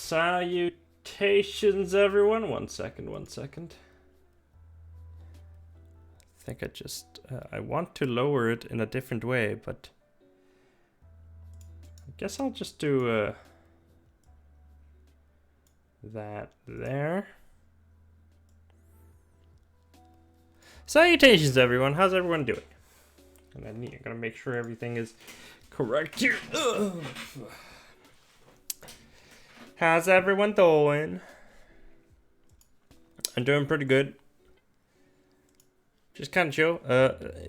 Salutations, everyone. One second. I think I just... I want to lower it in a different way, but... I guess I'll just do that there. Salutations, everyone. How's everyone doing? And I'm gonna make sure everything is correct here. Ugh. How's everyone doing? I'm doing pretty good. Just kind of chill.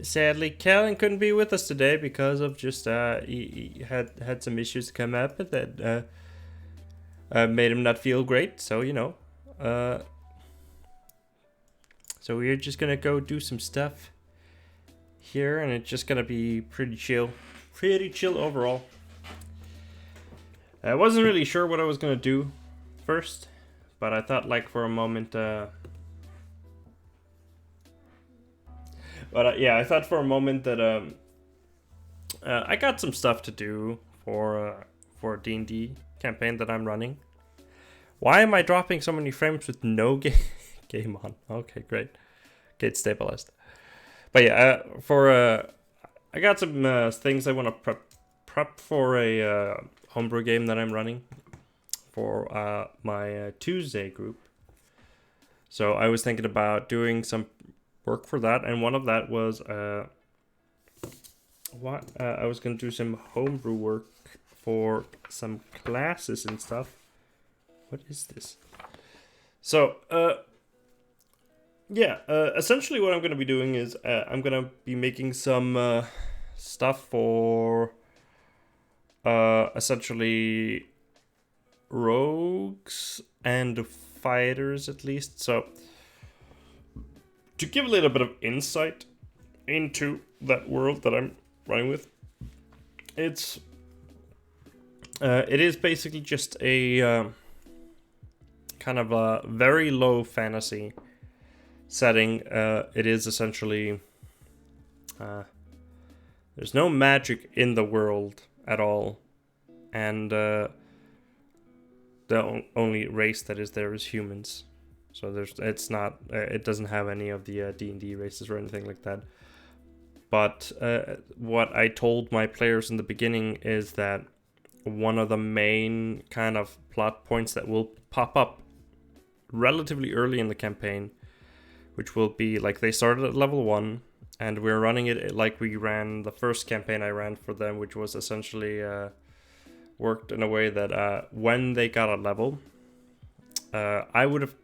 Sadly, Kellen couldn't be with us today because of just he had some issues come up that made him not feel great. So you know, so we're just gonna go do some stuff here, and it's just gonna be pretty chill overall. I wasn't really sure what I was gonna do first, but I thought like for a moment, I thought for a moment that I got some stuff to do for a D&D campaign that I'm running. Why am I dropping so many frames with no game on? Okay, great. Okay, it's stabilized. But yeah, I got some things I want to prep for a homebrew game that I'm running for my Tuesday group. So I was thinking about doing some work for that, and one of that was I was gonna do some homebrew work for some classes and stuff. What is this? So essentially what I'm gonna be doing is I'm gonna be making some stuff for essentially rogues and fighters, at least. So to give a little bit of insight into that world that I'm running with, it is basically just a kind of a very low fantasy setting. It is essentially there's no magic in the world at all, and the only race that is there is humans. So it doesn't have any of the D&D races or anything like that. But what I told my players in the beginning is that one of the main kind of plot points that will pop up relatively early in the campaign, which will be like they started at level 1, and we're running it like we ran the first campaign I ran for them, which was essentially worked in a way that when they got a level, I would have,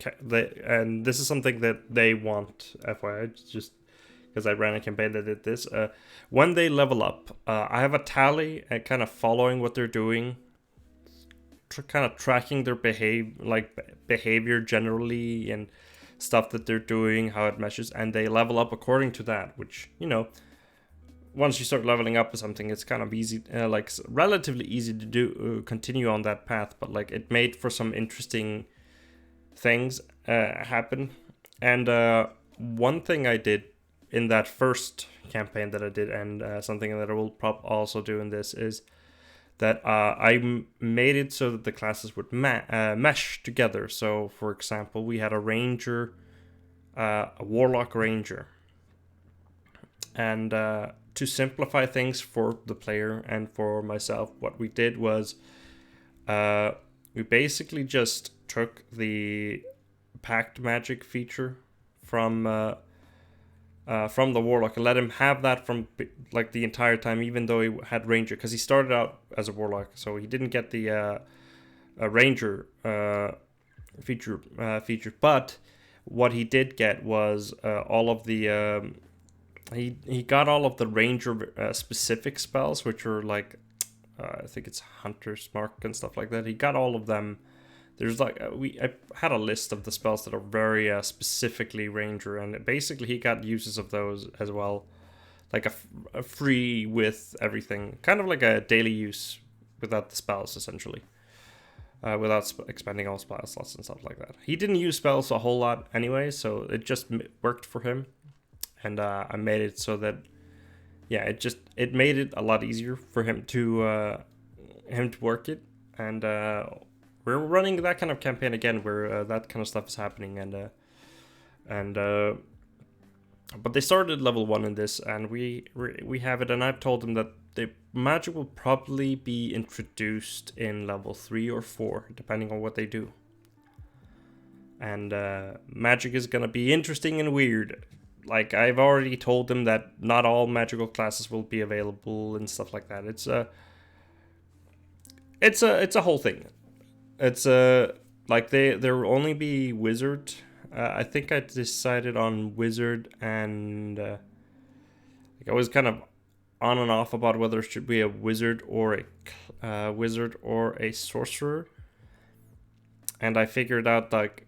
and this is something that they want, FYI, just because I ran a campaign that did this. When they level up, I have a tally and kind of following what they're doing, kind of tracking their behavior generally and stuff that they're doing, how it measures, and they level up according to that, which, you know, once you start leveling up or something, it's kind of easy, like relatively easy to do, continue on that path, but like it made for some interesting things happen. And one thing I did in that first campaign that I did, and something that I will also do in this, is that I made it so that the classes would mesh together. So, for example, we had a ranger, a warlock ranger. And to simplify things for the player and for myself, what we did was we basically just took the pact magic feature from the warlock and let him have that from like the entire time, even though he had ranger, because he started out as a warlock, so he didn't get the ranger feature. But what he did get was all of the he got all of the ranger specific spells, which were like I think it's Hunter's Mark and stuff like that. He got all of them. There's like I had a list of the spells that are very specifically ranger, and basically he got uses of those as well, like a free with everything, kind of like a daily use without the spells, essentially, without expending all spell slots and stuff like that. He didn't use spells a whole lot anyway, so it just worked for him, and I made it so that it made it a lot easier for him to work it, and we're running that kind of campaign again, where that kind of stuff is happening, and but they started level 1 in this, and we have it, and I've told them that the magic will probably be introduced in level 3 or 4, depending on what they do. And magic is gonna be interesting and weird. Like, I've already told them that not all magical classes will be available and stuff like that. It's a whole thing. It's like there will only be wizard. I think I decided on wizard, and like I was kind of on and off about whether it should be a wizard or a sorcerer. And I figured out, like,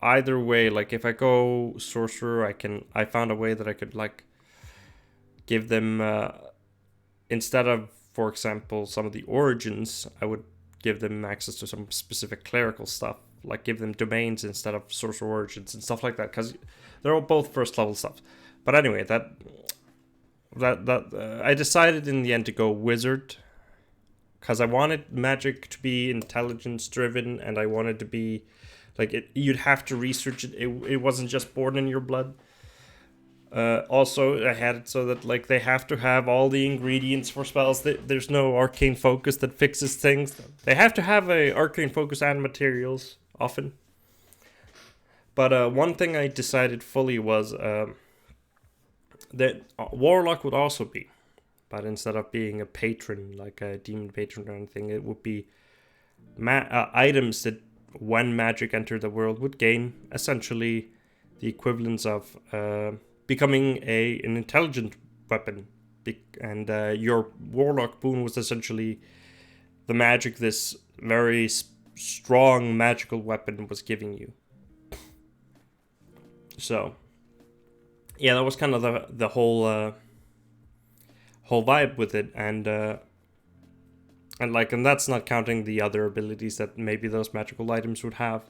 either way, like if I go sorcerer, I found a way that I could like give them instead of, for example, some of the origins, I would give them access to some specific clerical stuff, like give them domains instead of sorcerer origins and stuff like that, because they're all both first level stuff. But anyway, that I decided in the end to go wizard, because I wanted magic to be intelligence driven, and I wanted to be like you'd have to research it. It wasn't just born in your blood. Also, I had it so that like they have to have all the ingredients for spells. There's no arcane focus that fixes things. They have to have a arcane focus and materials often. But one thing I decided fully was that warlock would also be, but instead of being a patron, like a demon patron or anything, it would be items that, when magic entered the world, would gain essentially the equivalence of becoming an intelligent weapon. And your warlock boon was essentially the magic this very strong magical weapon was giving you. So yeah, that was kind of the whole vibe with it, and that's not counting the other abilities that maybe those magical items would have.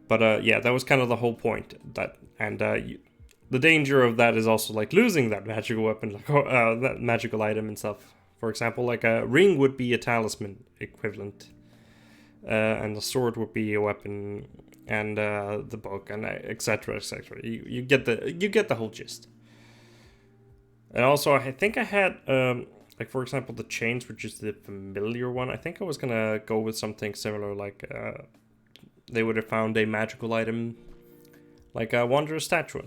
But yeah, that was kind of the whole point. The danger of that is also like losing that magical weapon, like that magical item and stuff. For example, like a ring would be a talisman equivalent, and the sword would be a weapon, and the book, and etc. etc. You get the whole gist. And also, I think I had like, for example, the chains, which is the familiar one. I think I was gonna go with something similar, like they would have found a magical item, like a Wanderer's statue.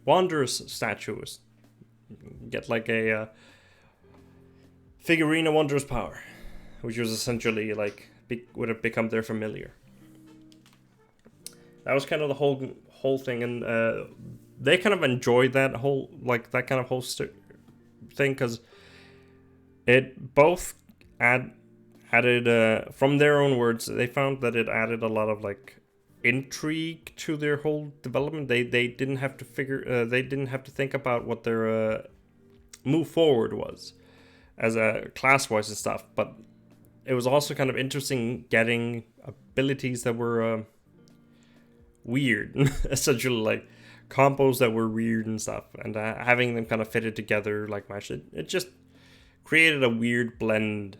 Wanderer's statue is get like a figurine of Wanderer's power, which was essentially like would have become their familiar. That was kind of the whole thing, and they kind of enjoyed that whole thing, because it both added from their own words, they found that it added a lot of like intrigue to their whole development. They didn't have to they didn't have to think about what their move forward was as a class wise and stuff, but it was also kind of interesting getting abilities that were weird, essentially like combos that were weird and stuff, and having them kind of fitted together like match. It just created a weird blend.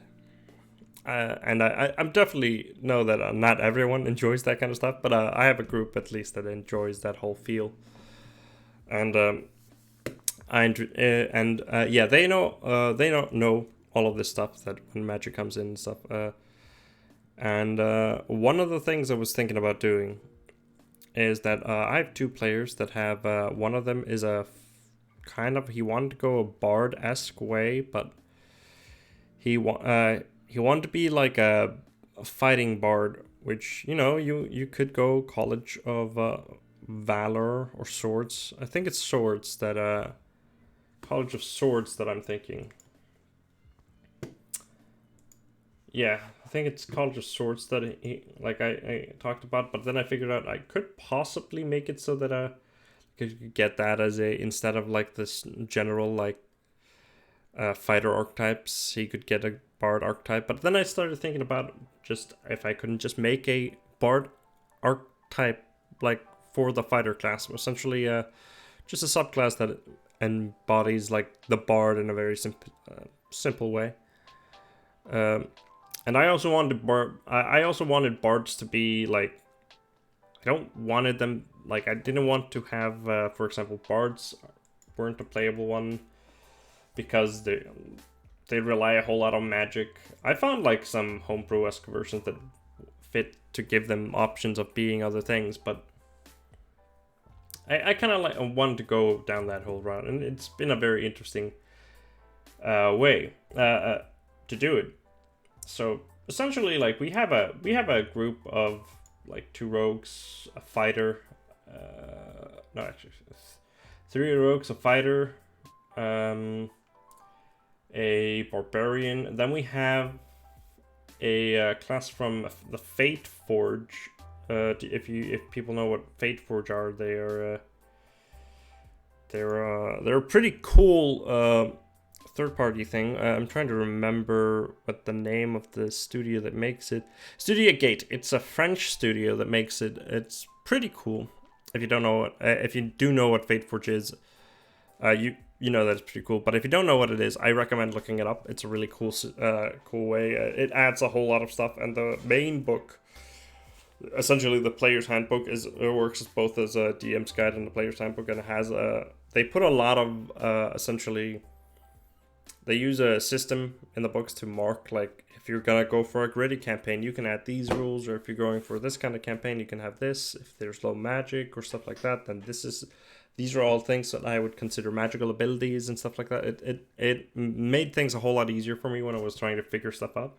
And I'm definitely know that not everyone enjoys that kind of stuff, but I have a group at least that enjoys that whole feel. And yeah, they don't know all of this stuff that when magic comes in and stuff. And one of the things I was thinking about doing is that I have two players that have one of them is he wanted to go a bard-esque way, but he wanted to be like a fighting bard, which, you know, you could go College of Valor or Swords. I think it's Swords that College of Swords that I'm thinking. Yeah, I think it's College of Swords that I talked about, but then I figured out I could possibly make it so that I could get that as instead of like this general like fighter archetypes, he could get a bard archetype. But then I started thinking about just if I couldn't just make a bard archetype like for the fighter class, essentially just a subclass that embodies like the bard in a very simple way. And I also wanted I also wanted bards to be like, I don't wanted them like, I didn't want to have for example, bards weren't a playable one because they rely a whole lot on magic. I found like some homebrew-esque versions that fit to give them options of being other things, but I kind of like wanted to go down that whole route, and it's been a very interesting way to do it. So essentially, like we have a group of like 2 rogues, a fighter, no actually 3 rogues, a fighter, a barbarian. And then we have a class from the Fate Forge. If people know what Fate Forge are, they're a pretty cool third-party thing. I'm trying to remember what the name of the studio that makes it. Studio Gate. It's a French studio that makes it. It's pretty cool. If you don't know if you do know what Fate Forge is, you know that it's pretty cool. But if you don't know what it is, I recommend looking it up. It's a really cool way. It adds a whole lot of stuff, and the main book, essentially the player's handbook, works as both as a DM's guide and a player's handbook, and it has they put a lot of essentially. They use a system in the books to mark, like, if you're gonna go for a gritty campaign, you can add these rules, or if you're going for this kind of campaign, you can have this. If there's low magic or stuff like that, then these are all things that I would consider magical abilities and stuff like that. It made things a whole lot easier for me when I was trying to figure stuff out.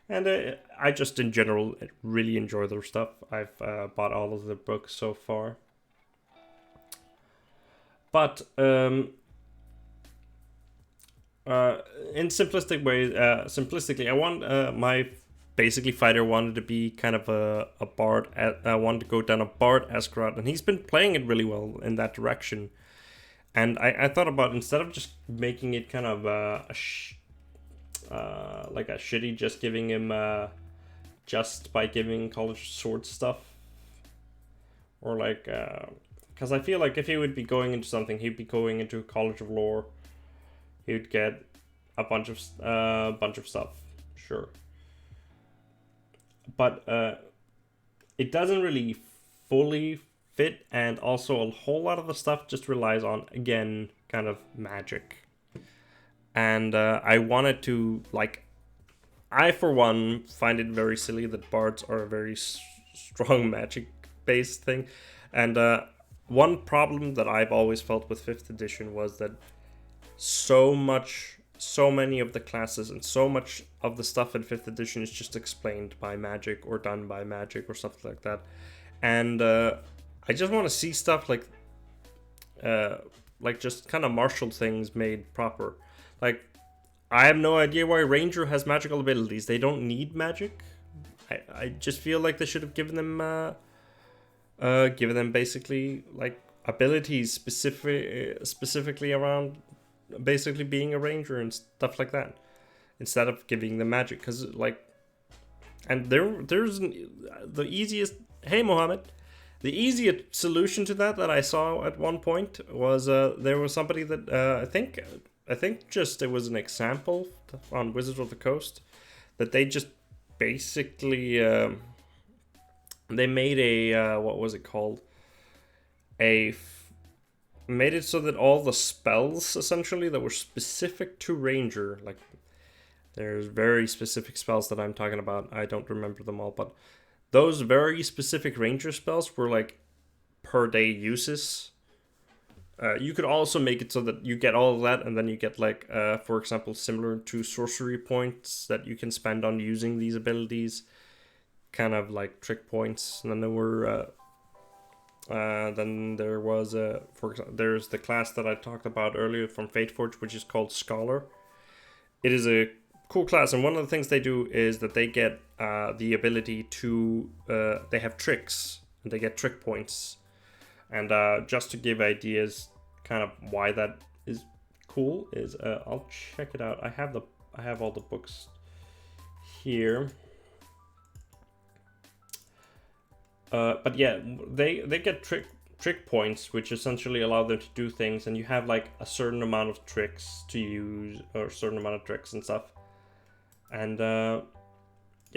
And I just, in general, really enjoy their stuff. I've bought all of the books so far. But, in simplistically, I want my basically fighter wanted to be kind of a bard. I wanted to go down a bard-esque route, and he's been playing it really well in that direction. And I thought about, instead of just making it kind of like a shitty, just giving him just by giving College Sword stuff, or like because I feel like if he would be going into something, he'd be going into College of Lore. He would get a bunch of stuff, sure, but it doesn't really fully fit, and also a whole lot of the stuff just relies on, again, kind of magic. And I wanted to, like, I for one find it very silly that bards are a very strong magic-based thing, and one problem that I've always felt with 5th edition was that so many of the classes and so much of the stuff in 5th edition is just explained by magic or done by magic or something like that. And I just want to see stuff like just kind of martial things made proper. Like, I have no idea why Ranger has magical abilities. They don't need magic. I just feel like they should have given them basically like abilities specifically around basically being a ranger and stuff like that, instead of giving them magic. Because like, and there's the easiest, hey Mohammed, the easiest solution to that I saw at one point was there was somebody that I think just it was an example on Wizards of the Coast that they just basically they made a what was it called, made it so that all the spells essentially that were specific to Ranger, like there's very specific spells that I'm talking about, I don't remember them all, but those very specific Ranger spells were like per day uses. You could also make it so that you get all of that, and then you get like for example, similar to sorcery points that you can spend on using these abilities, kind of like trick points. And then there were there was there's the class that I talked about earlier from Fateforge, which is called Scholar. It is a cool class, and one of the things they do is that they get the ability to they have tricks, and they get trick points. And just to give ideas kind of why that is cool is I'll check it out. I have all the books here. But yeah, they get trick points, which essentially allow them to do things, and you have like a certain amount of tricks to use, or a certain amount of tricks and stuff. And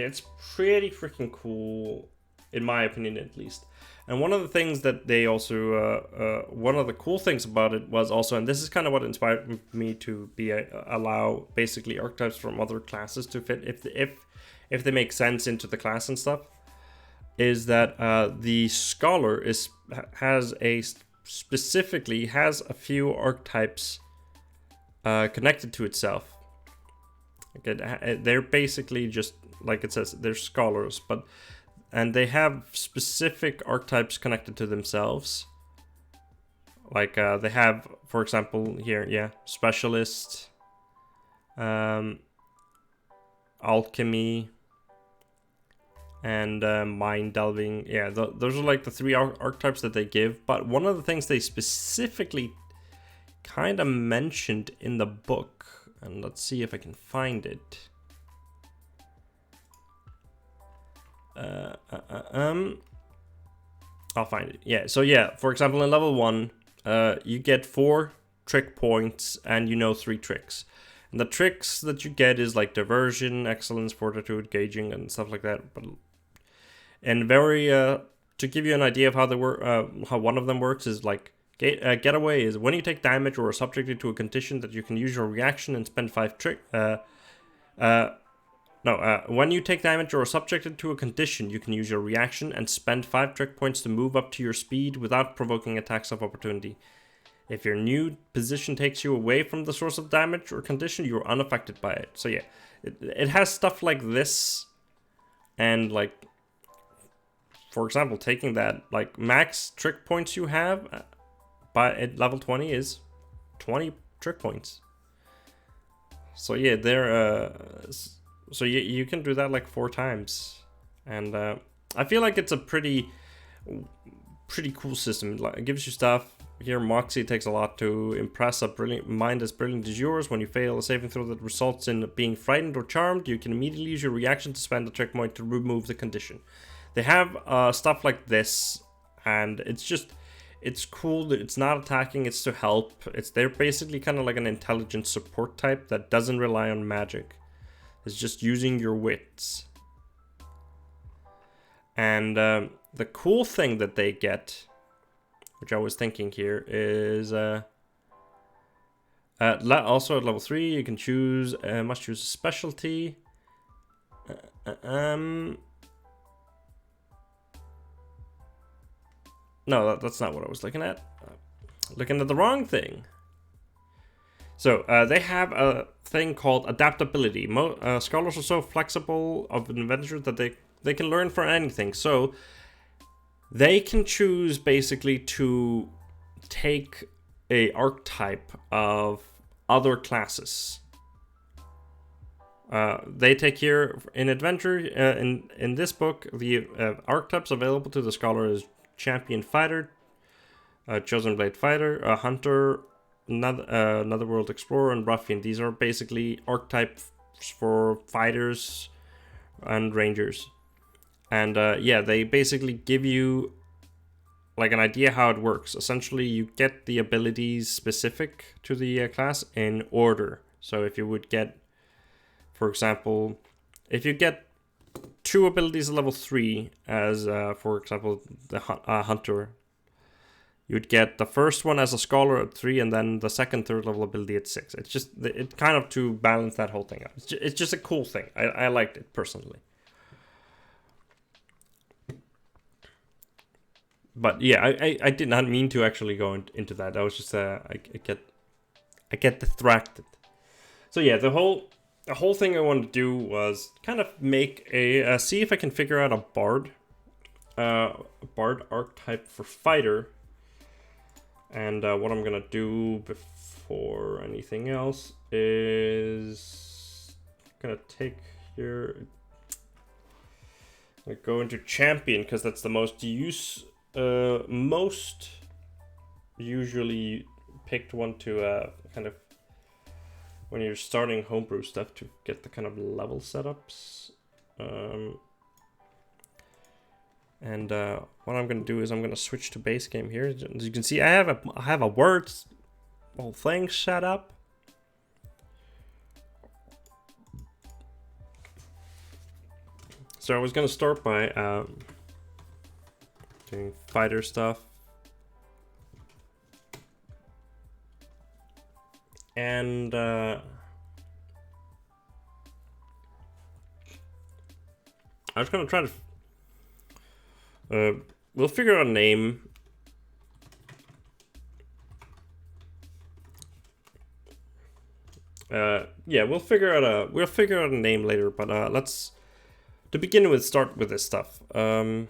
it's pretty freaking cool, in my opinion at least. And one of the things that they also, one of the cool things about it was also, and this is kind of what inspired me to be allow basically archetypes from other classes to fit if they make sense into the class and stuff, is that the scholar specifically has a few archetypes connected to itself. Okay, they're basically just like it says, they're scholars, and they have specific archetypes connected to themselves. Like they have, for example, here, specialist, alchemy, and mind delving. Yeah, those are like the three archetypes that they give. But one of the things they specifically kind of mentioned in the book, and let's see if I can find it. I'll find it. Yeah, so yeah, for example, in level 1, you get 4 trick points and 3 tricks. And the tricks that you get is like diversion, excellence, fortitude, gauging, and stuff like that. And very to give you an idea of how they work, how one of them works is like getaway is when you take damage or are subjected to a condition that you can use your reaction and spend 5 when you take damage or are subjected to a condition, you can use your reaction and spend 5 trick points to move up to your speed without provoking attacks of opportunity. If your new position takes you away from the source of damage or condition, you're unaffected by it. So yeah, it has stuff like this, and like, for example, taking that, like, max trick points you have at level 20 is 20 trick points. So yeah, they're so you can do that like 4 times, and I feel like it's a pretty cool system. It gives you stuff here. Moxie takes a lot to impress a brilliant mind as brilliant as yours. When you fail a saving throw that results in being frightened or charmed, you can immediately use your reaction to spend a trick point to remove the condition. They have stuff like this, and it's cool. It's not attacking, it's to help. They're basically kind of like an intelligent support type that doesn't rely on magic. It's just using your wits. And the cool thing that they get, which I was thinking here, is also at level 3 you can choose must choose a specialty. No, that's not what I was looking at. Looking at the wrong thing. So they have a thing called adaptability. Scholars are so flexible of an adventure that they can learn from anything. So they can choose basically to take a archetype of other classes. They take here in adventure in this book, the archetypes available to the scholar is champion fighter, chosen blade fighter, a hunter, another world explorer, and ruffian. These are basically archetypes for fighters and rangers. And yeah, they basically give you like an idea how it works. Essentially, you get the abilities specific to the class in order. So if you would get, for example, if you get 2 abilities at level 3 as, for example, the hunter, you'd get the first one as a scholar at 3, and then the second, third level ability at 6. It's just, it kind of to balance that whole thing out. It's just a cool thing. I liked it personally. But yeah, I did not mean to actually go into that. I was just I get distracted. So yeah, the whole thing I wanted to do was kind of make a see if I can figure out a bard archetype for fighter. And what I'm gonna do before anything else is gonna take here. I go into champion because that's the most usually picked one to kind of when you're starting homebrew stuff to get the kind of level setups. And what I'm gonna do is I'm gonna switch to base game here. As you can see, I have a word whole thing set up. So I was gonna start by doing fighter stuff. And I was gonna try to we'll figure out a name. Yeah, we'll figure out a name later, but let's to begin with start with this stuff. I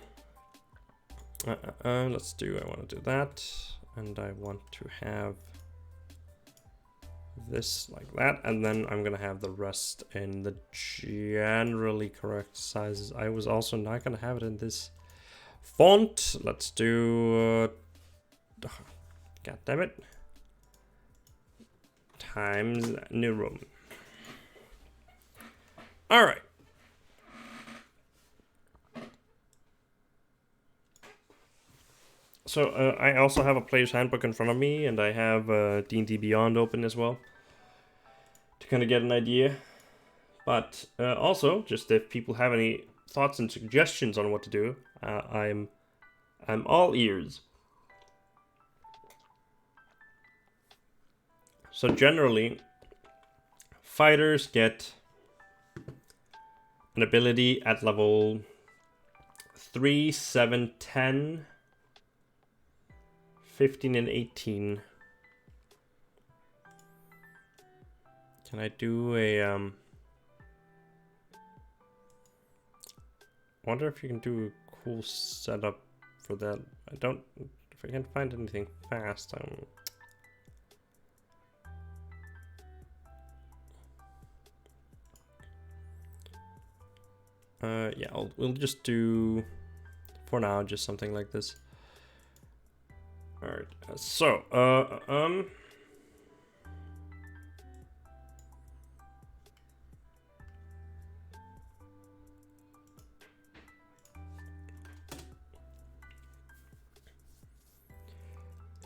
want to do that, and I want to have this like that, and then I'm gonna have the rest in the generally correct sizes. I was also not gonna have it in this font. Let's do god damn it, Times New Roman. All right. So I also have a player's handbook in front of me, and I have D&D Beyond open as well to kind of get an idea. But also, just if people have any thoughts and suggestions on what to do, I'm all ears. So generally, fighters get an ability at level 3, 7, 10, 15, and 18. Can I do a wonder if you can do a cool setup for that. If I can't find anything fast, yeah, we'll just do, for now, just something like this. All right, so,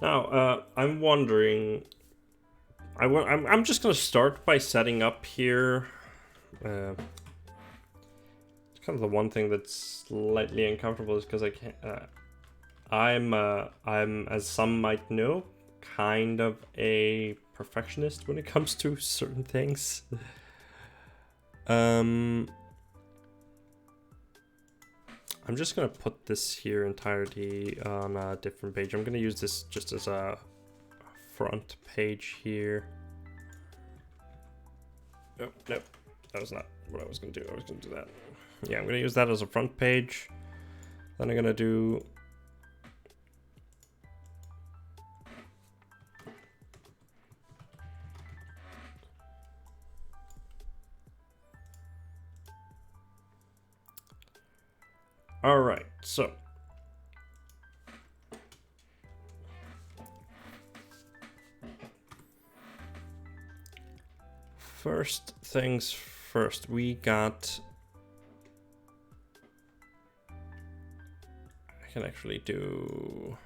now, I'm wondering, I'm just gonna start by setting up here. It's kind of the one thing that's slightly uncomfortable is because I can't. I'm, as some might know, kind of a perfectionist when it comes to certain things. I'm just gonna put this here entirety on a different page. I'm gonna use this just as a front page here. Oh, nope, that was not what I was gonna do. I was gonna do that. Yeah, I'm gonna use that as a front page. Then I'm gonna do all right, so first things first, we got, I can actually do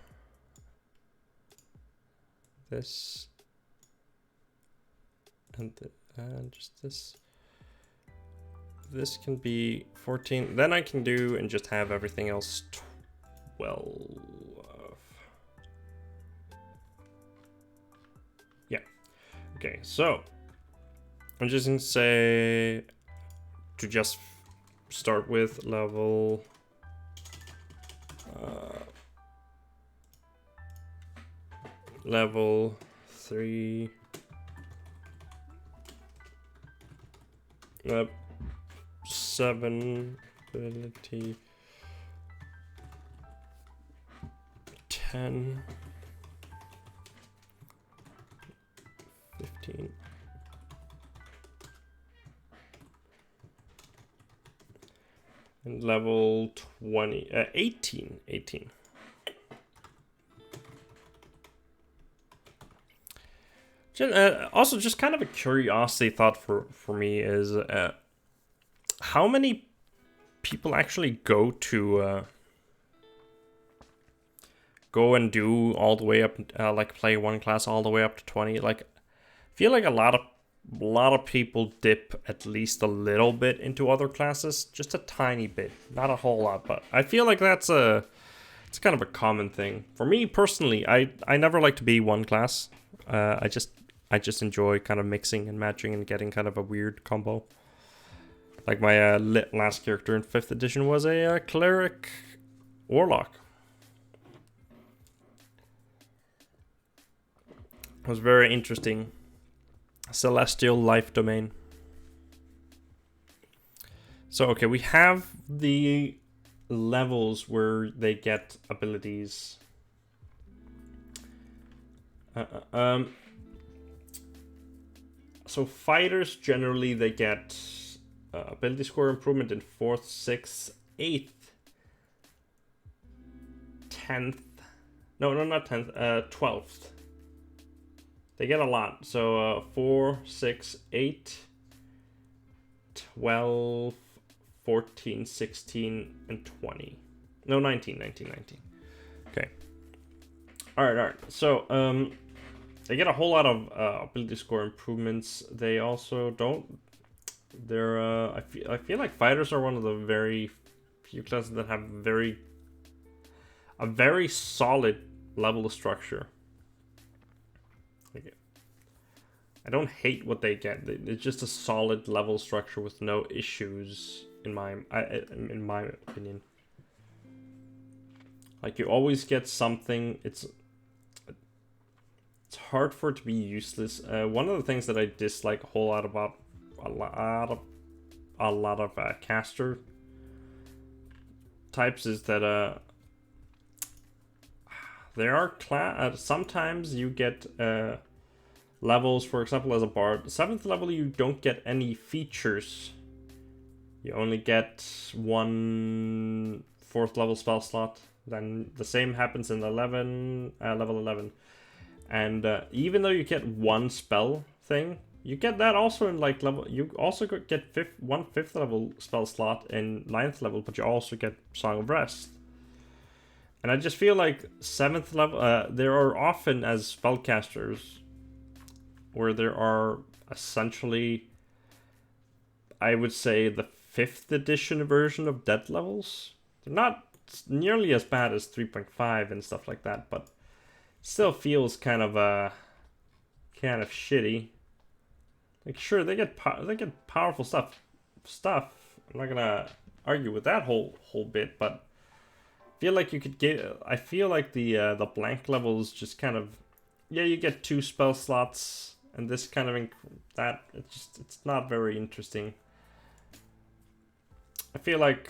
this and just this. This can be 14. Then I can do and just have everything else 12. Yeah. Okay, so I'm just gonna say to just start with level level 3. 7 ability 10 15 and level 20 18 also just kind of a curiosity thought for me is how many people actually go to go and do all the way up, like play one class all the way up to 20? Like, I feel like a lot of a lot of people dip at least a little bit into other classes, just a tiny bit, not a whole lot, but I feel like it's kind of a common thing. For me personally, I never like to be one class. I just enjoy kind of mixing and matching and getting kind of a weird combo. Like my last character in 5th edition was a cleric warlock. It was very interesting. Celestial life domain. So okay, we have the levels where they get abilities. So fighters generally they get ability score improvement in 4th, 6th, 8th, 10th. No, not 10th. 12th. They get a lot. So 4, 6, 8, 12, 14, 16, and 20. No, 19. Okay. Alright. So, they get a whole lot of ability score improvements. They also don't... They're, I feel like fighters are one of the very few classes that have a very solid level structure. I don't hate what they get. It's just a solid level structure with no issues in my opinion. Like you always get something. It's hard for it to be useless. One of the things that I dislike a whole lot about a lot of caster types is that there are sometimes you get levels, for example, as a bard. 7th level, you don't get any features. You only get 1 4th level spell slot. Then the same happens in level 11. And even though you get 1 spell thing, you get that also in like level. You also get 1 5th level spell slot in 9th level, but you also get Song of Rest. And I just feel like 7th level, there are often as spellcasters where there are essentially, I would say, the 5th edition version of dead levels. They're not nearly as bad as 3.5 and stuff like that, but still feels kind of shitty. Like sure, they get powerful stuff. I'm not gonna argue with that whole bit, but I feel like you could get. I feel like the blank levels just kind of, yeah, you get 2 spell slots. And this kind of it's not very interesting. I feel like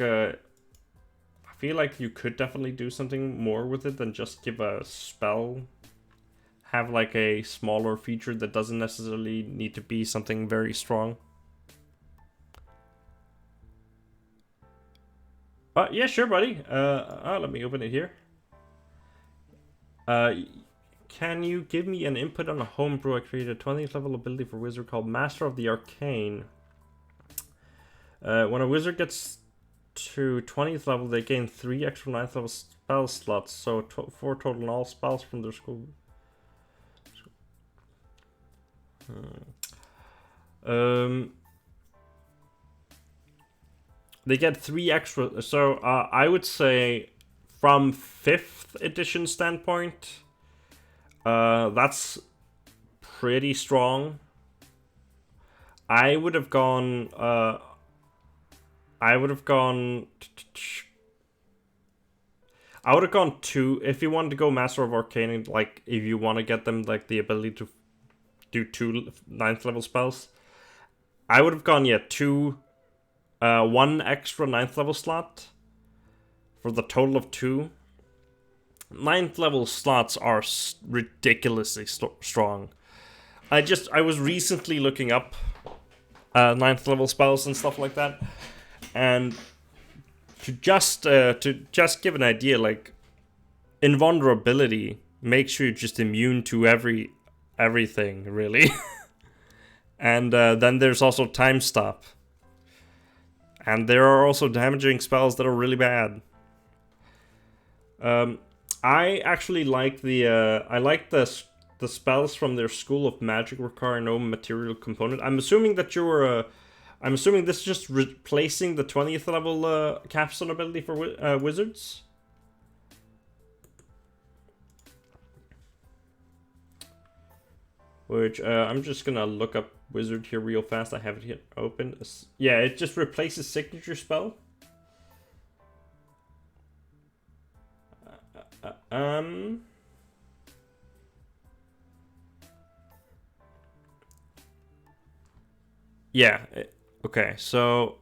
you could definitely do something more with it than just give a spell. Have like a smaller feature that doesn't necessarily need to be something very strong. Yeah, sure, buddy. Let me open it here. Can you give me an input on a homebrew? I created a 20th level ability for wizard called Master of the Arcane. When a wizard gets to 20th level, they gain 3 extra 9th level spell slots, so 4 total in all spells from their school. They get 3 extra, so I would say from 5th edition standpoint, that's pretty strong. I would have gone 2 if you wanted to go Master of Arcane, like if you want to get them like the ability to do 2 9th level spells. I would have gone 2 1 extra 9th level slot for the total of 2. 9th level slots are ridiculously strong. I was recently looking up 9th level spells and stuff like that, and to just give an idea, like invulnerability makes you just immune to everything really. And then there's also time stop, and there are also damaging spells that are really bad. I actually like the the spells from their school of magic require no material component. I'm assuming that you're I'm assuming this is just replacing the 20th level capstone ability for wizards. Which I'm just gonna look up wizard here real fast. I have it here open. Yeah, it just replaces signature spell. Yeah. Okay. So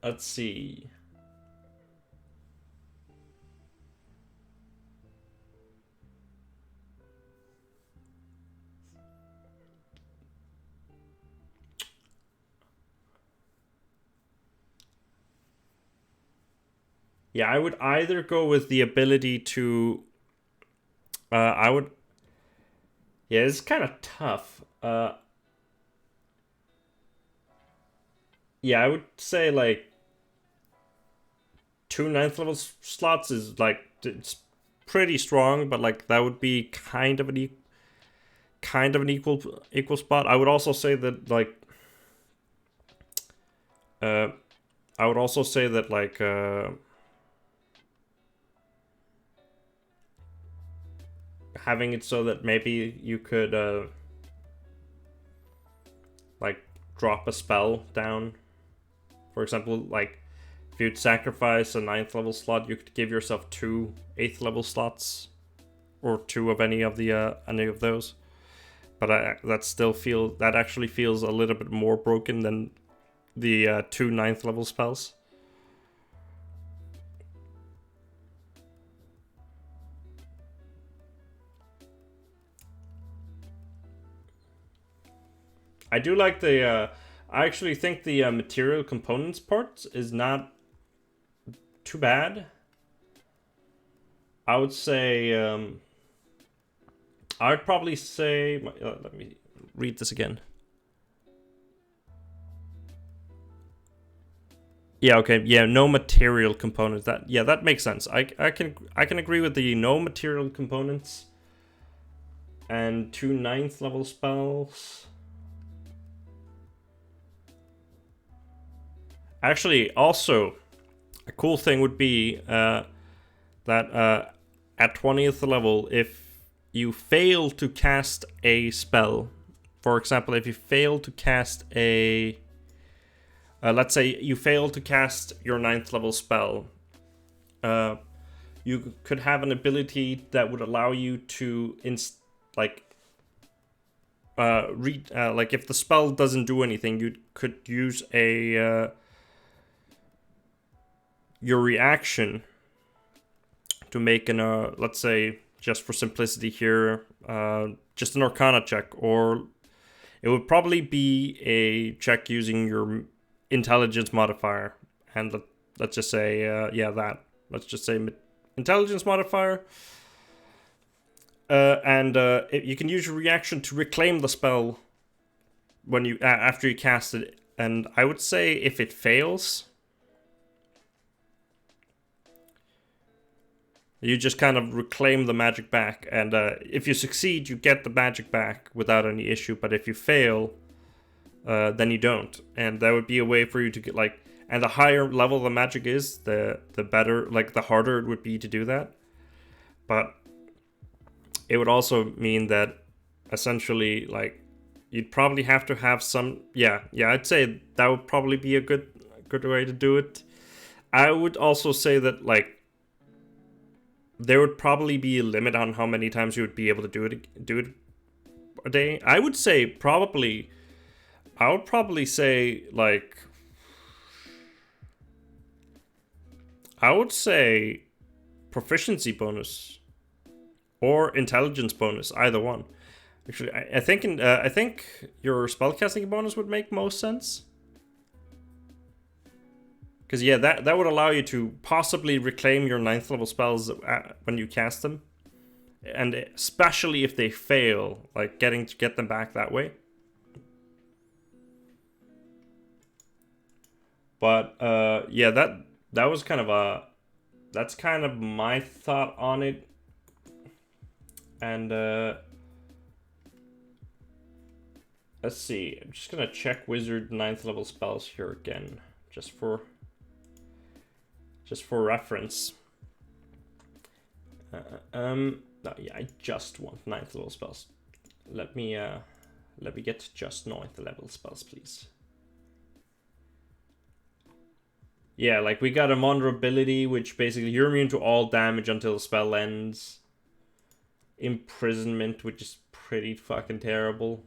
let's see. Yeah, I would either go with the ability to. I would. Yeah, it's kind of tough. Yeah, I would say like 2 9th level slots is like it's pretty strong, but like that would be kind of an equal spot. I would also say that like. I would also say that like. Having it so that maybe you could like drop a spell down. For example, like if you'd sacrifice a 9th level slot, you could give yourself 2 8th level slots, or 2 of any of those. But that actually feels a little bit more broken than the 2 9th level spells. I do like the. I actually think the material components part is not too bad. I would say. I would probably say. Let me read this again. Yeah. Okay. Yeah. No material components. That makes sense. I can agree with the no material components. And 2 9th level spells. Actually, also, a cool thing would be that at 20th level, if you fail to cast a spell, for example, if you fail to cast a... let's say you fail to cast your 9th level spell, you could have an ability that would allow you to, like if the spell doesn't do anything, you could use your reaction to make let's say, just for simplicity here, just an Arcana check, or it would probably be a check using your intelligence modifier, and let's just say, let's just say intelligence modifier, and you can use your reaction to reclaim the spell when you after you cast it, and I would say if it fails, you just kind of reclaim the magic back, and if you succeed, you get the magic back without any issue. But if you fail, then you don't, and that would be a way for you to get like. And the higher level the magic is, the better, like the harder it would be to do that. But it would also mean that essentially, like, you'd probably have to have some. Yeah. I'd say that would probably be a good way to do it. I would also say that like. There would probably be a limit on how many times you would be able to do it a day. I would probably say like, I would say proficiency bonus or intelligence bonus, either one. Actually, I think your spellcasting bonus would make most sense. Because yeah, that would allow you to possibly reclaim your 9th level spells when you cast them, and especially if they fail, like get them back that way. But yeah, that was kind of that's kind of my thought on it, and let's see. I'm just gonna check wizard 9th level spells here again, just for reference. No, yeah, I just want 9th level spells. Let me get just 9th level spells, please. Yeah, like we got a vulnerability, which basically you're immune to all damage until the spell ends. Imprisonment, which is pretty fucking terrible.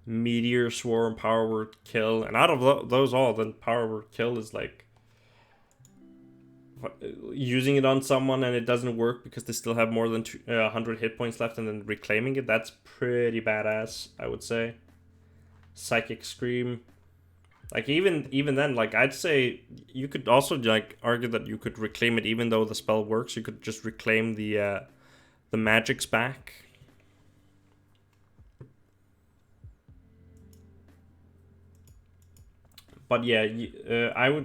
Meteor Swarm, Power Word Kill, and out of those all, then Power Word Kill is like using it on someone and it doesn't work because they still have more than 100 hit points left, and then reclaiming it. That's pretty badass, I would say. Psychic Scream. Like even then, like I'd say you could also like argue that you could reclaim it even though the spell works. You could just reclaim the magics back. But yeah, I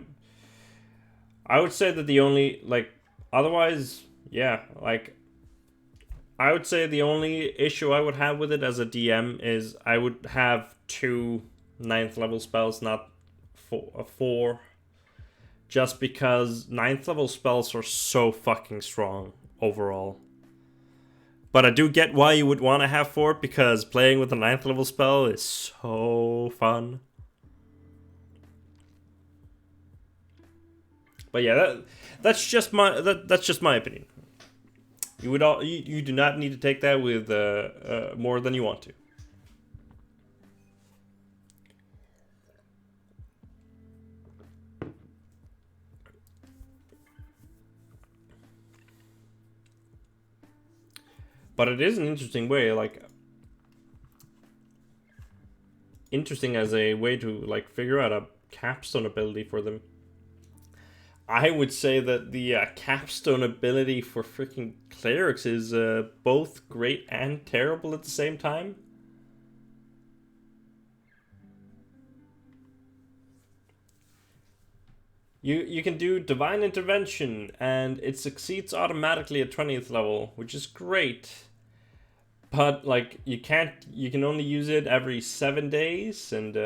would say that the only like otherwise, yeah, like I would say the only issue I would have with it as a DM is I would have 2 9th level spells, not 4, just because 9th level spells are so fucking strong overall. But I do get why you would want to have 4, because playing with a 9th level spell is so fun. But yeah, that's just my opinion. You do not need to take that with more than you want to. But it is an interesting way, like interesting as a way to like figure out a capstone ability for them. I would say that the capstone ability for freaking clerics is both great and terrible at the same time. You can do Divine Intervention, and it succeeds automatically at 20th level, which is great. But like you can only use it every 7 days, and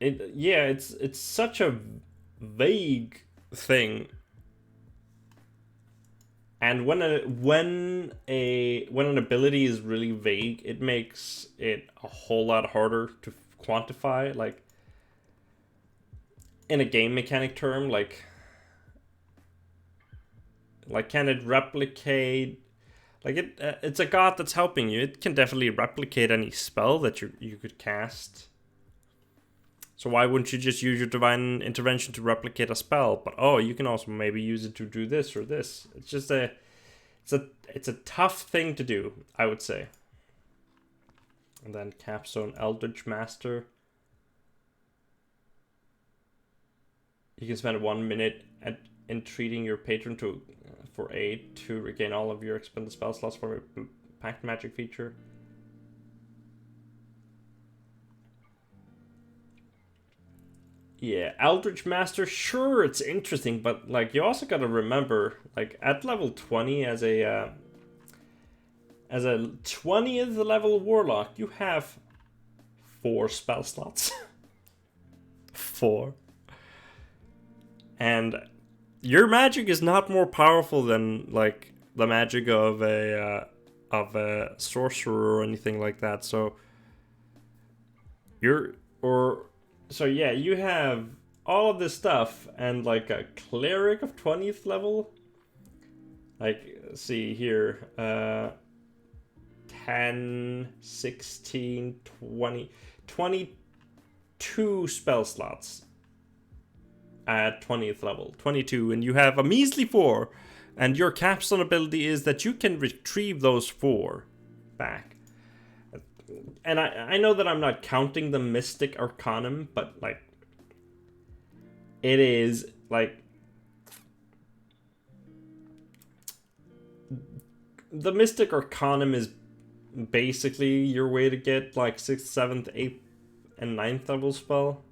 it's such a vague thing. And when an ability is really vague, it makes it a whole lot harder to quantify, like in a game mechanic term, like can it replicate, like it's a god that's helping you. It can definitely replicate any spell that you could cast. So why wouldn't you just use your Divine Intervention to replicate a spell? But oh, you can also maybe use it to do this or this. It's just it's a tough thing to do, I would say. And then Capstone Eldritch Master. You can spend 1 minute entreating your patron for aid to regain all of your expended spell slots from your Pact Magic feature. Yeah, Eldritch Master, sure, it's interesting, but like you also gotta remember, like at level 20 as a 20th level warlock, you have 4 spell slots. 4. And your magic is not more powerful than like the magic of a sorcerer or anything like that. So yeah, you have all of this stuff and like a cleric of 20th level. Like, see here, 10, 16, 20, 22 spell slots at 20th level, 22, and you have a measly 4, and your capstone ability is that you can retrieve those 4 back. And I know that I'm not counting the Mystic Arcanum, but like it is like the Mystic Arcanum is basically your way to get like 6th, 7th, 8th, and 9th level spell.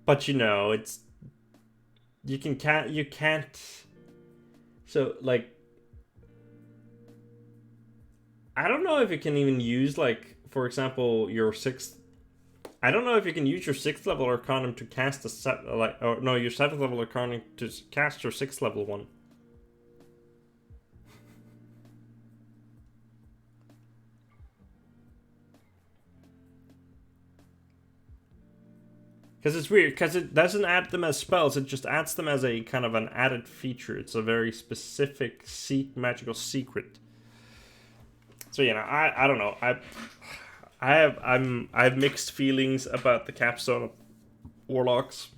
But you know, it's you can't so like I don't know if you can even use, like, for example, your 6th. I don't know if you can use your 6th level Arcanum to cast a or no, your 7th level Arcanum to cast your 6th level one. Because it's weird, because it doesn't add them as spells, it just adds them as a kind of an added feature. It's a very specific magical secret. So I don't know. I have mixed feelings about the capstone of Warlocks.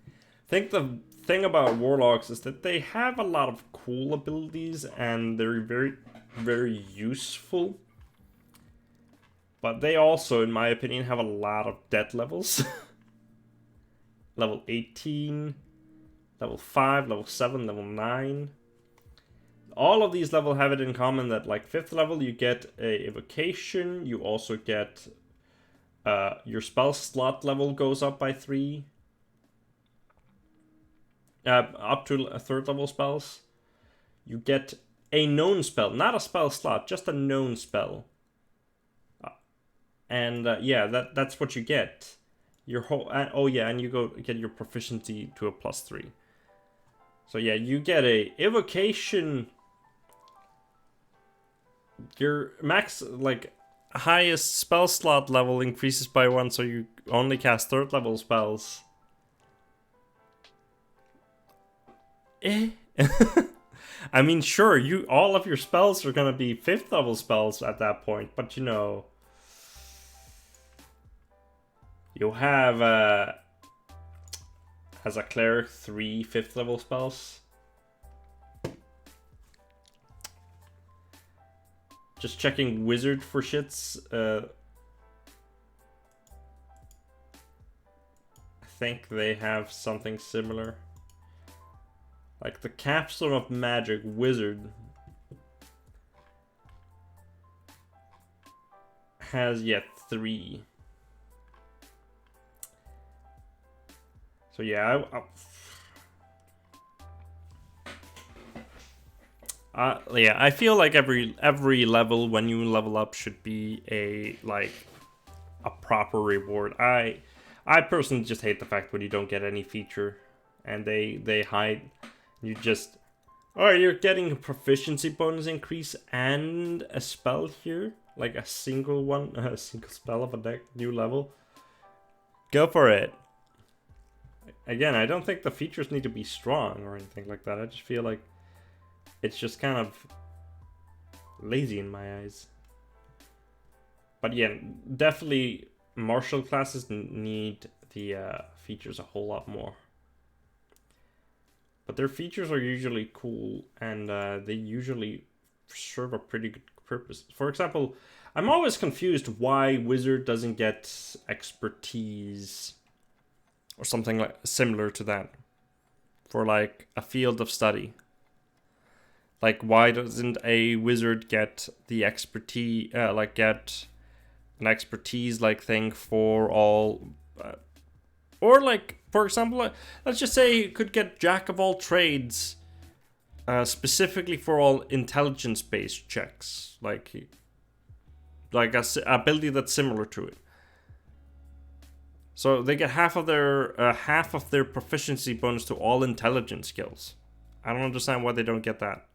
I think the thing about Warlocks is that they have a lot of cool abilities and they're very, very useful. But they also, in my opinion, have a lot of dead levels. Level 18, level 5, level 7, level 9. All of these levels have it in common that, like, 5th level you get a evocation, you also get your spell slot level goes up by 3. Up to a 3rd level spells. You get a known spell, not a spell slot, just a known spell. Yeah, that's what you get. Your whole and you go get your proficiency to a +3. So yeah, you get a evocation. Your max, like, highest spell slot level increases by 1, so you only cast 3rd level spells. I mean, sure, all of your spells are gonna be 5th level spells at that point, but you have as a cleric 3 5th level spells. Just checking wizard for shits. I think they have something similar. Like the Capstone of Magic wizard has yet 3. So yeah, I feel like every level when you level up should be a proper reward. I personally just hate the fact when you don't get any feature and they hide. You just, oh, you're getting a proficiency bonus increase and a spell here, like a single spell of a new level. Go for it. Again, I don't think the features need to be strong or anything like that. I just feel like it's just kind of lazy in my eyes. But yeah, definitely martial classes need the features a whole lot more. But their features are usually cool and they usually serve a pretty good purpose. For example, I'm always confused why Wizard doesn't get expertise or something like similar to that for like a field of study. Like, why doesn't a wizard get the expertise, get an expertise like thing for all, or like, for example, let's just say you could get Jack of all trades, specifically for all intelligence-based checks, like a ability that's similar to it. So they get half of their proficiency bonus to all intelligence skills. I don't understand why they don't get that.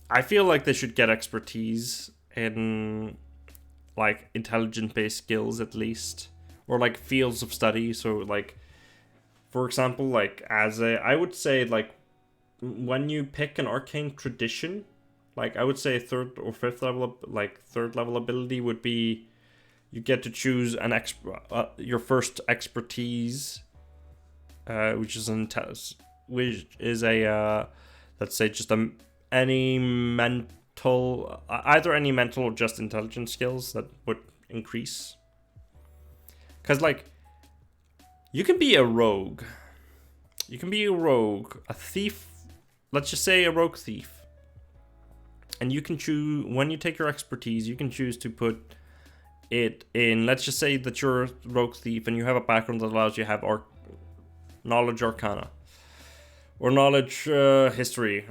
I feel like they should get expertise in like intelligence-based skills at least, or like fields of study. So like, for example, like I would say like when you pick an arcane tradition, like I would say 3rd or 5th level, like 3rd level ability would be you get to choose your first expertise, which is a let's say just any mental, either any mental or just intelligence skills that would increase. Because like you can be a rogue, a thief. Let's just say a rogue thief, and you can choose when you take your expertise. You can choose to put it in, let's just say that you're a rogue thief and you have a background that allows you to have knowledge arcana or knowledge history.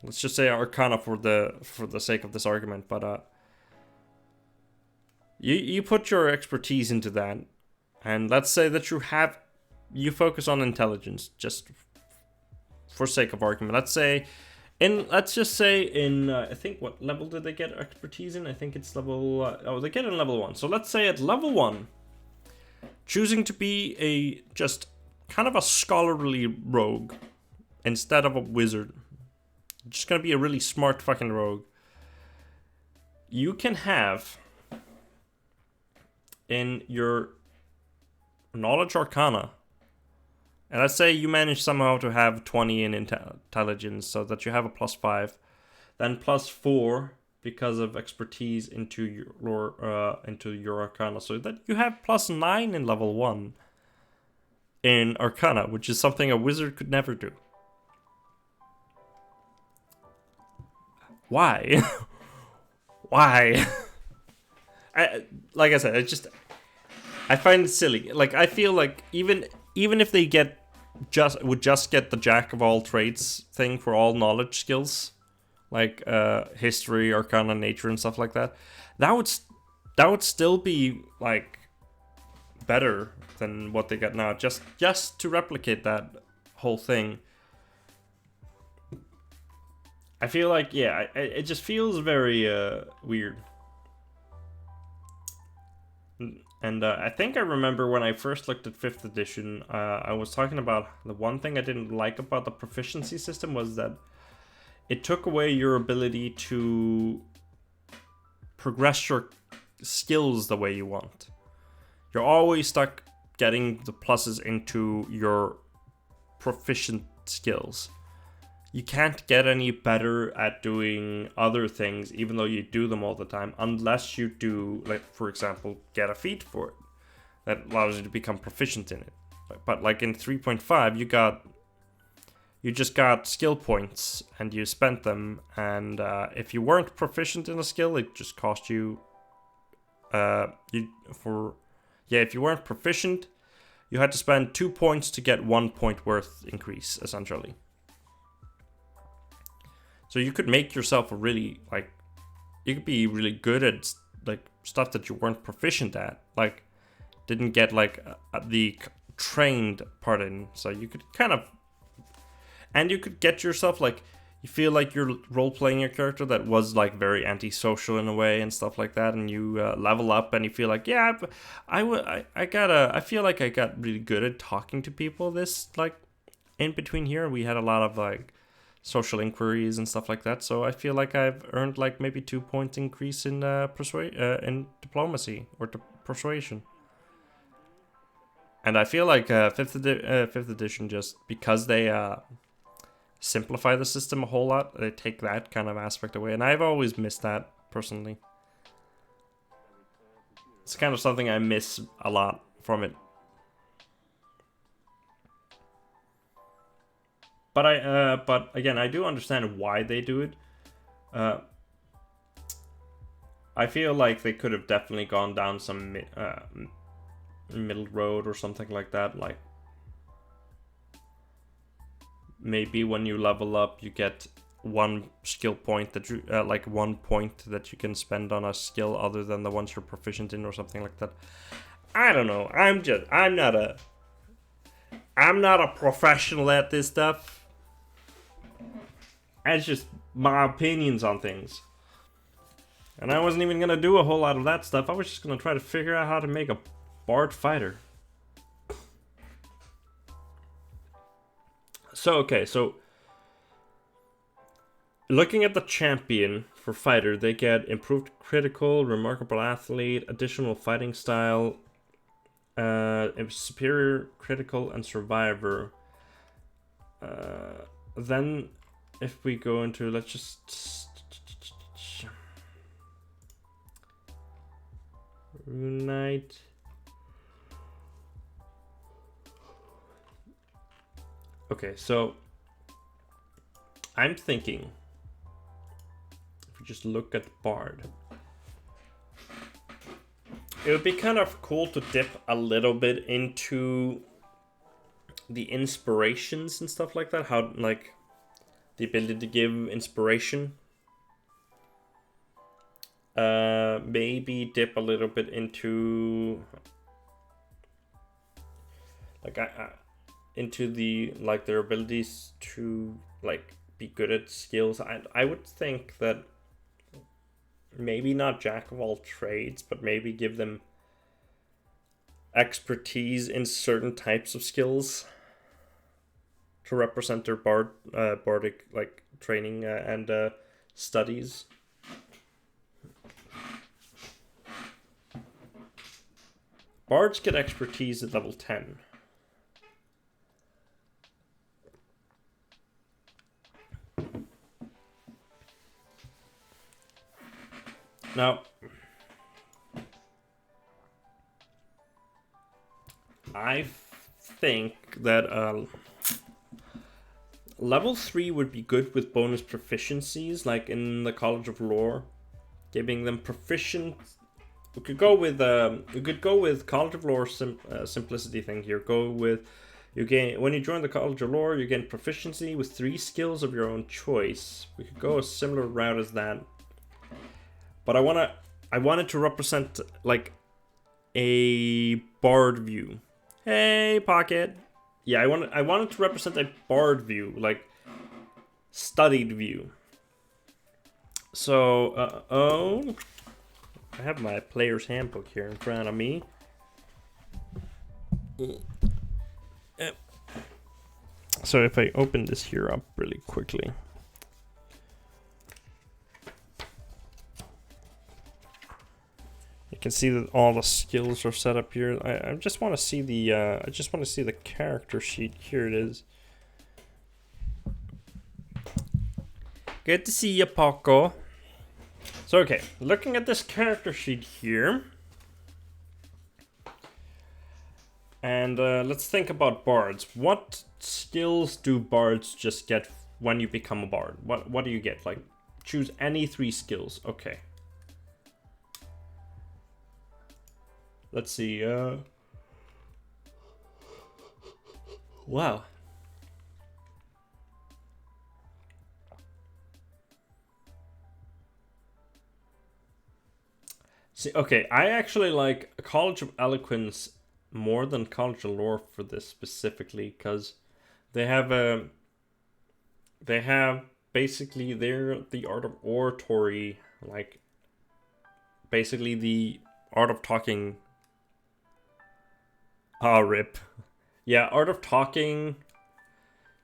let's just say Arcana for the sake of this argument, but you put your expertise into that, and let's say that you focus on intelligence just for sake of argument. Let's just say in I think, what level did they get expertise in? I think it's level they get it in level 1. So let's say at level 1, choosing to be a just kind of a scholarly rogue instead of a wizard, just gonna be a really smart fucking rogue. You can have in your knowledge arcana, and let's say you manage somehow to have 20 in intelligence, so that you have a +5, then +4 because of expertise into your arcana, so that you have +9 in level 1 in arcana, which is something a wizard could never do. Why? Why? Like I said, I find it silly. Like, I feel like even if they would just get the jack of all trades thing for all knowledge skills, like history, arcana, nature, and stuff like that, that would still be like better than what they got now. Just to replicate that whole thing. I feel like, yeah, it just feels very weird. And I think I remember when I first looked at 5th edition, I was talking about the one thing I didn't like about the proficiency system was that it took away your ability to progress your skills the way you want. You're always stuck getting the pluses into your proficient skills. You can't get any better at doing other things, even though you do them all the time, unless you do, like, for example, get a feat for it that allows you to become proficient in it. But like in 3.5, you just got skill points and you spent them, and if you weren't proficient in a skill, it just cost you. If you weren't proficient, you had to spend 2 points to get 1 point worth increase, essentially. So you could make yourself you could be really good at like stuff that you weren't proficient at, like didn't get like the trained part in. So you could you could get yourself like, you feel like you're role playing your character that was like very antisocial in a way and stuff like that, and you level up and you feel like, yeah, I feel like I got really good at talking to people. This like in between here, we had a lot of like social inquiries and stuff like that, so I feel like I've earned like maybe 2 points increase in in diplomacy or persuasion. And I feel like 5th edition, just because they simplify the system a whole lot, they take that kind of aspect away, and I've always missed that personally. It's kind of something I miss a lot from it. But again, I do understand why they do it. I feel like they could have definitely gone down some middle road or something like that. Like, maybe when you level up, you get 1 skill point that you 1 point that you can spend on a skill other than the ones you're proficient in, or something like that. I don't know. I'm not a professional at this stuff. It's just my opinions on things. And I wasn't even going to do a whole lot of that stuff. I was just going to try to figure out how to make a bard fighter. So looking at the champion for fighter, they get improved critical, remarkable athlete, additional fighting style, superior critical, and survivor. Then if we go into, let's just Rune Knight. Okay, so I'm thinking, if we just look at Bard, it would be kind of cool to dip a little bit into the inspirations and stuff like that. How, like, the ability to give inspiration. Maybe dip a little bit into like into the like their abilities to like be good at skills. I would think that maybe not jack of all trades, but maybe give them expertise in certain types of skills to represent their bardic like training and studies. Bards get expertise at level 10. Now, I think that level 3 would be good with bonus proficiencies, like in the College of Lore, giving them proficient. We could go with College of Lore simplicity thing here. Go with you gain when you join the College of Lore, you gain proficiency with 3 skills of your own choice. We could go a similar route as that. But I wanted to represent like a bard view. Hey, Pocket. Yeah, I wanted to represent a bard view, like studied view. So, I have my player's handbook here in front of me. So if I open this here up really quickly. You can see that all the skills are set up here. I just want to see the character sheet. Here it is. Good to see you, Paco. So okay, looking at this character sheet here, and let's think about bards. What skills do bards just get when you become a bard? What do you get? Like, choose any 3 skills. Okay. Let's see, wow. See, okay, I actually like College of Eloquence more than College of Lore for this specifically, because they have basically the art of oratory, like basically the art of talking. Rip. Yeah, art of talking,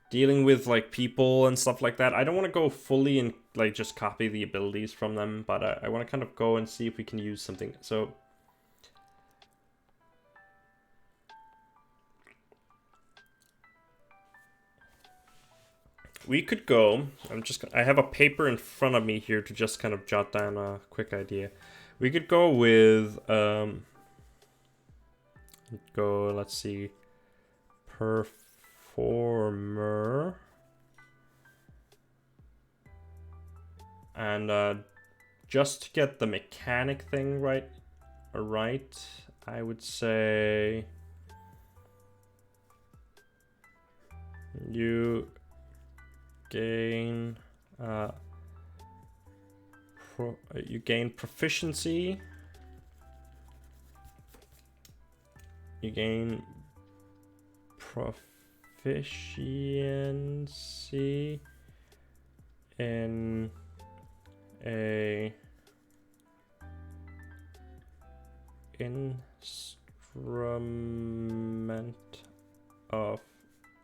dealing with like people and stuff like that. I don't want to go fully and like just copy the abilities from them, but I want to kind of go and see if we can use something. So we could go. I have a paper in front of me here to just kind of jot down a quick idea. We could go with let's see, performer, and just to get the mechanic thing right, I would say you gain proficiency. You gain proficiency in a instrument of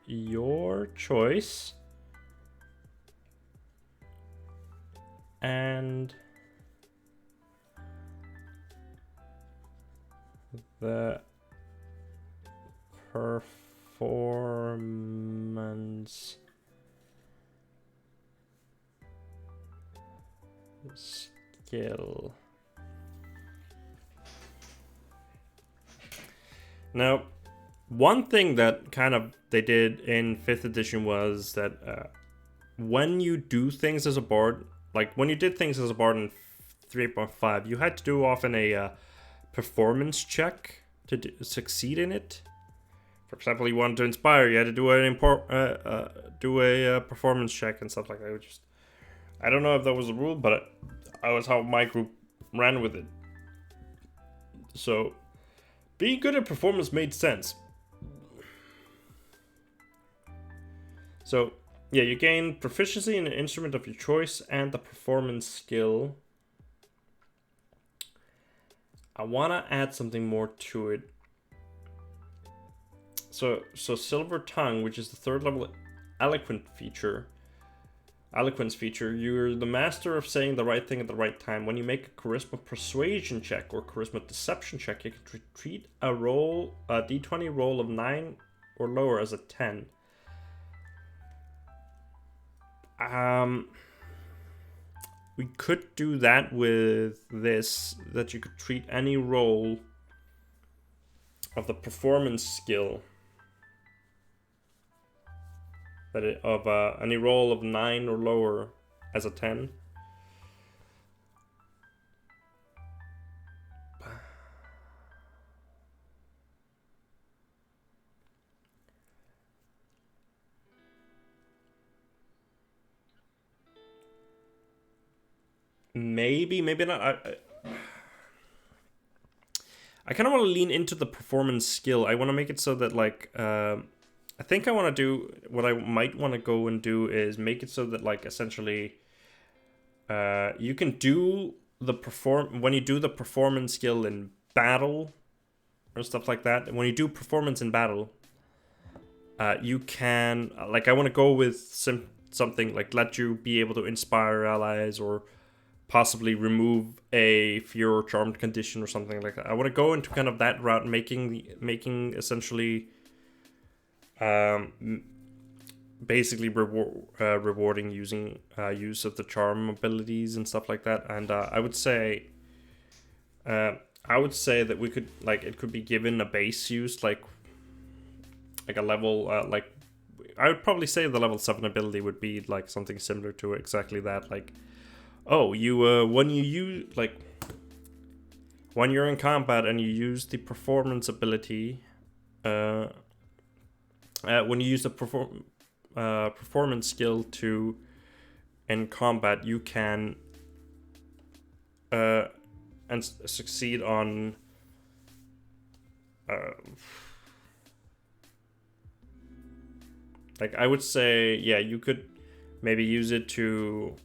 your choice, and the performance skill. Now, one thing that kind of they did in 5th edition was that when you do things as a bard, like when you did things as a bard in 3.5, you had to do often a performance check to succeed in it. For example, you wanted to inspire, you had to do a performance check and stuff like that. I don't know if that was a rule, but that was how my group ran with it. So, being good at performance made sense. So, yeah, you gain proficiency in an instrument of your choice and the performance skill. I want to add something more to it. So Silver Tongue, which is the 3rd level eloquence feature, you're the master of saying the right thing at the right time. When you make a charisma persuasion check or charisma deception check, you can treat a d20 roll of 9 or lower as a 10. We could do that with this, that you could treat any roll of the performance skill any roll of 9 or lower as a 10. Maybe not. I kind of want to lean into the performance skill. I want to make it so that, like, I think I want to do, what I might want to go and do is make it so that, like, essentially, you can do when you do the performance skill in battle or stuff like that. When you do performance in battle, you can, like, I want to go with something like let you be able to inspire allies or possibly remove a fear or charmed condition or something like that. I want to go into kind of that route, making essentially basically rewarding using use of the charm abilities and stuff like that. And I would say that we could, like, it could be given a base use, like a level like I would probably say the level 7 ability would be like something similar to exactly that, like, oh, you when you use, like, when you're in combat and you use the performance ability, when you use the performance skill to in combat, you can and succeed on like, I would say, yeah, you could maybe use it to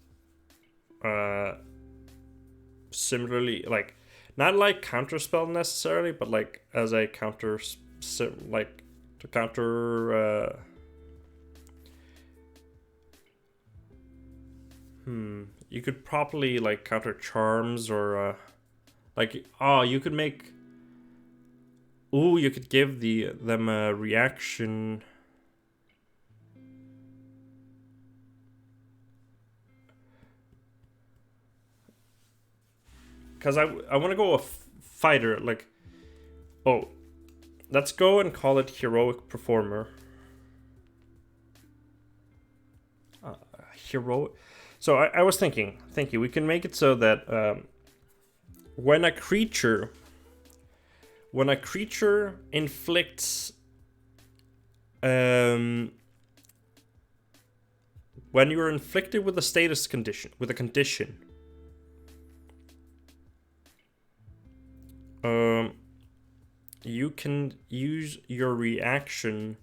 similarly, like, not like counterspell necessarily, but like as a counter, like to counter you could probably like counter charms or like, oh, you could make, ooh, you could give them a reaction. Because I want to go a fighter, like, oh, let's go and call it heroic performer. Heroic. So I was thinking we can make it so that when a creature inflicts when you're inflicted with a status condition, with a condition, you can use your reaction.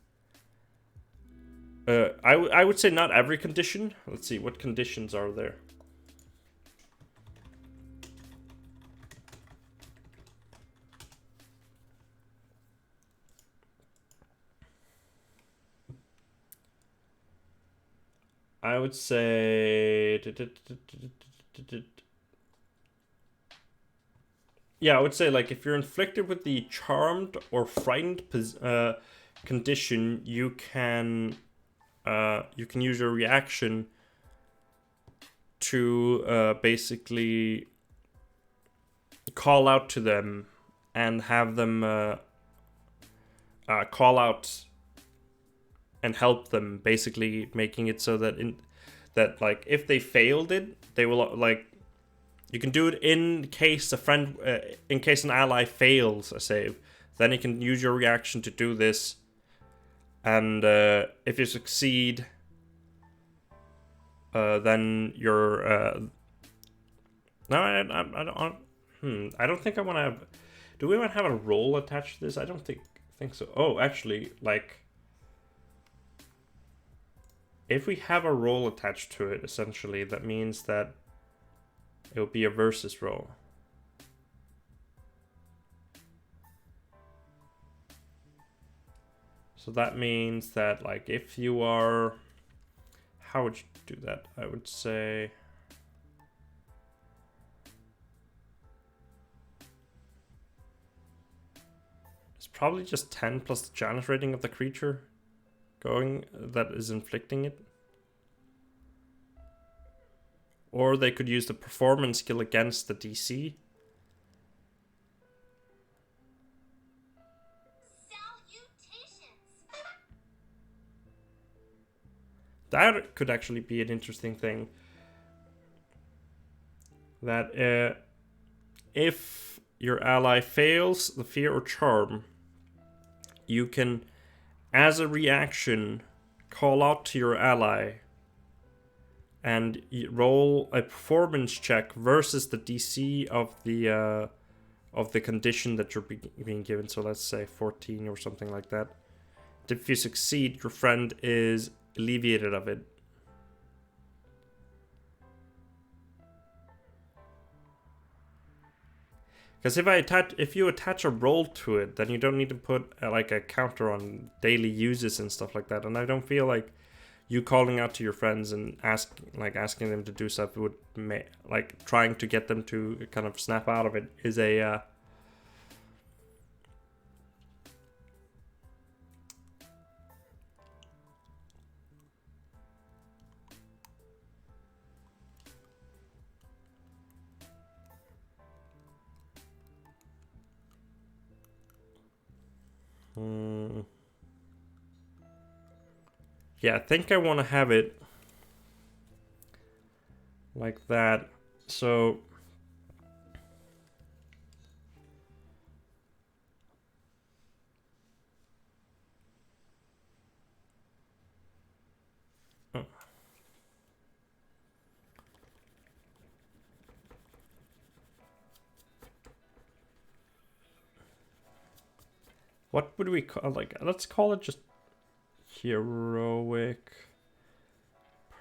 I would say not every condition. Let's see, what conditions are there? I would say, yeah, I would say, like, if you're inflicted with the charmed or frightened condition, you can use your reaction to basically call out to them and have them call out and help them, basically making it so that like, if they failed it, they will, like, you can do it in case in case an ally fails a save. Then you can use your reaction to do this And if you succeed, then you're... No, I don't... I don't think I want to have... Do we want to have a roll attached to this? I don't think so. Oh, actually, like... If we have a roll attached to it, essentially, that means that it will be a versus roll. So that means that, like, if you are... How would you do that? I would say... It's probably just 10 plus the challenge rating of the creature going that is inflicting it. Or they could use the performance skill against the DC. That could actually be an interesting thing. That if your ally fails the fear or charm, you can, as a reaction, call out to your ally and roll a performance check versus the DC of the condition that you're being given. So let's say 14 or something like that. If you succeed, your friend is alleviated of it. Because if you attach a roll to it, then you don't need to put like a counter on daily uses and stuff like that. And I don't feel like you calling out to your friends and asking them to do stuff would like trying to get them to kind of snap out of it is a yeah, I think I want to have it like that. So what would we call, like, let's call it just heroic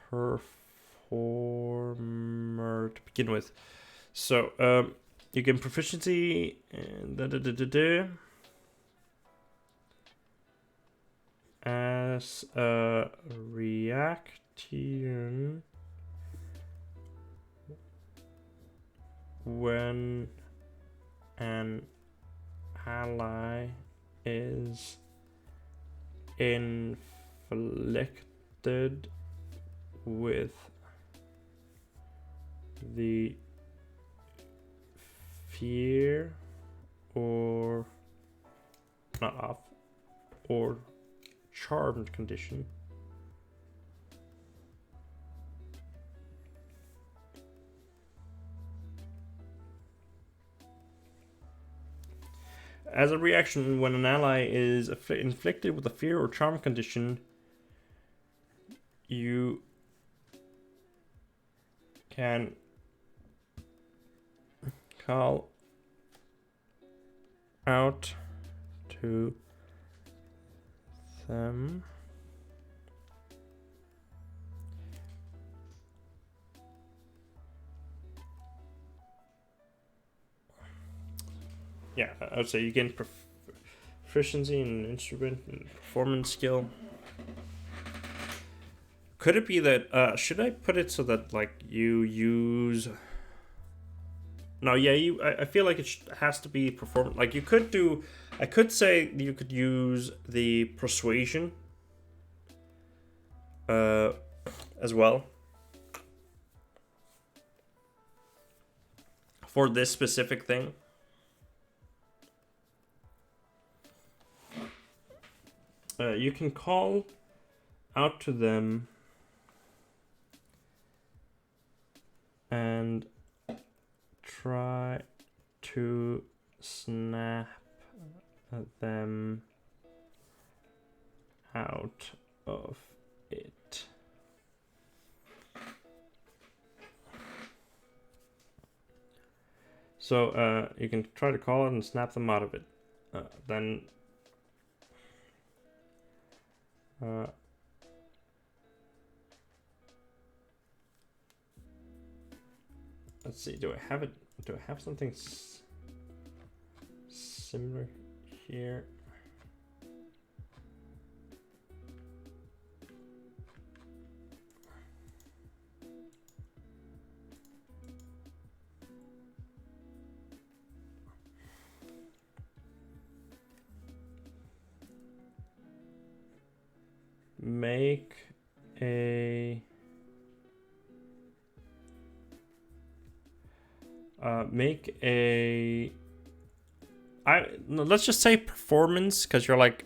performer to begin with. So you get proficiency and as a reaction when an ally is inflicted with the fear or not off or charmed condition. As a reaction, when an ally is inflicted with a fear or charm condition, you can call out to them yeah, I would say you gain proficiency in instrument and performance skill. Could it be that, should I put it so that, like, you use... No, yeah, I feel like it has to be performance. Like, you could do... I could say you could use the persuasion as well for this specific thing. You can call out to them and try to snap them out of it. So you can try to call it and snap them out of it. Then let's see, do I have it? Do I have something similar here? Make a let's just say performance, because you're like,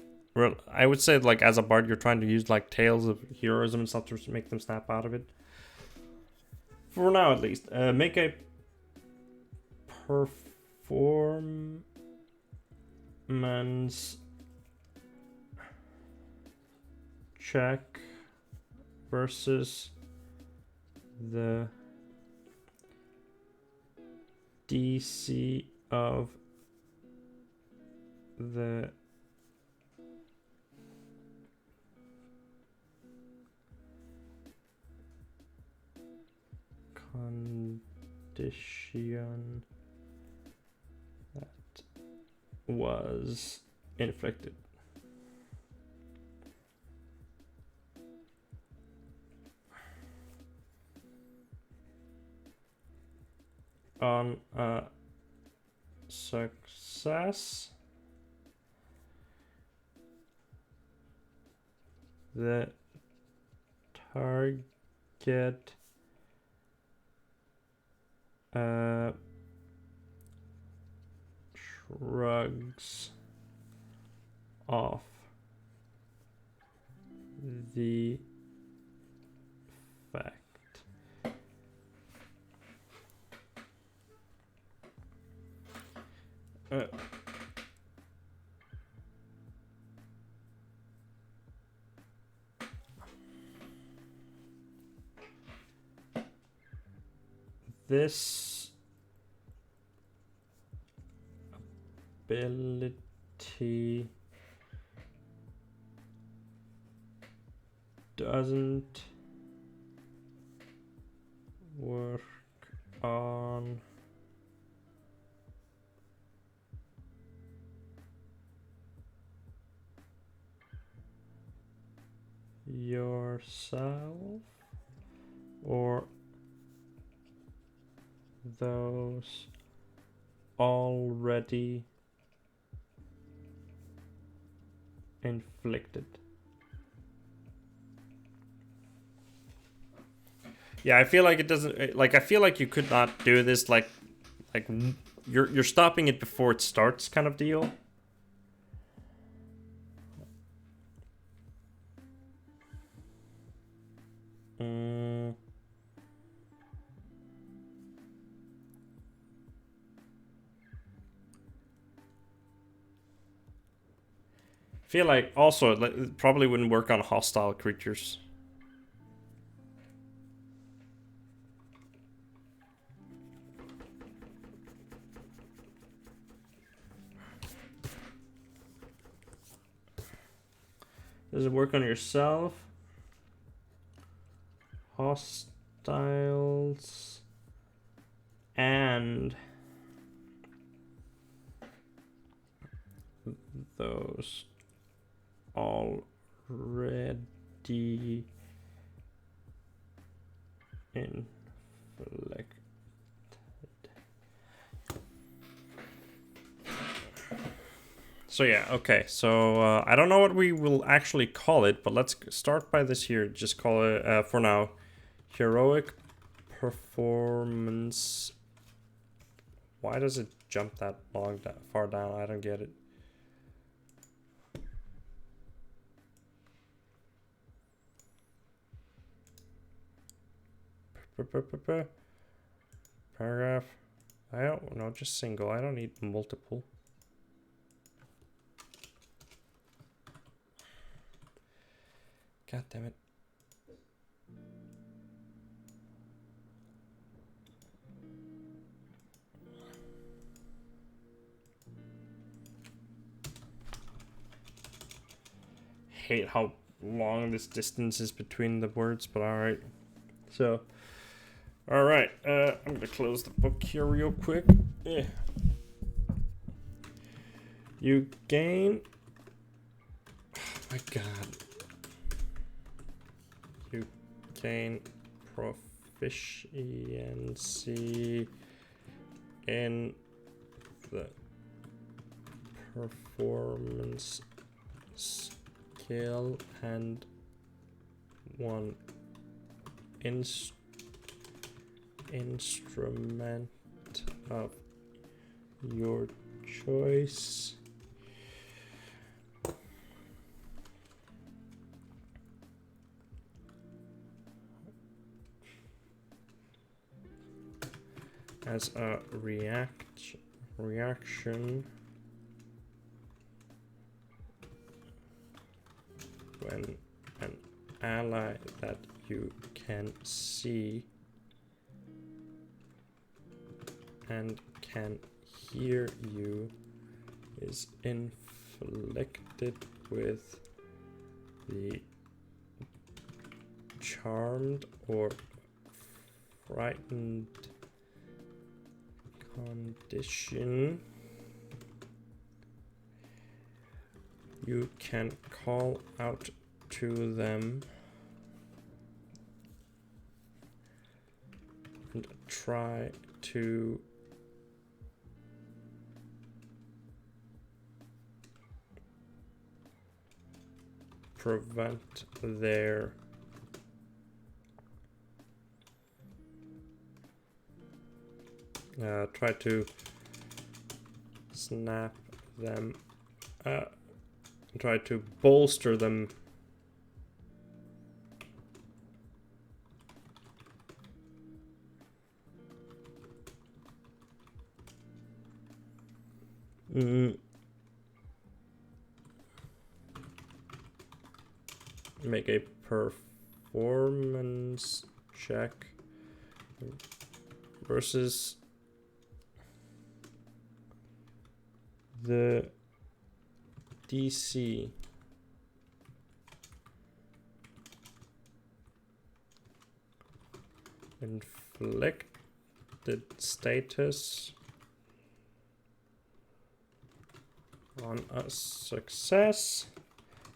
I would say like as a bard you're trying to use like tales of heroism and stuff to make them snap out of it. For now at least. Make a performance check versus the DC of the condition that was inflicted. On success, the target shrugs off the fact. This ability doesn't work on yourself or those already inflicted. Yeah, I feel like it doesn't, like, I feel like you could not do this like you're stopping it before it starts kind of deal. Feel like also it probably wouldn't work on hostile creatures. Does it work on yourself? Hostiles and those already inflicted. So yeah, okay, so I don't know what we will actually call it, but let's start by this here. Just call it, for now, heroic performance. Why does it jump that long, that far down? I don't get it. Paragraph. I don't know, just single. I don't need multiple. God damn it. Hate how long this distance is between the words, but alright. So, alright, I'm gonna close the book here real quick. Yeah. You gain... Oh my god. You gain proficiency in the performance skill and one instrument of your choice. As a reaction when an ally that you can see and can hear you is inflicted with the charmed or frightened condition, you can call out to them and try to prevent their try to snap them, try to bolster them. Make a performance check versus the DC. Inflicted status on a success.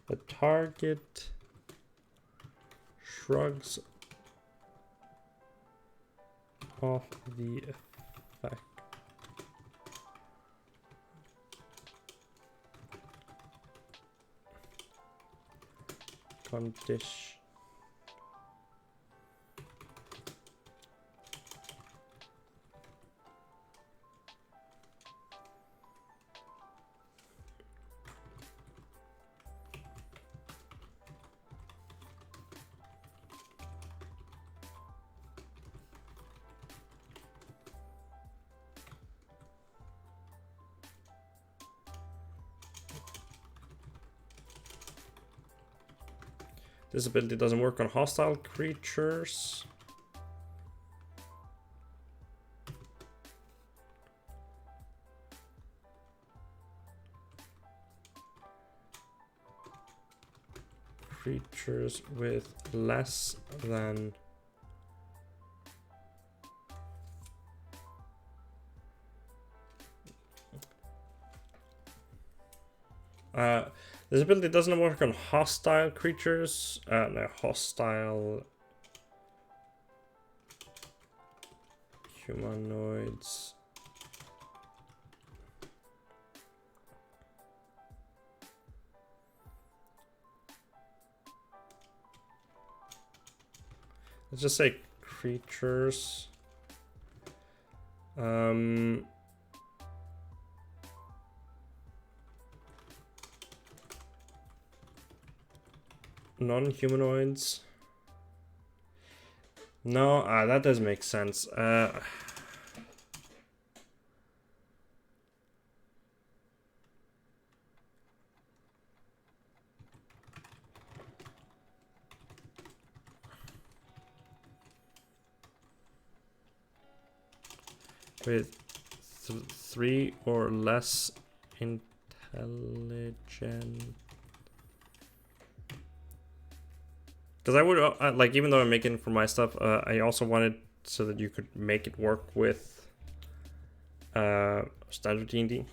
The target shrugs off the effect. Condition. This ability doesn't work on hostile creatures. Creatures with less than this ability doesn't work on hostile creatures. No, hostile humanoids. Let's just say creatures. Non-humanoids. No, that doesn't make sense. with 3 or less intelligent. Because I would like, even though I'm making it for my stuff, I also wanted so that you could make it work with standard D&D.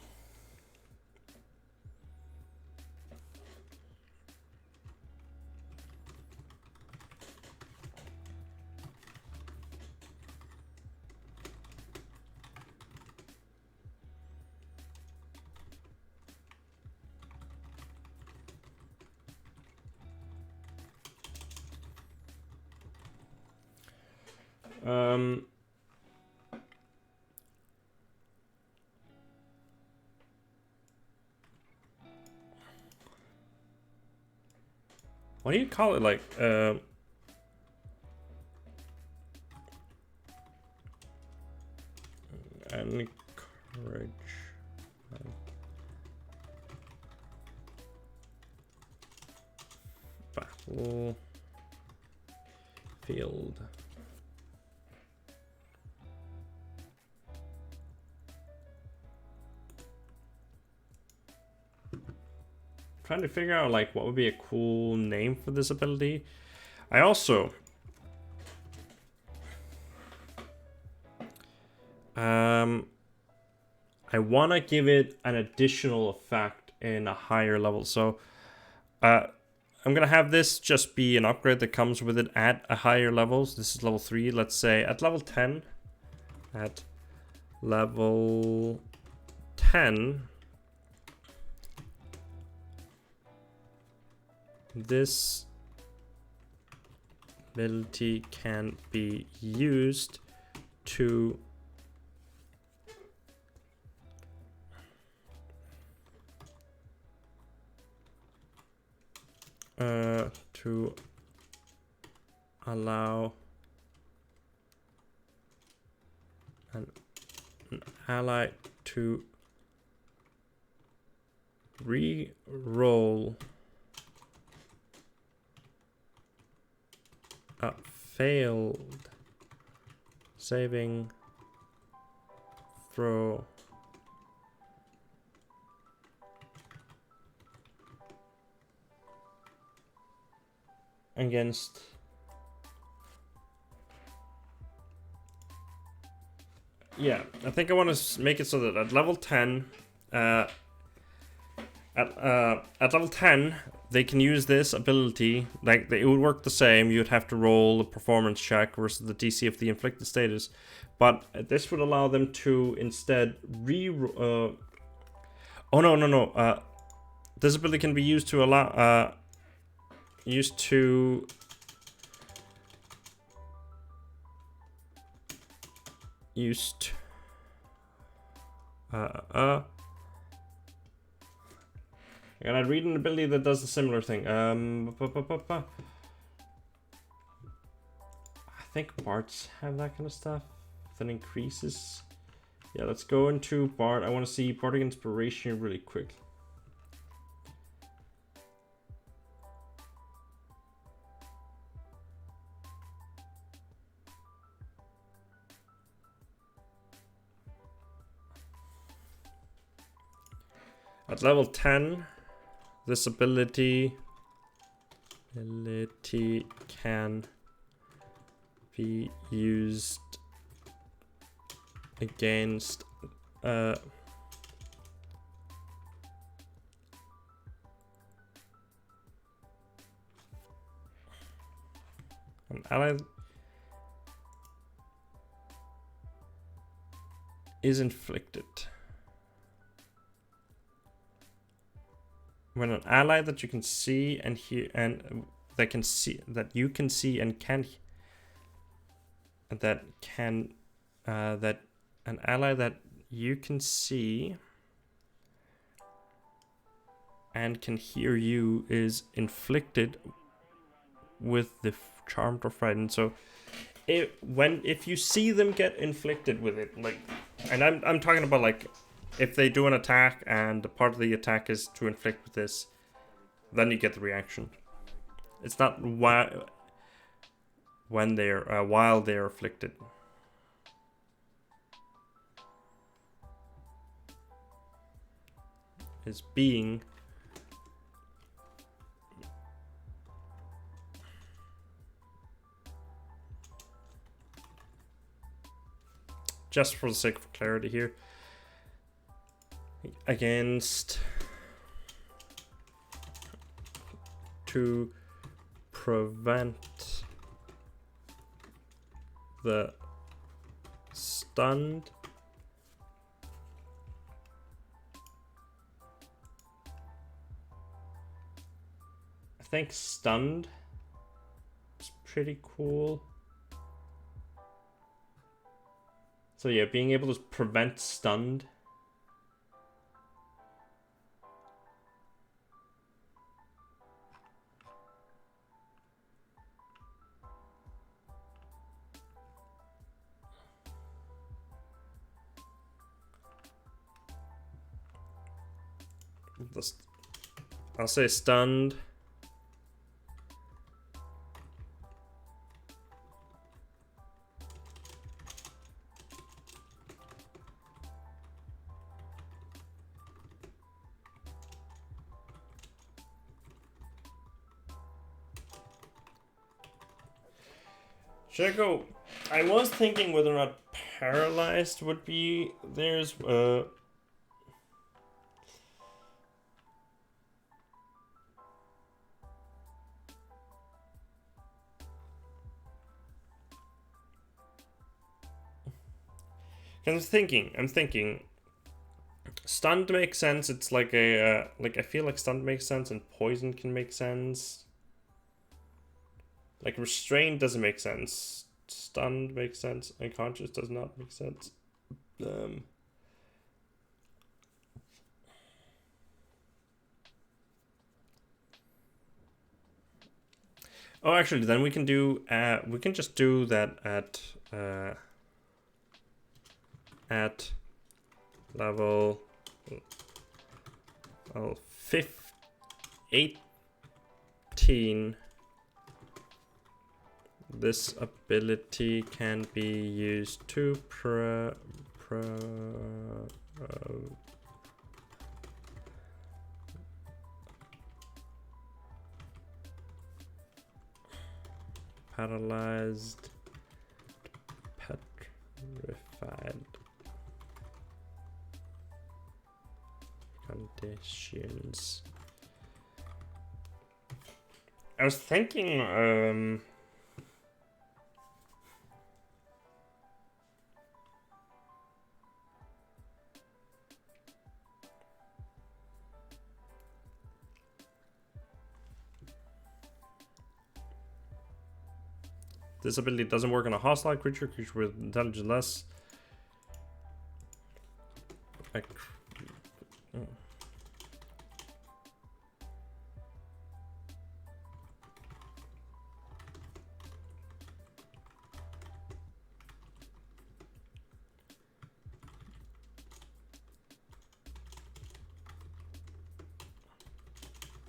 What do you call it? Like, encourage battle field. Trying to figure out like what would be a cool name for this ability. I also I want to give it an additional effect in a higher level. So I'm gonna have this just be an upgrade that comes with it at a higher level. So this is level 3. Let's say at level 10. At level 10, this ability can be used to allow an ally to re-roll a failed saving throw against I think I want to make it so that at level 10 at level 10 they can use this ability. Like, it would work the same. You'd have to roll a performance check versus the DC of the inflicted status, but this would allow them to instead this ability can be used to allow and I read an ability that does a similar thing. I think bards have that kind of stuff that increases. Yeah, let's go into bard. I want to see bardic inspiration really quick. At level 10, this ability can be used against an ally is inflicted. When an ally that you can see and hear and that can see that you can see and can that an ally that you can see and can hear you is inflicted with the charmed or frightened. So if you see them get inflicted with it, like, and I'm talking about like, if they do an attack and the part of the attack is to inflict with this, then you get the reaction. It's not while they're afflicted. is being. Just for the sake of clarity here. Against to prevent the stunned I think stunned is pretty cool. So yeah, being able to prevent stunned. I'll say stunned. Should I go? I was thinking whether or not paralyzed would be theirs. I'm thinking. Stunned makes sense. It's like a like I feel like stunned makes sense and poison can make sense. Like restrained doesn't make sense. Stunned makes sense. Unconscious does not make sense. Oh, actually, then we can do. We can just do that at level 18. This ability can be used to paralyzed, petrified conditions. I was thinking, this ability doesn't work on a hostile creature with intelligence less.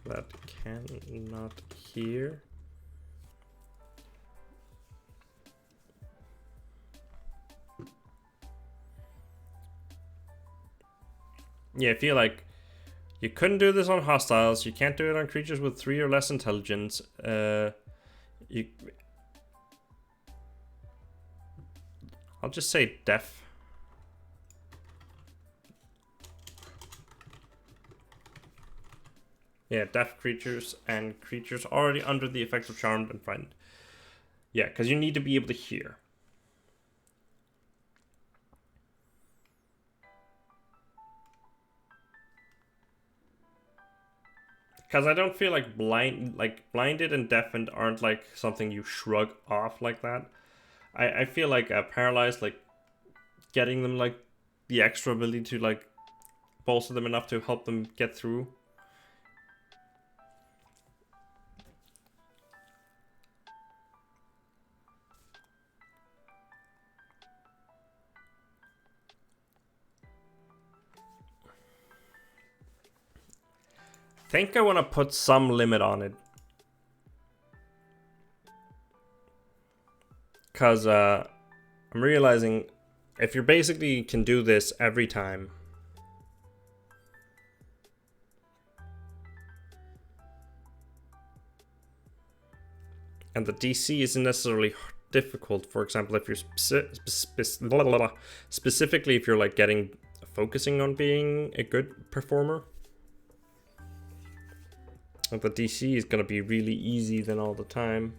That cannot hear. Yeah, I feel like you couldn't do this on hostiles. You can't do it on creatures with 3 or less intelligence. I'll just say deaf. Yeah, deaf creatures and creatures already under the effects of Charmed and Frightened. Yeah, because you need to be able to hear. Because I don't feel like blinded and deafened aren't like something you shrug off like that. I feel like paralyzed, like getting them like the extra ability to like bolster them enough to help them get through. I think I want to put some limit on it. Because I'm realizing if you basically can do this every time, and the DC isn't necessarily difficult. For example, if you're specifically if you're like focusing on being a good performer, and the DC is gonna be really easy then all the time.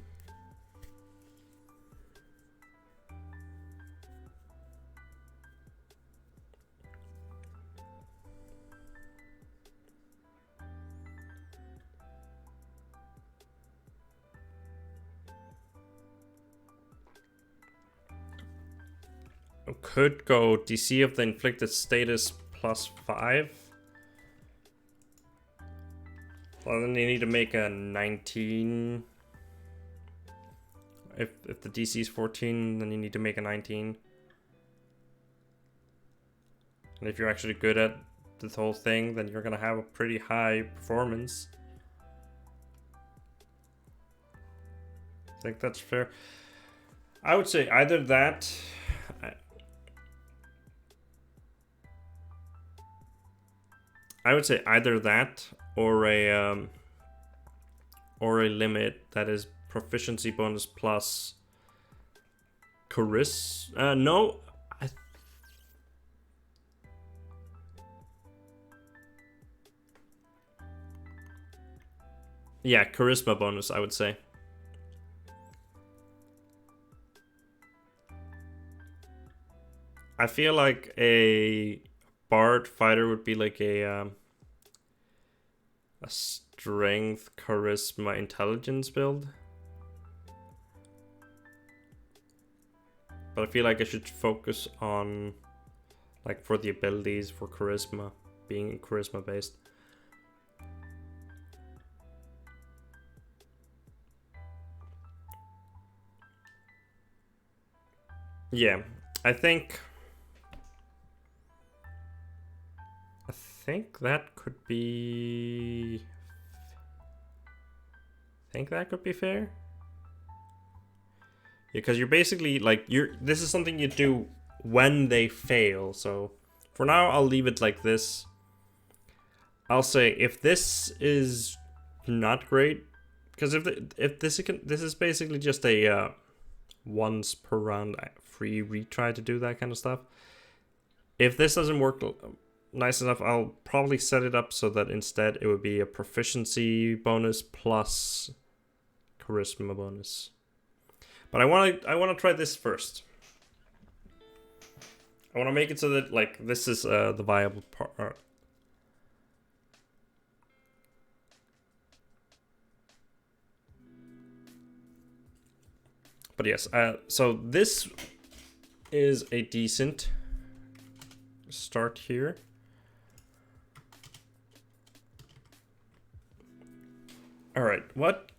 Could go DC of the inflicted status +5. Well, then you need to make a 19. If the DC is 14, then you need to make a 19. And if you're actually good at this whole thing, then you're gonna have a pretty high performance. I think that's fair. I would say either that. I would say either that or a limit that is proficiency bonus plus charisma. No, yeah, charisma bonus, I would say. I feel like a bard fighter would be like a strength, charisma, intelligence build. But I feel like I should focus on, like, for the abilities for charisma, being charisma based. Yeah, I think that could be. I think that could be fair. Yeah, because you're basically like this is something you do when they fail. So for now, I'll leave it like this. I'll say if this is not great, because if this is basically just a once per round free retry to do that kind of stuff. If this doesn't work nice enough, I'll probably set it up so that instead it would be a proficiency bonus plus charisma bonus. But I want to try this first. I want to make it so that like this is the viable part. But yes, so this is a decent start here. All right, what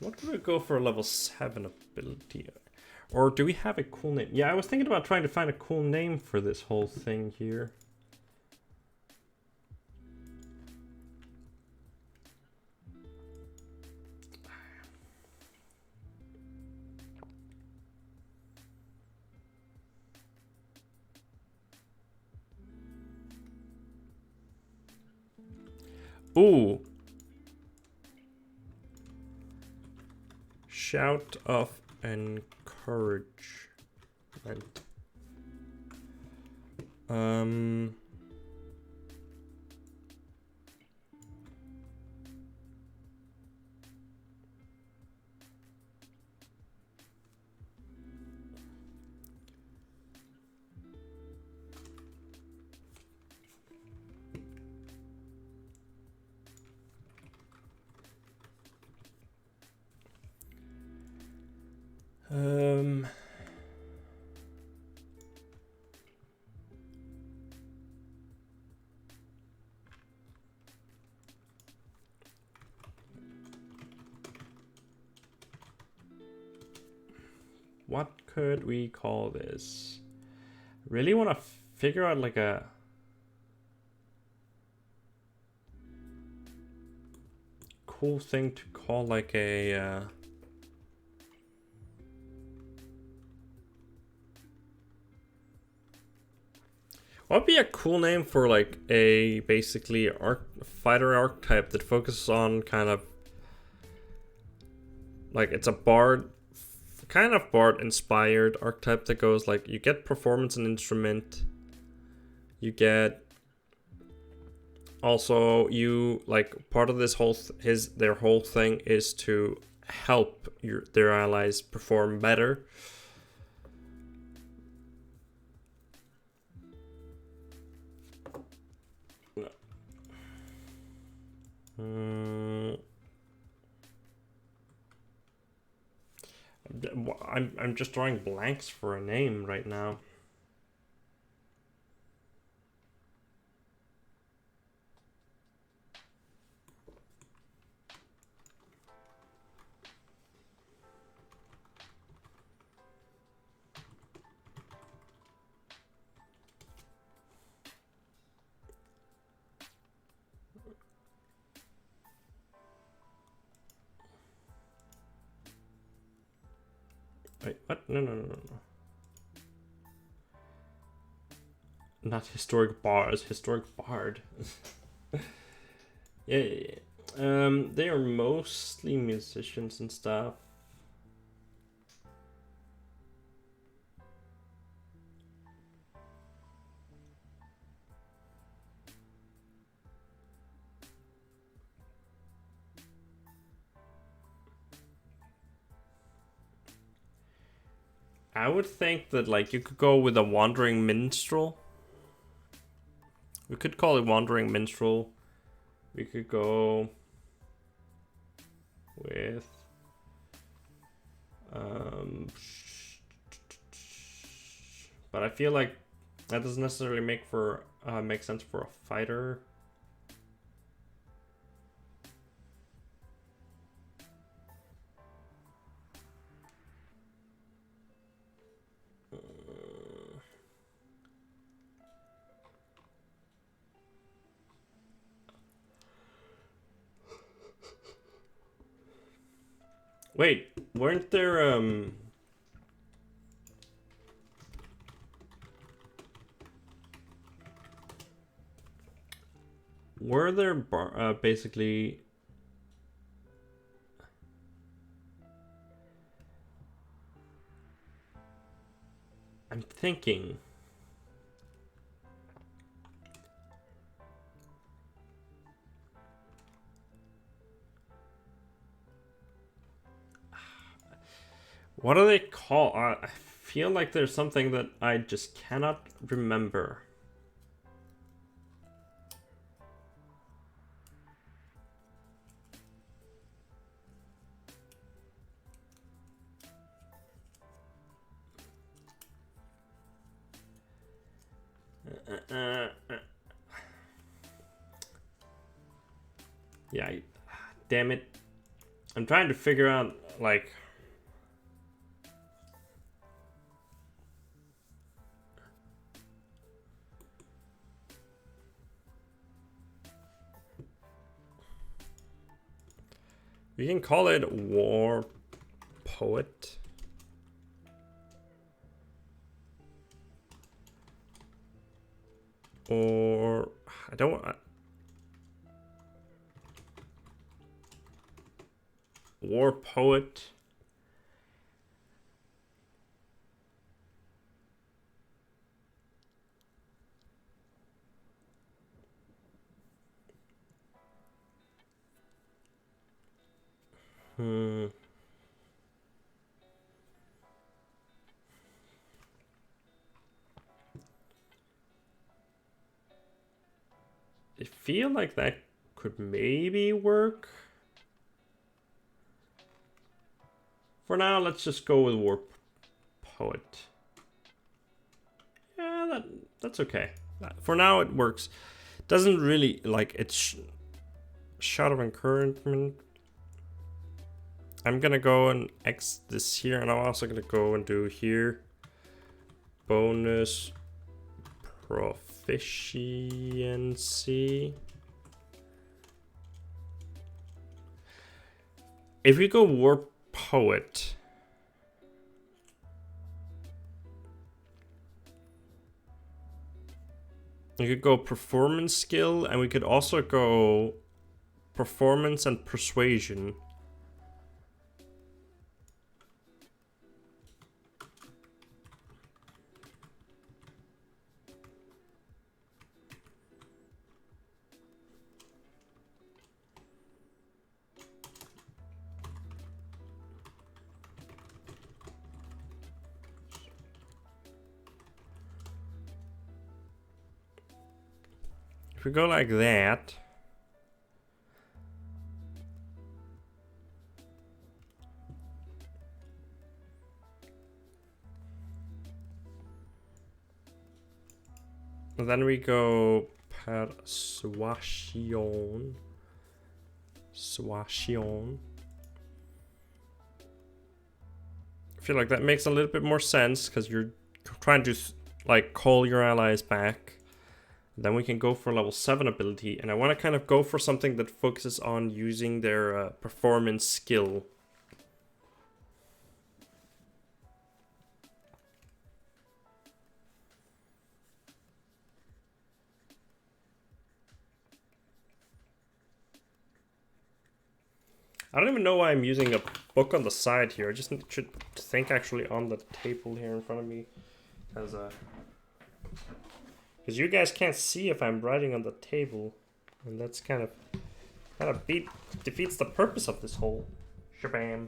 would we go for a level 7 ability? Or do we have a cool name? Yeah, I was thinking about trying to find a cool name for this whole thing here. Ooh. Shout of encouragement. What could we call this? Really want to figure out like a cool thing to call like a what would be a cool name for like a basically fighter archetype that focuses on kind of like it's a bard, kind of bard inspired archetype that goes like you get performance and instrument, you get also you like part of this whole their whole thing is to help their allies perform better. I'm just drawing blanks for a name right now. Wait, what? No. Not historic bars, historic bard. Yeah. They are mostly musicians and stuff. I would think that like you could go with a wandering minstrel. We could call it wandering minstrel. We could go with but I feel like that doesn't necessarily make sense for a fighter. Wait, weren't there were there basically I'm thinking what do they call? I feel like there's something that I just cannot remember. Yeah, damn it. I'm trying to figure out, like... We can call it War Poet. Or... I don't want... War Poet. I feel like that could maybe work. For now, let's just go with War Poet. Yeah, that's okay. For now, it works. Doesn't really, like, it's shot of encouragement. I'm gonna go and X this here, and I'm also gonna go and do here. Bonus proficiency. If we go War Poet, we could go performance skill, and we could also go performance and persuasion. If we go like that. And then we go persuasion. Suasion. I feel like that makes a little bit more sense because you're trying to like call your allies back. Then we can go for level 7 ability, and I want to kind of go for something that focuses on using their performance skill. I don't even know why I'm using a book on the side here. I just should think actually on the table here in front of me. Because you guys can't see if I'm writing on the table. And that's kind of defeats the purpose of this whole shabam.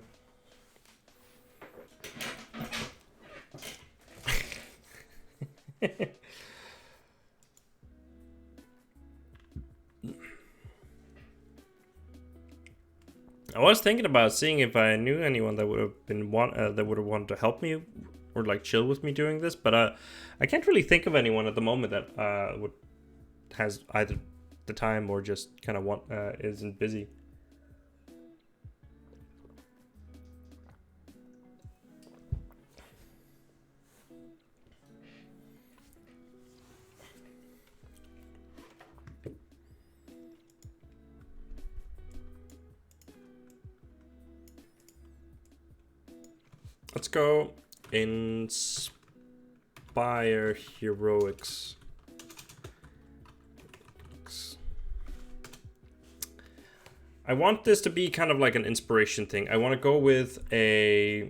I was thinking about seeing if I knew anyone that would have been wanted to help me or like chill with me doing this, but I can't really think of anyone at the moment that has either the time or just kind of isn't busy. Let's go inspire heroics. I want this to be kind of like an inspiration thing. I want to go with I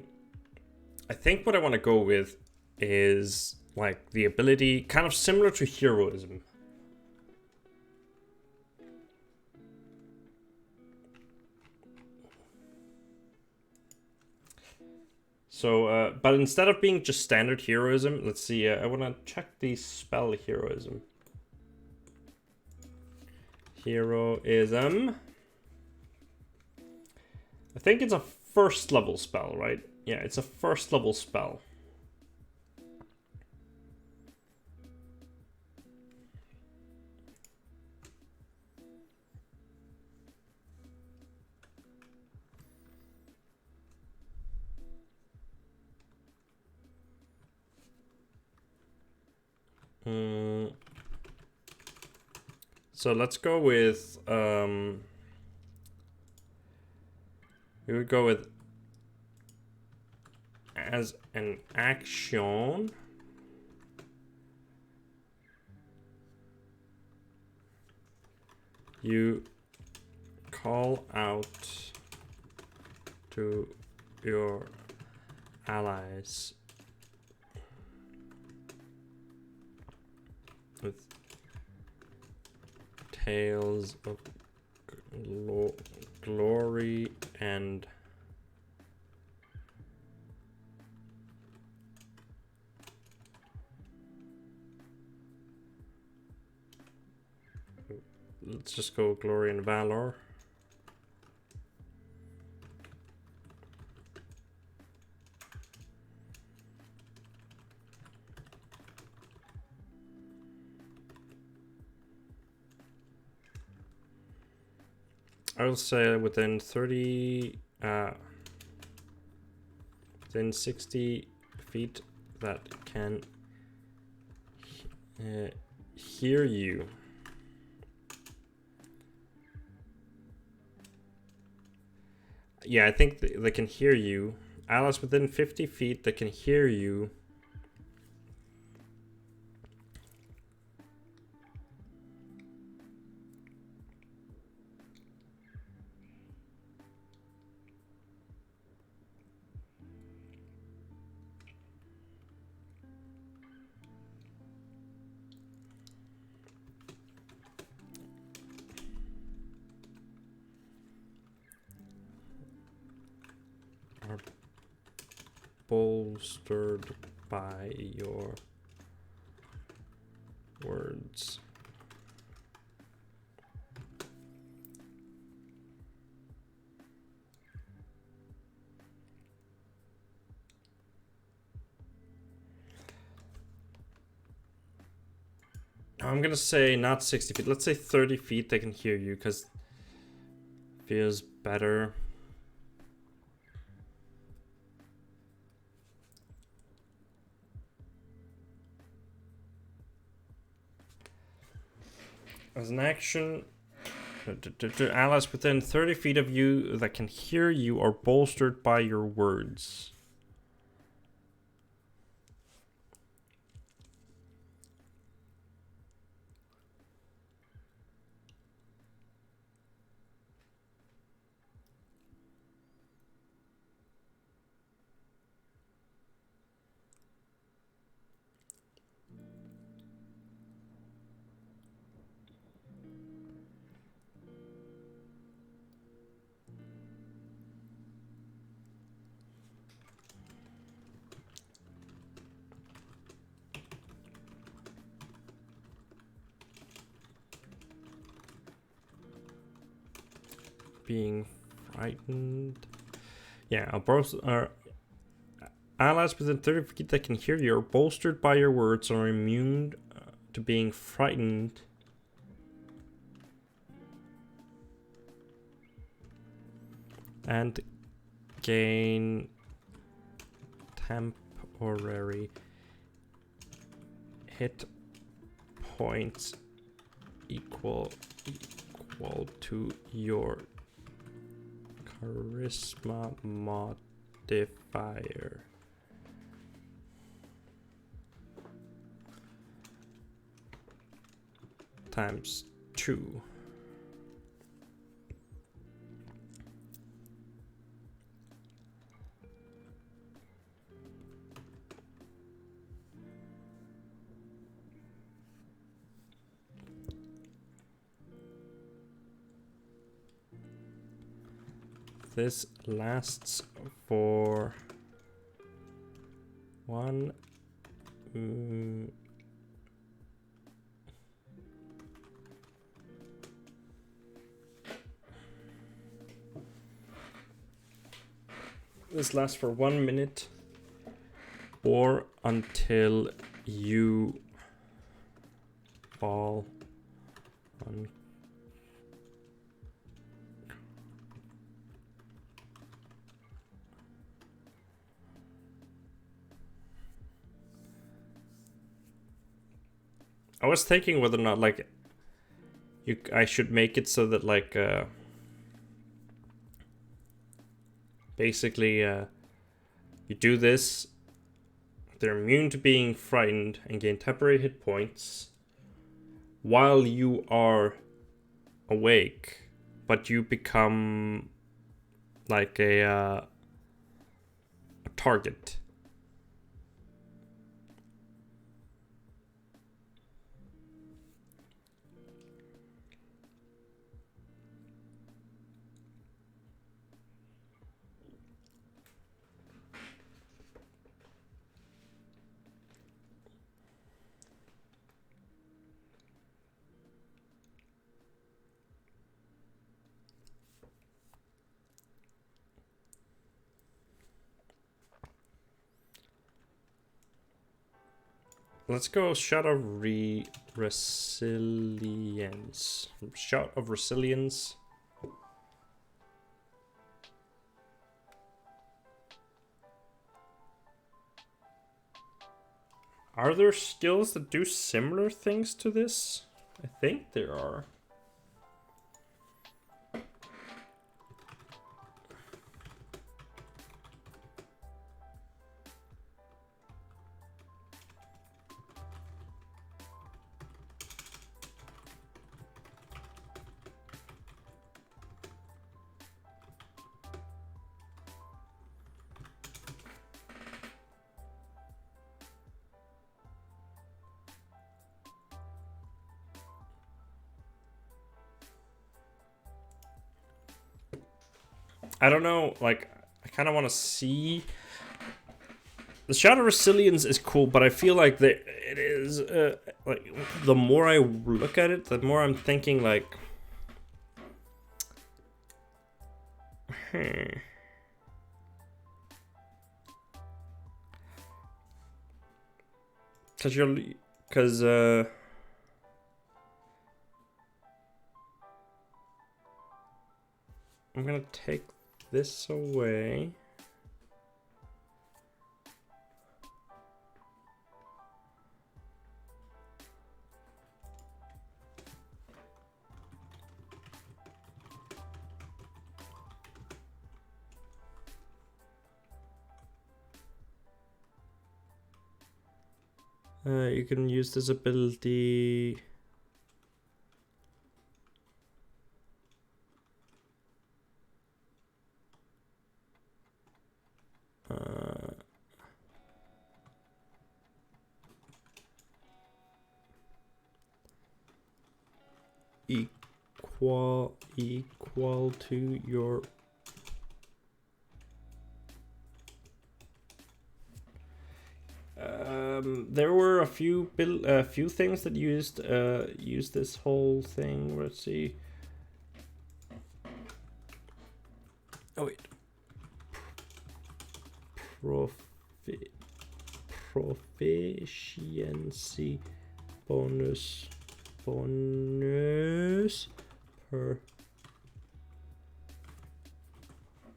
think what I want to go with is like the ability kind of similar to heroism. So, but instead of being just standard heroism, let's see, I want to check the spell heroism. Heroism. I think it's a first level spell, right? Yeah, it's a first level spell. So let's go with we would go with as an action. You call out to your allies with tales of glory and let's just go glory and valor. I will say within 30, within 60 feet that can hear you. Yeah, I think they can hear you. Allies within 50 feet that can hear you. Are bolstered by your words. I'm gonna say not 60 feet. Let's say 30 feet they can hear you, because feels better. As an action, allies within 30 feet of you that can hear you are bolstered by your words. Being frightened. Yeah, allies within 30 feet that can hear you are bolstered by your words and are immune to being frightened. And gain temporary hit points equal to your charisma modifier. Times 2. This lasts for 1 This lasts for 1 minute or until you fall on. I was thinking whether or not like I should make it so that like basically you do this, they're immune to being frightened and gain temporary hit points while you are awake, but you become like a target. Let's go shot of resilience. Shot of resilience. Are there skills that do similar things to this? I think there are. I don't know, like, I kind of want to see. The Shot of Resilience is cool, but I feel like it is, like, the more I look at it, the more I'm thinking, like, Because I'm gonna take this away. You can use this ability. Equal to your there were a few things that used this whole thing. Let's see. Oh wait. Proficiency bonus per.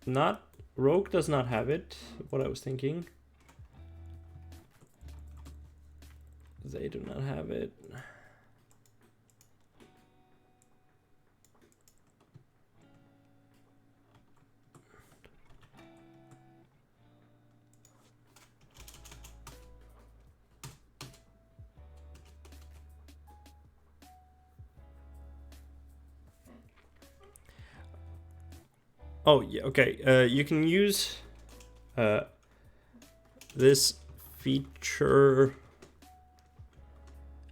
Not Rogue does not have it. What I was thinking. They do not have it. Oh yeah, okay. You can use this feature.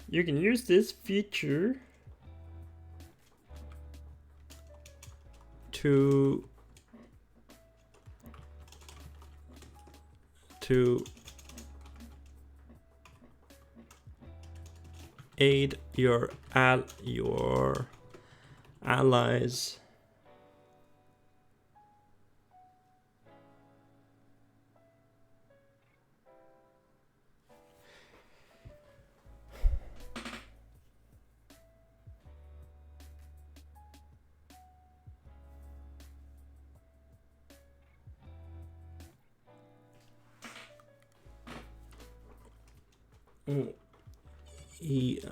You can use this feature to aid your allies.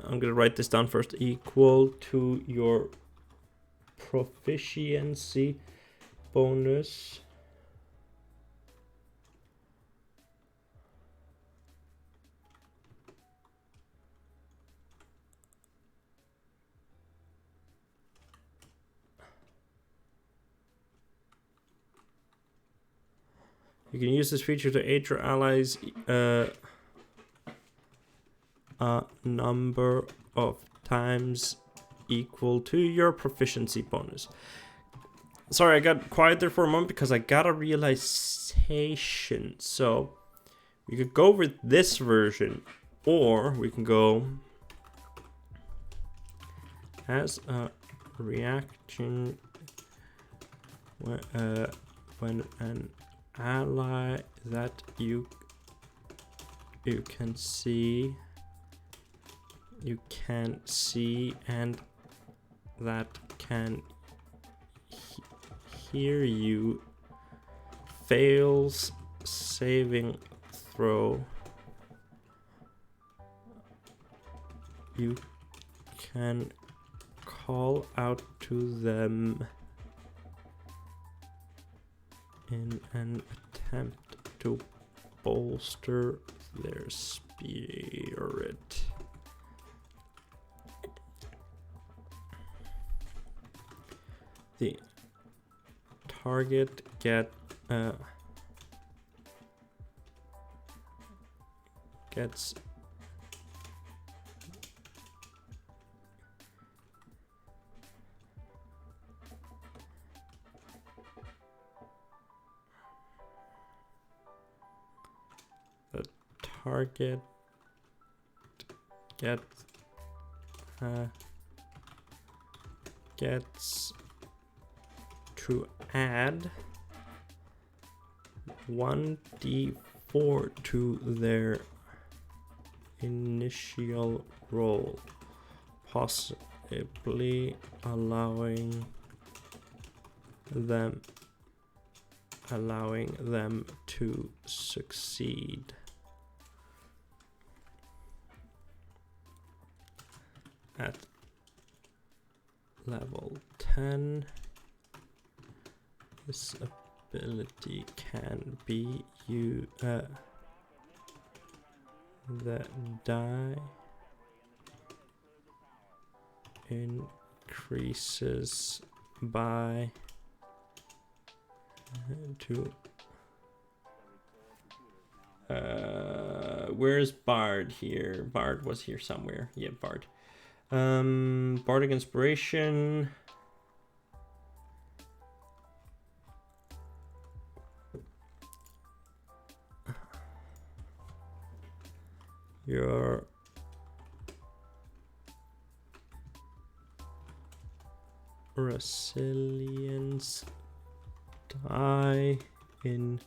I'm gonna write this down first. Equal to your proficiency bonus. You can use this feature to aid your allies a number of times equal to your proficiency bonus. Sorry, I got quiet there for a moment because I got a realization. So we could go with this version, or we can go as a reaction when an ally that you can see and that can hear you fails saving throw, you can call out to them in an attempt to bolster their spirit. The target gets gets to add 1d4 to their initial roll, possibly allowing them, allowing them to succeed. At level 10, this ability can be the die increases by 2. Where's Bard here? Bard was here somewhere. Yeah, Bard. Bardic Inspiration. Your resilience die in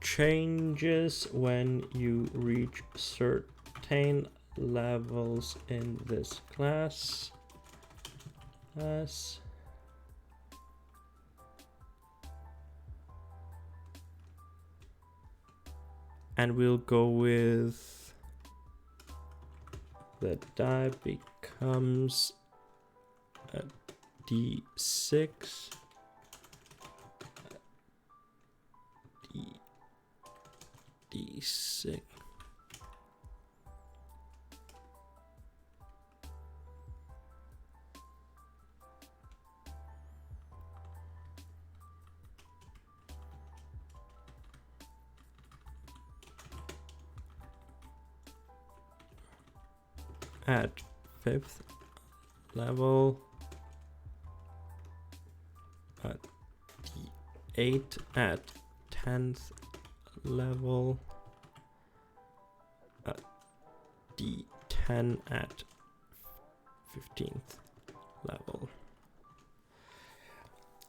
changes when you reach certain levels in this class. And we'll go with the die becomes a D6. D6. At 5th level, at D8 at 10th level, at D10 at 15th level.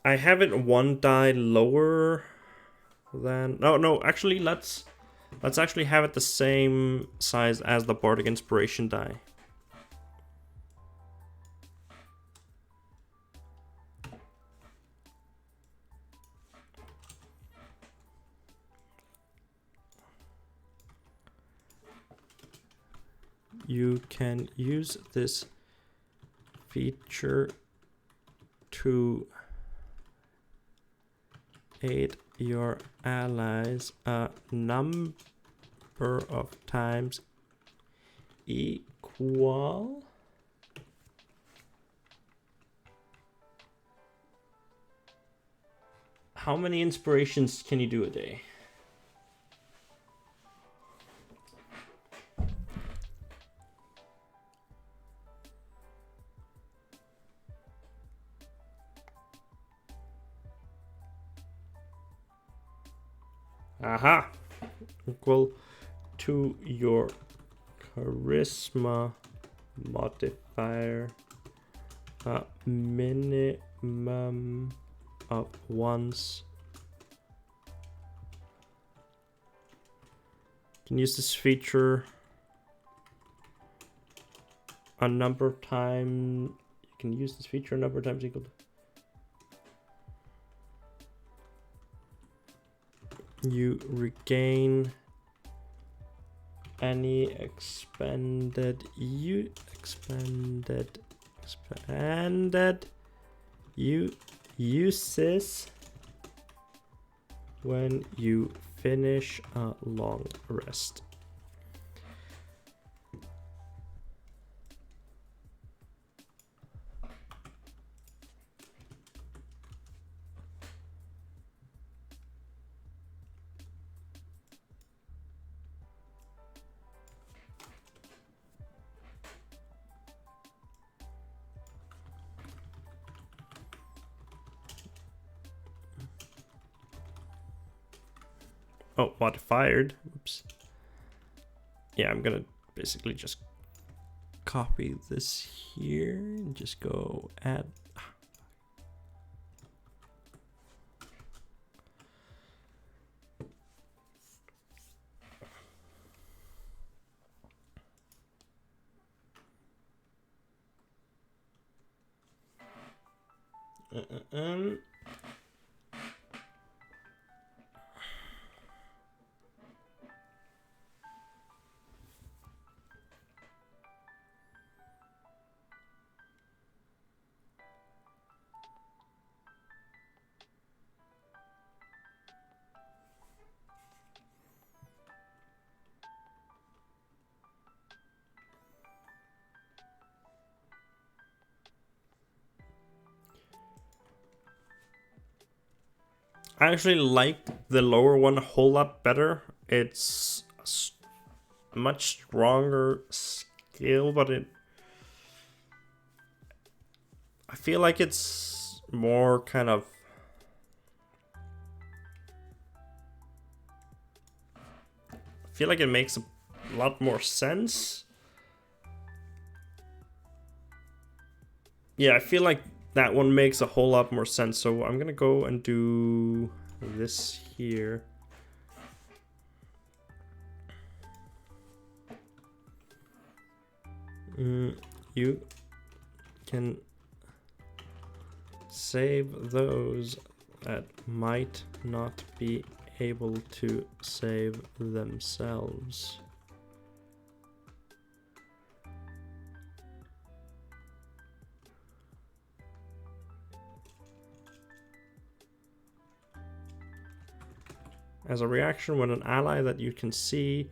I have it one die lower than no actually let's actually have it the same size as the Bardic Inspiration die. You can use this feature to aid your allies a number of times equal how many inspirations can you do a day? Aha! Equal to your charisma modifier, a minimum of once. You can use this feature a number of times. You can use this feature a number of times equal to. You regain any expended uses when you finish a long rest. Oh, modified. Oops. Yeah, I'm gonna basically just copy this here and just go add. I actually like the lower one a whole lot better. It's a much stronger skill, but I feel like it's more kind of... I feel like it makes a lot more sense. Yeah, I feel like that one makes a whole lot more sense. So I'm gonna go and do this here. You can save those that might not be able to save themselves. As a reaction, when an ally that you can see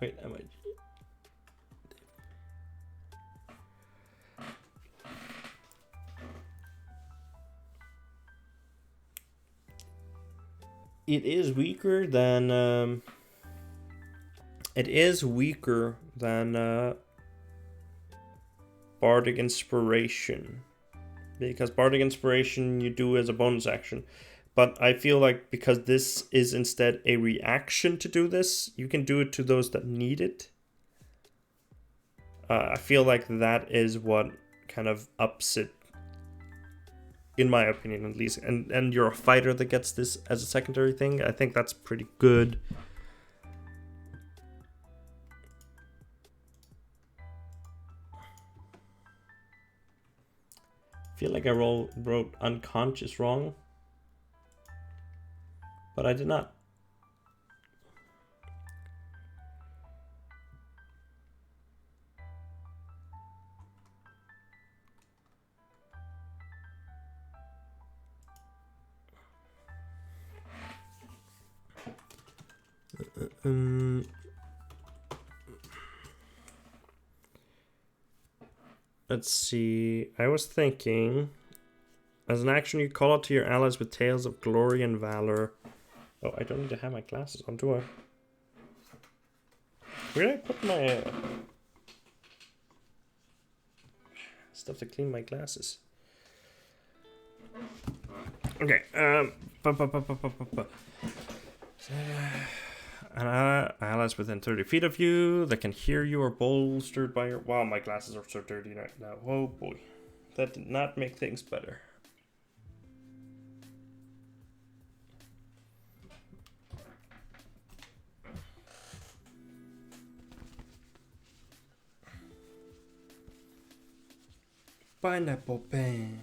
wait, am I... It is weaker than Bardic Inspiration, because Bardic Inspiration you do as a bonus action, but I feel like because this is instead a reaction to do this, you can do it to those that need it. I feel like that is what kind of ups it, in my opinion at least. And you're a fighter that gets this as a secondary thing. I think that's pretty good. I feel like I wrote unconscious wrong, but I did not. Let's see. I was thinking, as an action, you call out to your allies with tales of glory and valor. Oh, I don't need to have my glasses on, do I? Where did I put my stuff to clean my glasses? Okay. Allies within 30 feet of you that can hear you are bolstered by your... Wow, my glasses are so dirty right now. Oh boy. That did not make things better. Pineapple pen.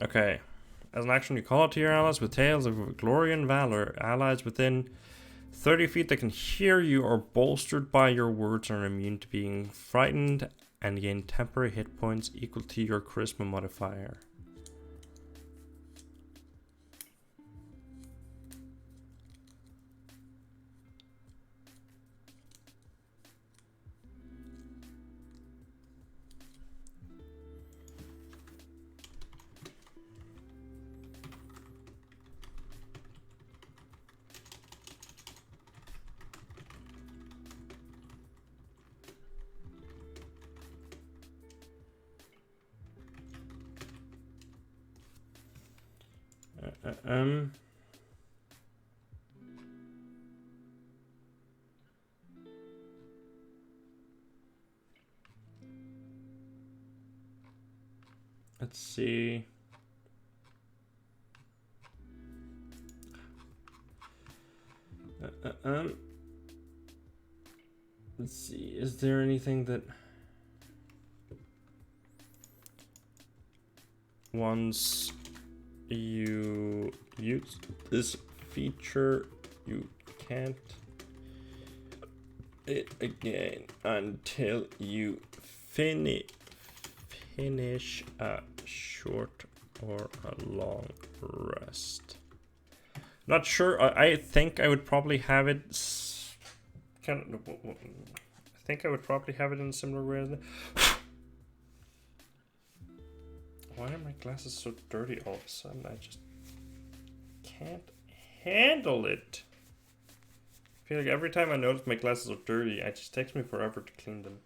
Okay. As an action, you call out to your allies with tales of glory and valor. Allies within 30 feet that can hear you are bolstered by your words and are immune to being frightened and gain temporary hit points equal to your charisma modifier. Let's see. Let's see. Is there anything that once you use this feature, you can't it again until you finish a short or a long rest? Not sure. I think I would probably have it. I think I would probably have it in a similar way. Why are my glasses so dirty all of a sudden? I just can't handle it. I feel like every time I notice my glasses are dirty, it just takes me forever to clean them.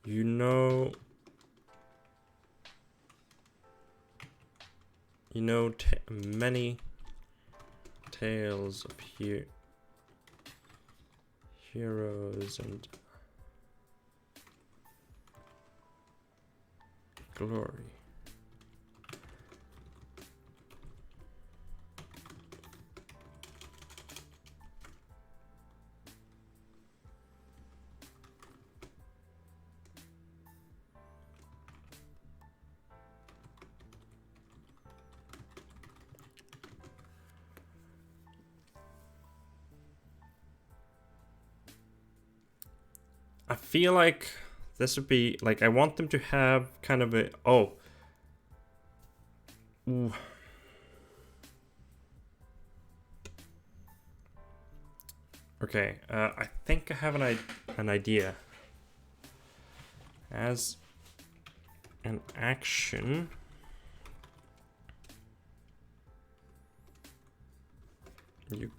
You know, many tales of heroes and glory. I feel like this would be like, I want them to have kind of a Ooh. Okay, I think I have an idea. As an action, you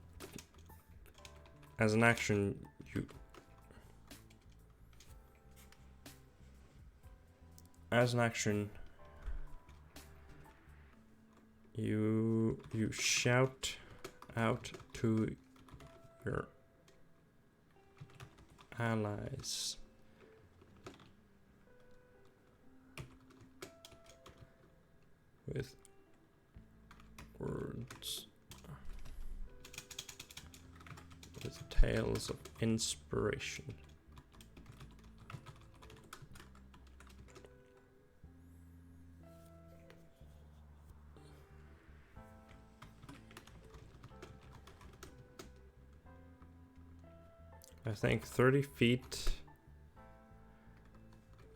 shout out to your allies with words, with tales of inspiration. I think 30 feet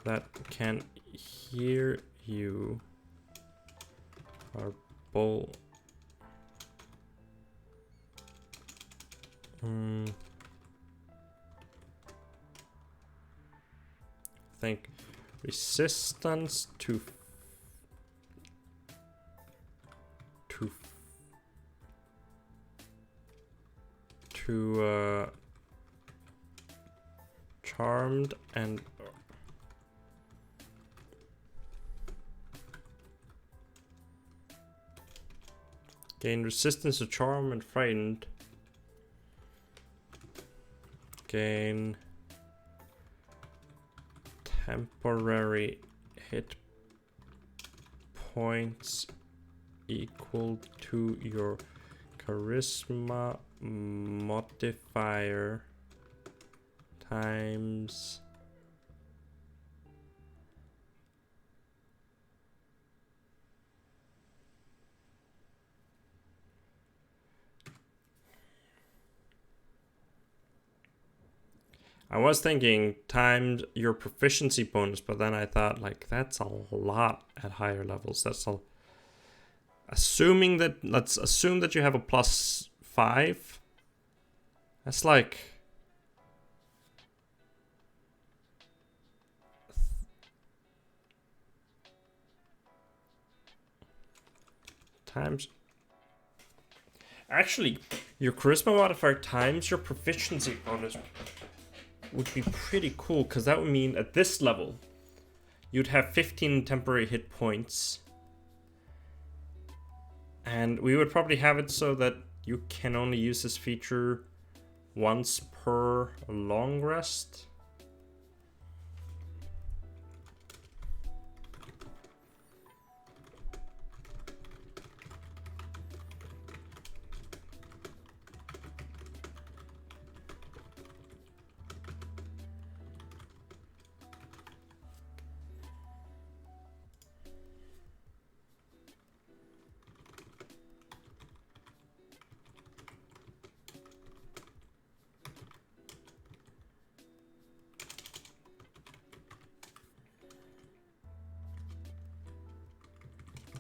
that can hear you are bold. I think resistance to charmed and gain resistance to charm and frightened. Gain temporary hit points equal to your charisma modifier times I was thinking times your proficiency bonus, but then I thought, like, that's a lot at higher levels. That's a assuming that, let's assume that you have a +5. That's like times, actually your charisma modifier times your proficiency bonus would be pretty cool, because that would mean at this level, you'd have 15 temporary hit points. And we would probably have it so that you can only use this feature once per long rest.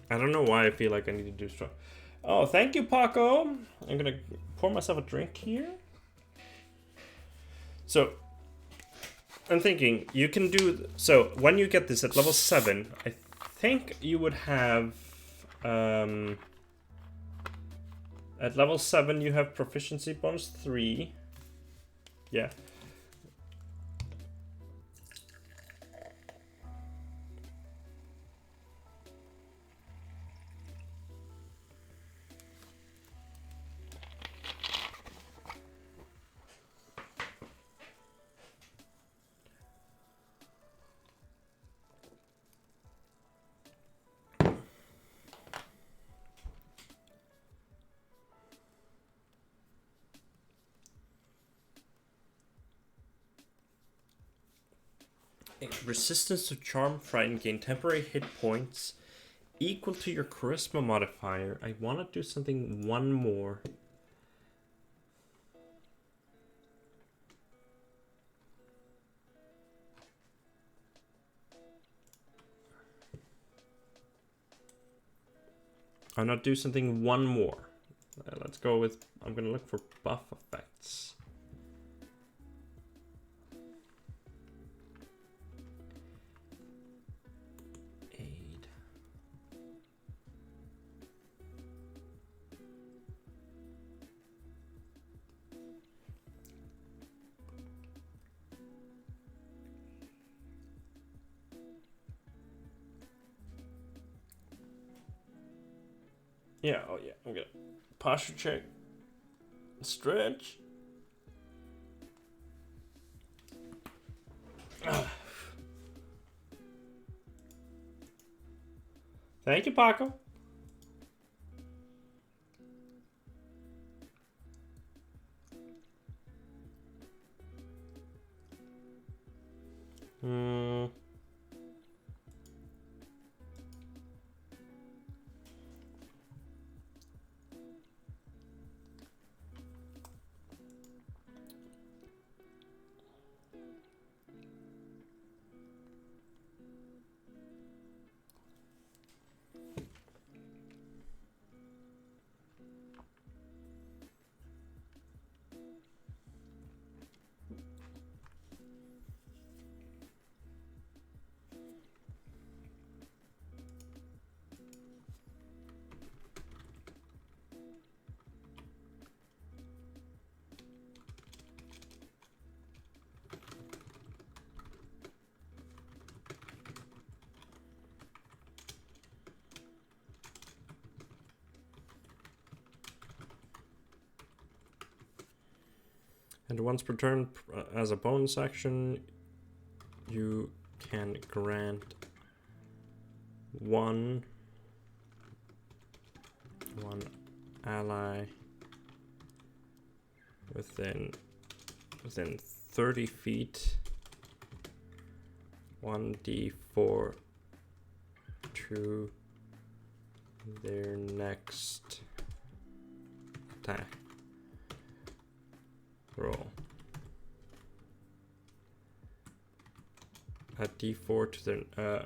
I don't know why I feel like I need to do strong. Oh, thank you, Paco. I'm gonna pour myself a drink here. So, I'm thinking you can do. So, when you get this at level 7, I think you would have. At level 7, you have proficiency bonus 3. Yeah. Resistance to charm, frighten, gain temporary hit points equal to your charisma modifier. I want to do something one more. I'm not do something one more. Let's go with. I'm gonna look for buff effects. Yeah, oh yeah, I'm gonna posture check, stretch. Thank you, Paco. And once per turn, as a bonus action, you can grant one ally within 30 feet 1d4 to their next attack roll. A d4 to their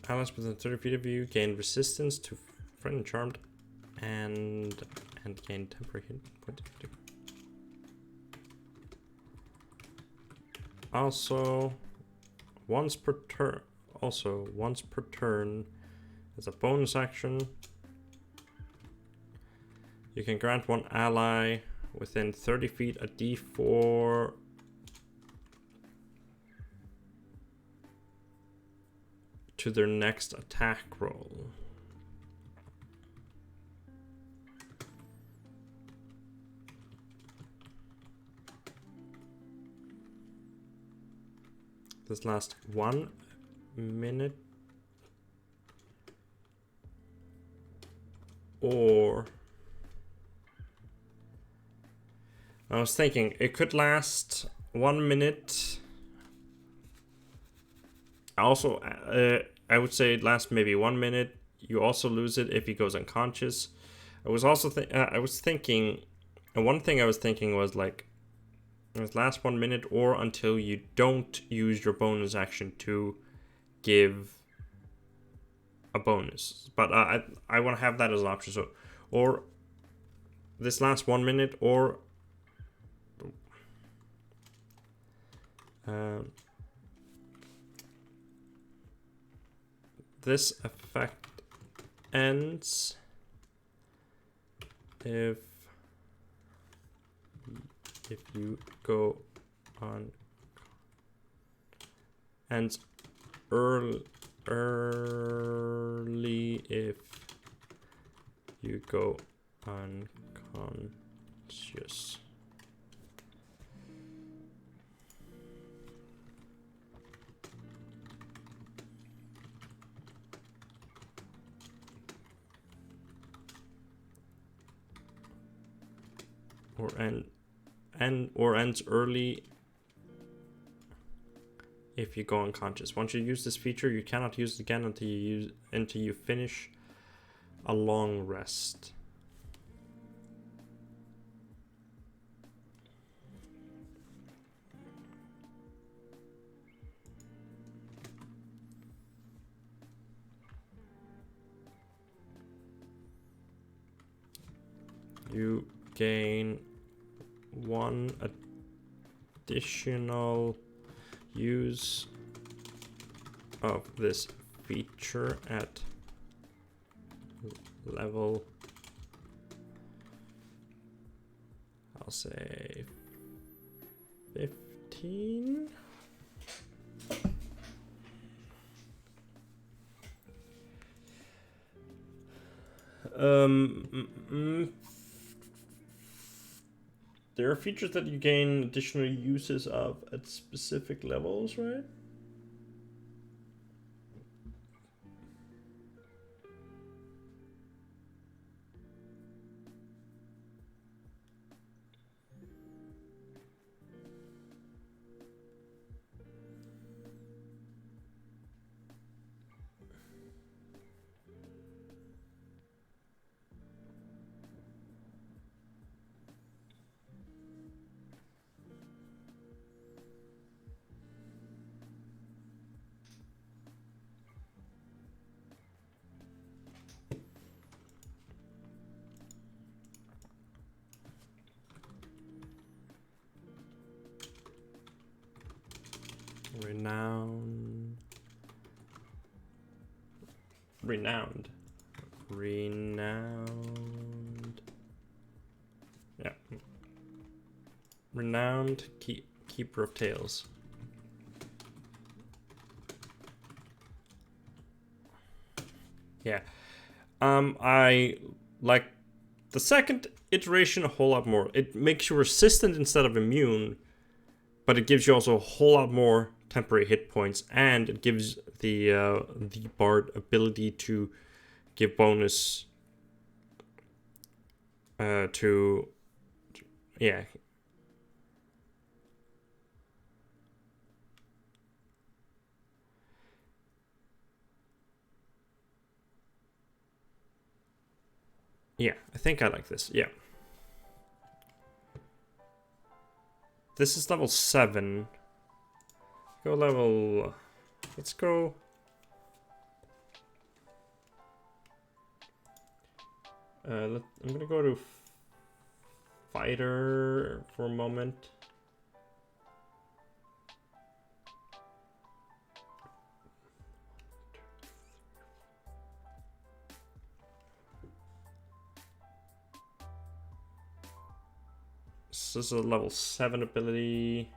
Allies within 30 feet of you gain resistance to friend and charmed, and gain temporary hit points. Also, once per turn. Also, once per turn, as a bonus action, you can grant one ally within 30 feet a D4 to their next attack roll. This lasts 1 minute. Or I was thinking it could last 1 minute. Also, I would say it lasts maybe 1 minute. You also lose it if he goes unconscious. I was also thinking, and one thing I was thinking was like, it lasts 1 minute or until you don't use your bonus action to give a bonus. But I want to have that as an option. So, or this lasts 1 minute, or this effect ends if you go on, ends early if you go unconscious. Or ends early if you go unconscious. Once you use this feature, you cannot use it again until you finish a long rest. You gain 1 additional use of this feature at level, I'll say 15. There are features that you gain additional uses of at specific levels, right? Renowned. Yeah. Renowned keeper of tales. Yeah. I like the second iteration a whole lot more. It makes you resistant instead of immune, but it gives you also a whole lot more temporary hit points, and it gives the bard ability to give bonus to yeah. Yeah, I think I like this. Yeah. This is level 7. go level. Let's go. I'm gonna go to fighter for a moment. This is a level 7 ability.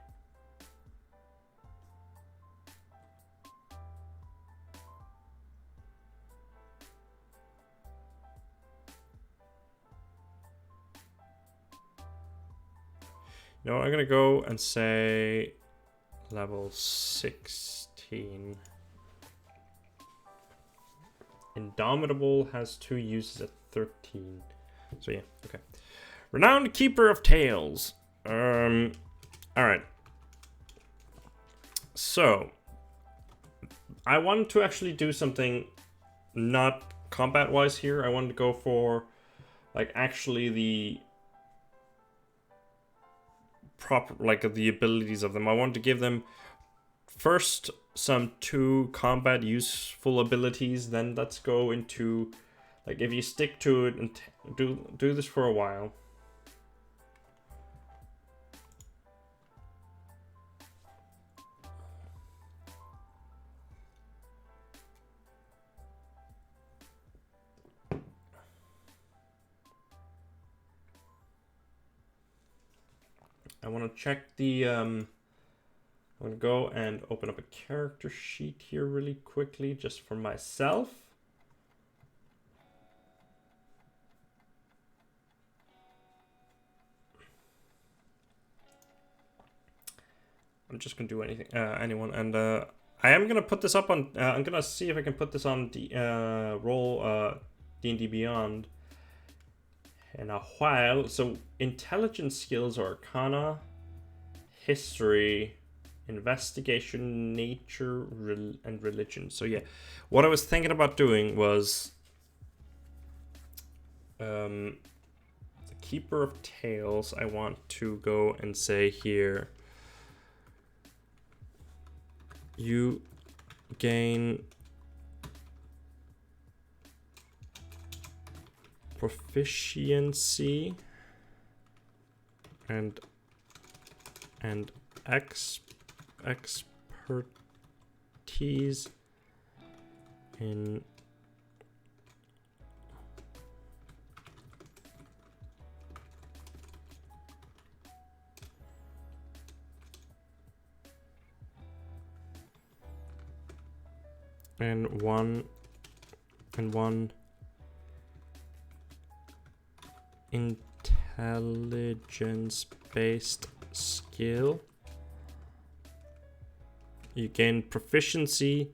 No, I'm gonna go and say level 16. Indomitable has 2 uses at 13. So yeah, okay. Renowned Keeper of Tales. Alright. So, I wanted to actually do something not combat-wise here. I wanted to go for, like, actually the proper, like, the abilities of them. I wanted to give them first some 2 combat useful abilities, then let's go into, like, if you stick to it and do this for a while. I want to check the, I'm going to go and open up a character sheet here really quickly, just for myself. I'm just going to do anyone, and I am going to put this up on, I'm going to see if I can put this on the roll D&D Beyond in a while. So intelligence skills are Arcana, History, Investigation, Nature, and Religion. So yeah, what I was thinking about doing was the Keeper of Tales. I want to go and say here, you gain proficiency and expertise in one intelligence-based skill. You gain proficiency.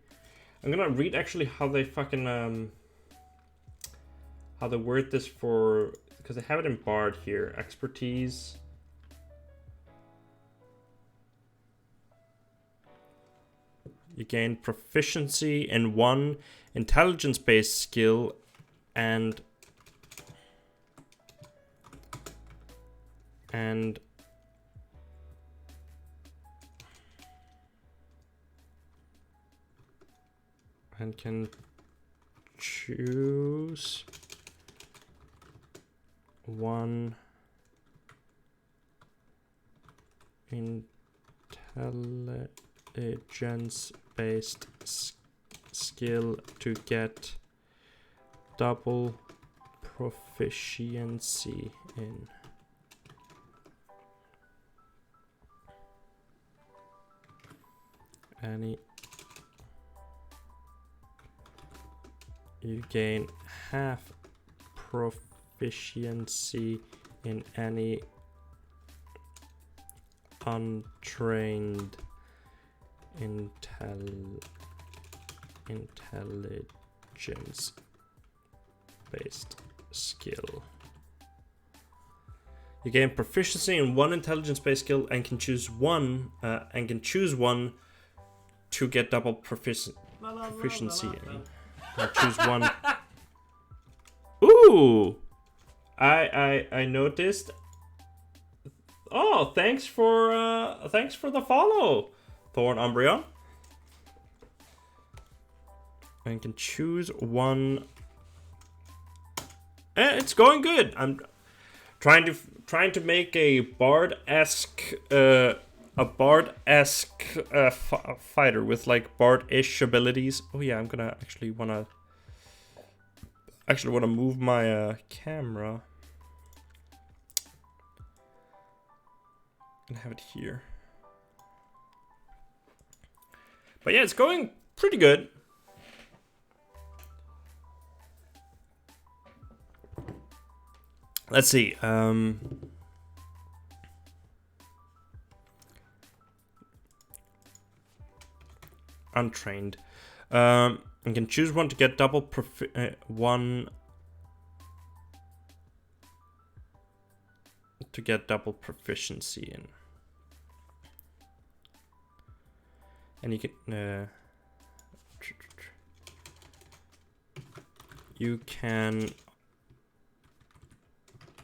I'm gonna read actually how they fucking how they word this for, because they have it in Bard here. Expertise. You gain proficiency in 1 intelligence-based skill and can choose 1 intelligence-based skill to get double proficiency in. You gain half proficiency in any untrained intelligence-based skill. You gain proficiency in 1 intelligence-based skill and can choose one to get double proficiency in. I'll choose 1. Ooh! I noticed. Oh, thanks for the follow. Thorn Umbreon. And you can choose one. It's going good. I'm trying to make a bard-esque fighter with like bard-ish abilities. Oh yeah, I'm gonna actually wanna move my camera and have it here. But yeah, it's going pretty good. Let's see. Untrained. You can choose one to get double one to get double proficiency in, and you can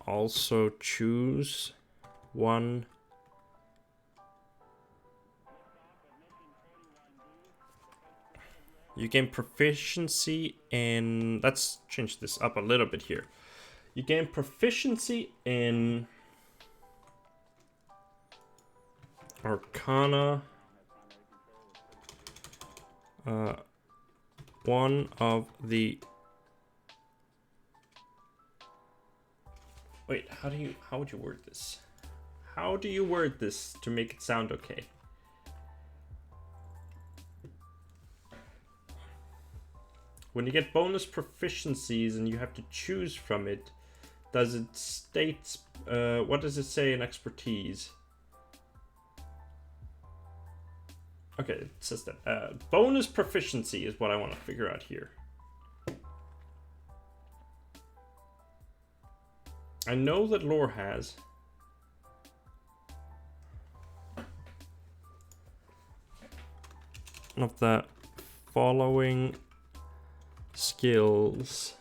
also choose one you gain proficiency in, let's change this up a little bit here. You gain proficiency in Arcana, one of the, wait, how would you word this? How do you word this to make it sound okay? When you get bonus proficiencies and you have to choose from it, does it state, what does it say in expertise? Okay, it says that. Bonus proficiency is what I want to figure out here. I know that lore has. One of the following skills.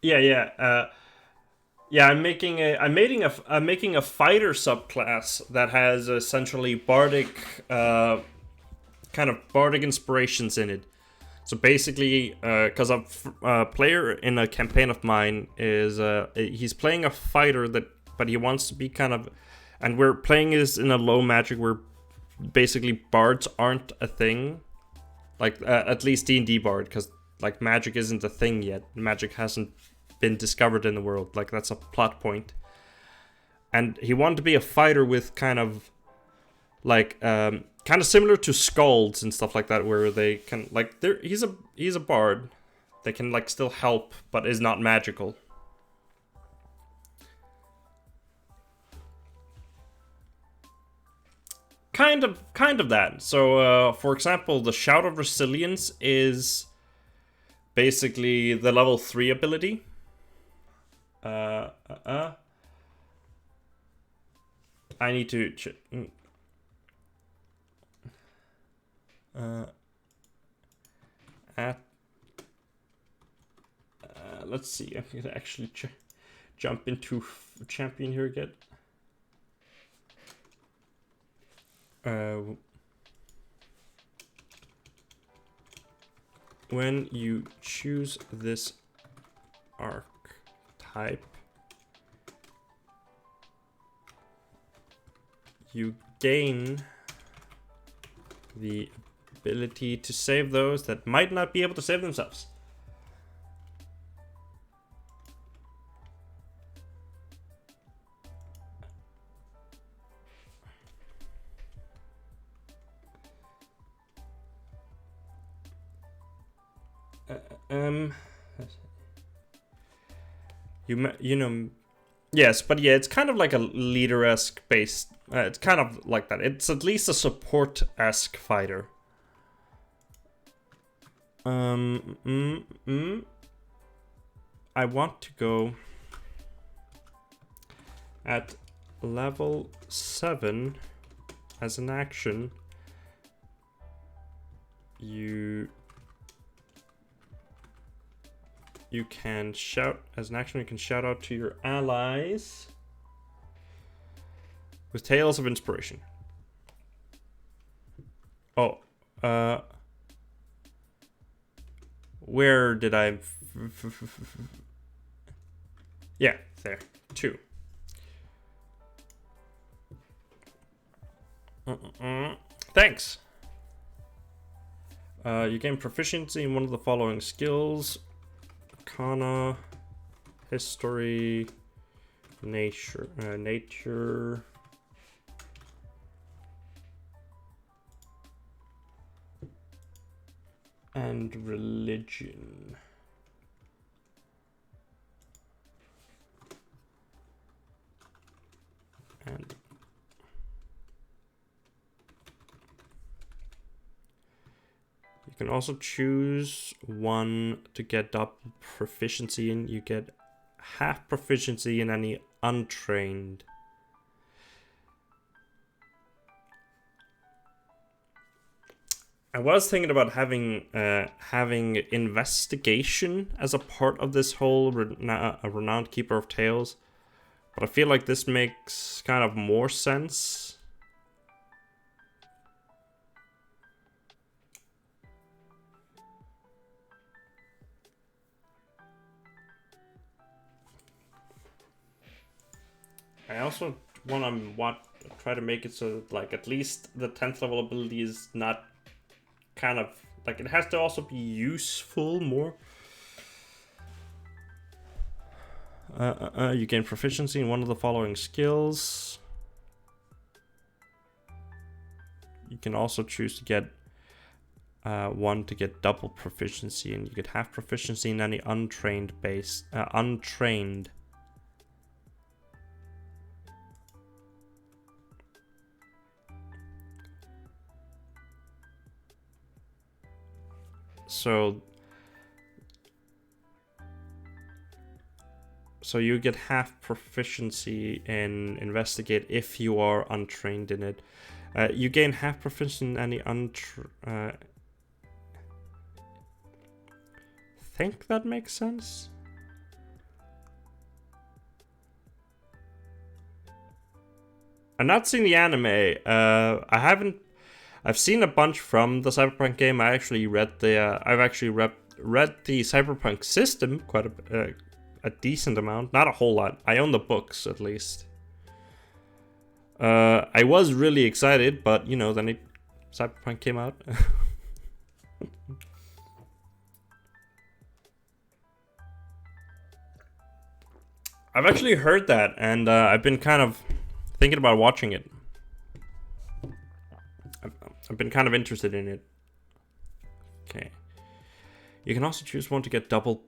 Yeah, I'm making a fighter subclass that has essentially bardic kind of bardic inspirations in it. So basically, because a player in a campaign of mine is he's playing a fighter but he wants to be kind of, and we're playing this in a low magic where basically bards aren't a thing, like at least D&D bard, because like magic isn't a thing yet. Magic hasn't been discovered in the world. Like that's a plot point. And he wanted to be a fighter with kind of like kind of similar to skalds and stuff like that, where they can like he's a bard. They can like still help, but is not magical. Kind of that. So, for example, the Shout of Resilience is basically the level 3 ability. I need to let's see. I'm gonna actually jump into champion here again. When you choose this archetype, you gain the ability to save those that might not be able to save themselves. You know, yes, but yeah, it's kind of like a leader-esque based. It's kind of like that. It's at least a support-esque fighter. I want to go at level 7 as an action. You you can shout, as an action, you can shout out to your allies with Tales of Inspiration. Oh, where did I... Yeah, there. 2. Thanks. You gain proficiency in one of the following skills: Arcana, History, Nature, and Religion. And you can also choose one to get double proficiency in. You get half proficiency in any untrained. I was thinking about having investigation as a part of this whole renowned keeper of tales, but I feel like this makes kind of more sense. I also want to try to make it so that, like, at least the 10th level ability is not kind of like, it has to also be useful more. You gain proficiency in one of the following skills. You can also choose to get one to get double proficiency, and you get half proficiency in any untrained base. Untrained. So you get half proficiency in investigate if you are untrained in it. You gain half proficiency in any think that makes sense. I've not seen the anime. I've seen a bunch from the Cyberpunk game. I've actually read the Cyberpunk system quite a decent amount, not a whole lot. I own the books at least. I was really excited, but you know, then Cyberpunk came out. I've actually heard that, and I've been kind of thinking about watching it. I've been kind of interested in it. Okay. You can also choose one to get double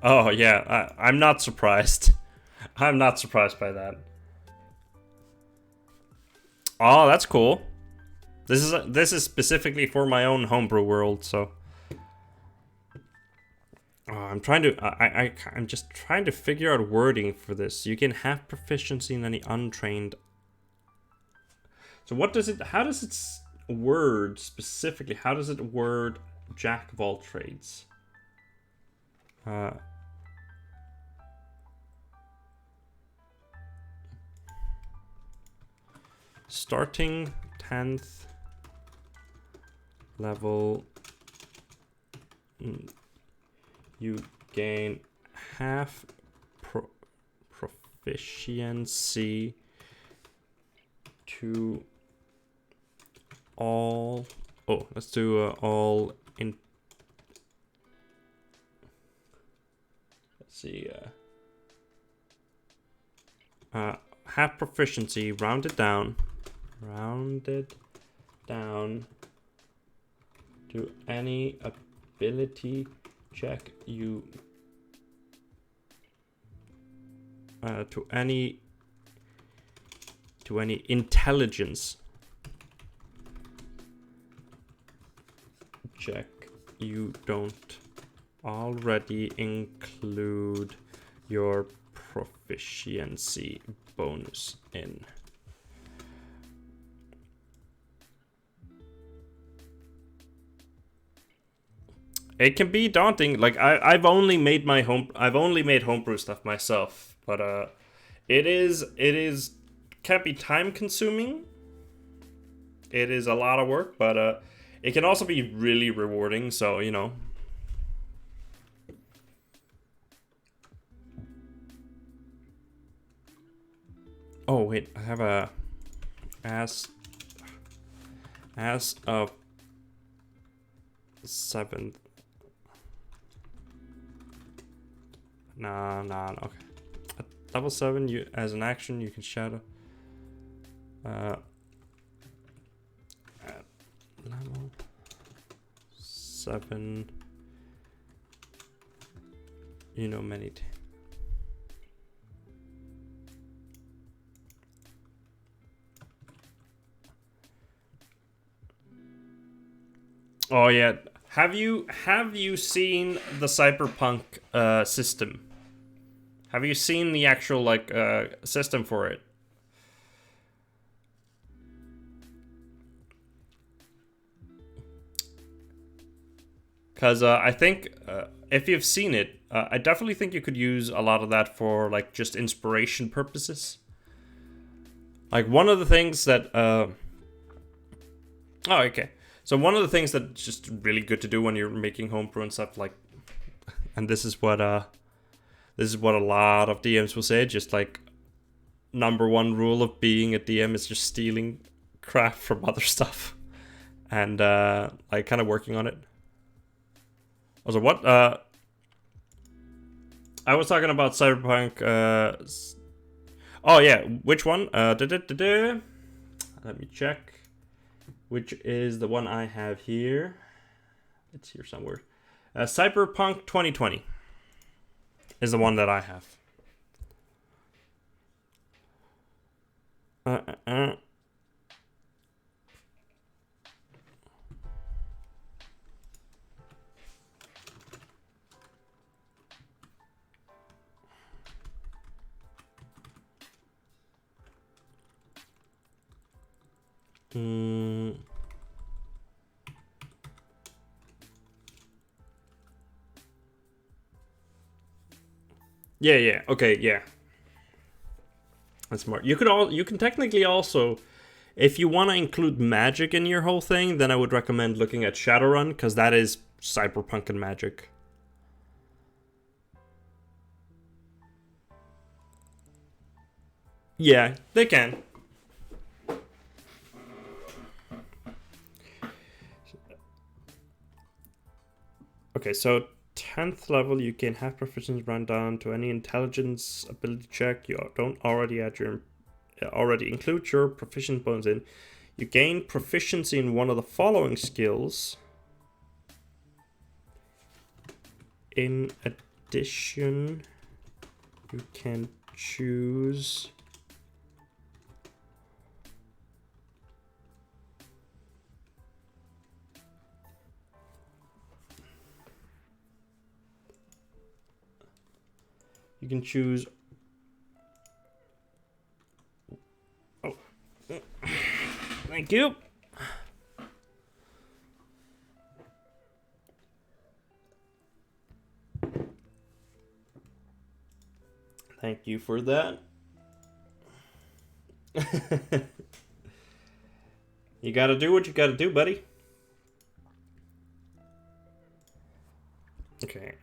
Oh yeah, I'm not surprised. I'm not surprised by that. Oh, that's cool. This is specifically for my own homebrew world, so I'm trying to I'm just trying to figure out wording for this. You can have proficiency in any untrained. So what does it? How does it word specifically? How does it word jack of all trades? Starting 10th level, you gain half proficiency to all. Oh, let's do all in. Let's see. Half proficiency, rounded down to any ability check you to any intelligence check you don't already include your proficiency bonus in. It can be daunting. Like I've only made homebrew stuff myself, but it is can be time consuming. It is a lot of work, but it can also be really rewarding. So you know. Oh wait, I have a as of 7th. Nah, okay. At level 7, you as an action you can shadow. At level 7, you know many. Oh yeah, have you seen the cyberpunk system? Have you seen the actual like system for it? Because I think if you've seen it, I definitely think you could use a lot of that for like just inspiration purposes. Like one of the things that oh okay. So one of the things that's just really good to do when you're making homebrew and stuff, like, and this is what a lot of DMs will say, just like #1 rule of being a DM is just stealing crap from other stuff, and like kind of working on it. Also, what I was talking about Cyberpunk. Oh yeah, which one? Let me check. Which is the one I have here. It's here somewhere. Cyberpunk 2020 is the one that I have. Yeah. Okay, yeah. That's smart. You can technically also, if you want to include magic in your whole thing, then I would recommend looking at Shadowrun, because that is cyberpunk and magic. Yeah, they can. Okay, so 10th level, you gain half proficiency run down to any intelligence ability check you don't already include your proficient bonus in. You gain proficiency in one of the following skills. In addition, you can choose oh, thank you. Thank you for that. You gotta do what you gotta do, buddy. Okay,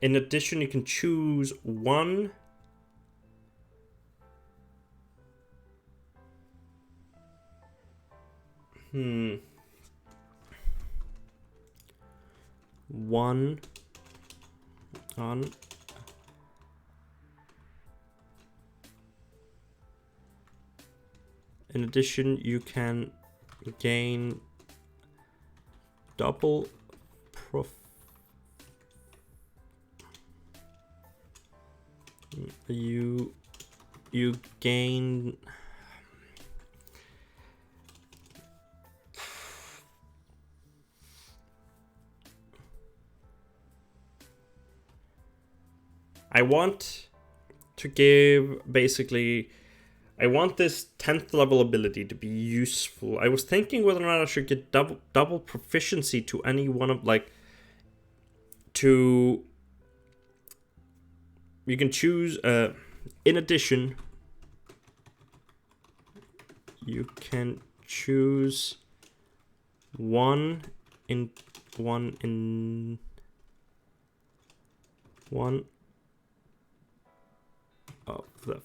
in addition, you can choose one one on in addition, you can gain double you gain I want to give basically, I want this 10th level ability to be useful. I was thinking whether or not I should get double proficiency to any one of, like, to, you can choose, in addition, you can choose one of the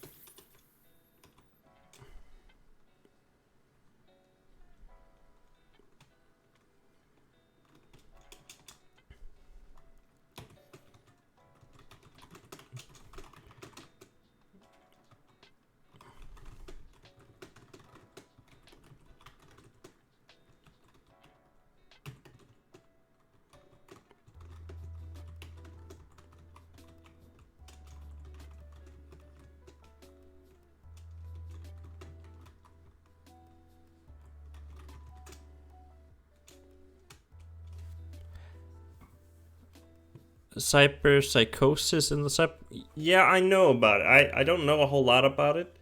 cyberpsychosis in the Yeah, I know about it. I don't know a whole lot about it.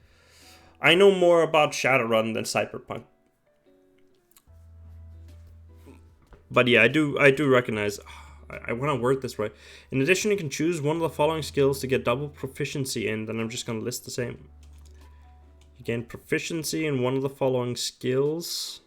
I know more about Shadowrun than Cyberpunk. But yeah, I do recognize. I want to word this right. In addition, you can choose one of the following skills to get double proficiency in. Then I'm just gonna list the same. You gain proficiency in one of the following skills.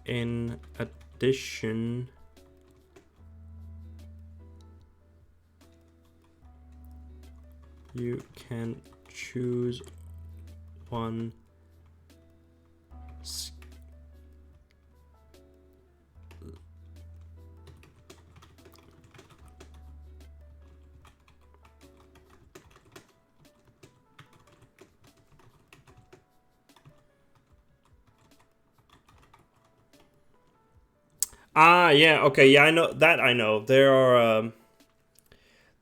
In addition, you can choose one yeah, okay, yeah, I know that. I know there are.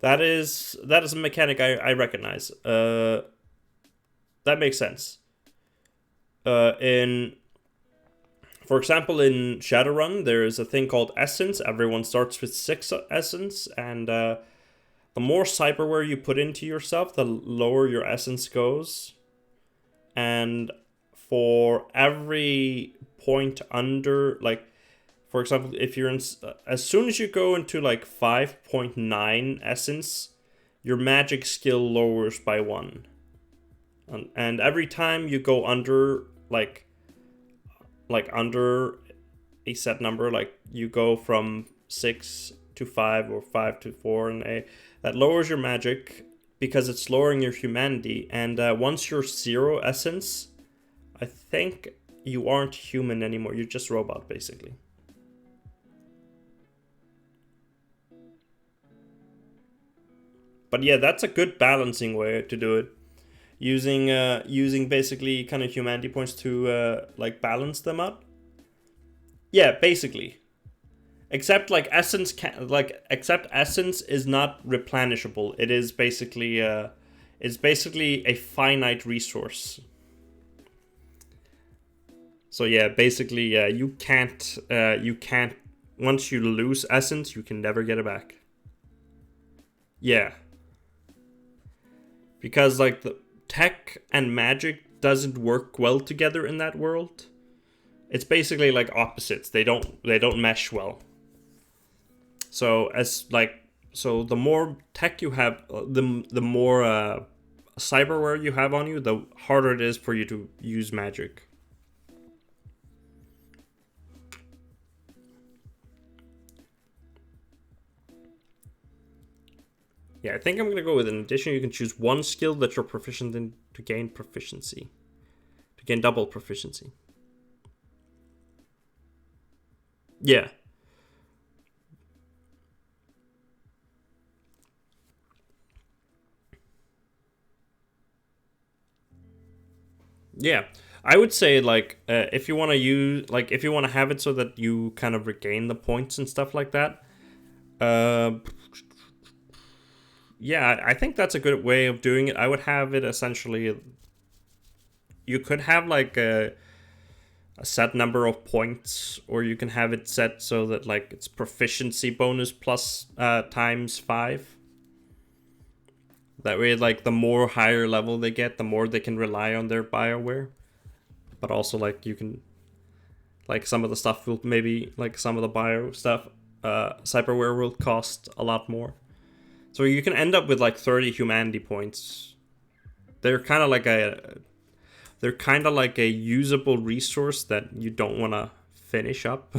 That is a mechanic I recognize. That makes sense. For example, in Shadowrun, there is a thing called Essence. Everyone starts with 6 Essence, and the more cyberware you put into yourself, the lower your Essence goes. And for every point under, like, for example, if you're in, as soon as you go into like 5.9 Essence, your magic skill lowers by 1. And every time you go under, like under a set number, like you go from 6 to 5 or 5 to 4, and that lowers your magic because it's lowering your humanity. And once you're 0 Essence, I think you aren't human anymore. You're just robot, basically. But yeah, that's a good balancing way to do it. Using basically kind of humanity points to like balance them out. Yeah, basically. Except like essence except essence is not replenishable. It is basically it's basically a finite resource. So yeah, basically you can't once you lose essence, you can never get it back. Yeah. Because like the tech and magic doesn't work well together in that world. It's basically like opposites. They don't mesh well. So the more tech you have, the more cyberware you have on you, the harder it is for you to use magic. Yeah, I think I'm gonna go with an addition. You can choose one skill that you're proficient in to gain proficiency. To gain double proficiency. Yeah. Yeah, I would say like if you want to use like if you want to have it so that you kind of regain the points and stuff like that. Uh, yeah, I think that's a good way of doing it. I would have it essentially. You could have like a set number of points, or you can have it set so that like it's proficiency bonus plus times 5. That way, like the more higher level they get, the more they can rely on their Bioware. But also, like you can, like some of the stuff will maybe like some of the bio stuff, cyberware will cost a lot more. So you can end up with like 30 humanity points. They're kind of like a usable resource that you don't want to finish up.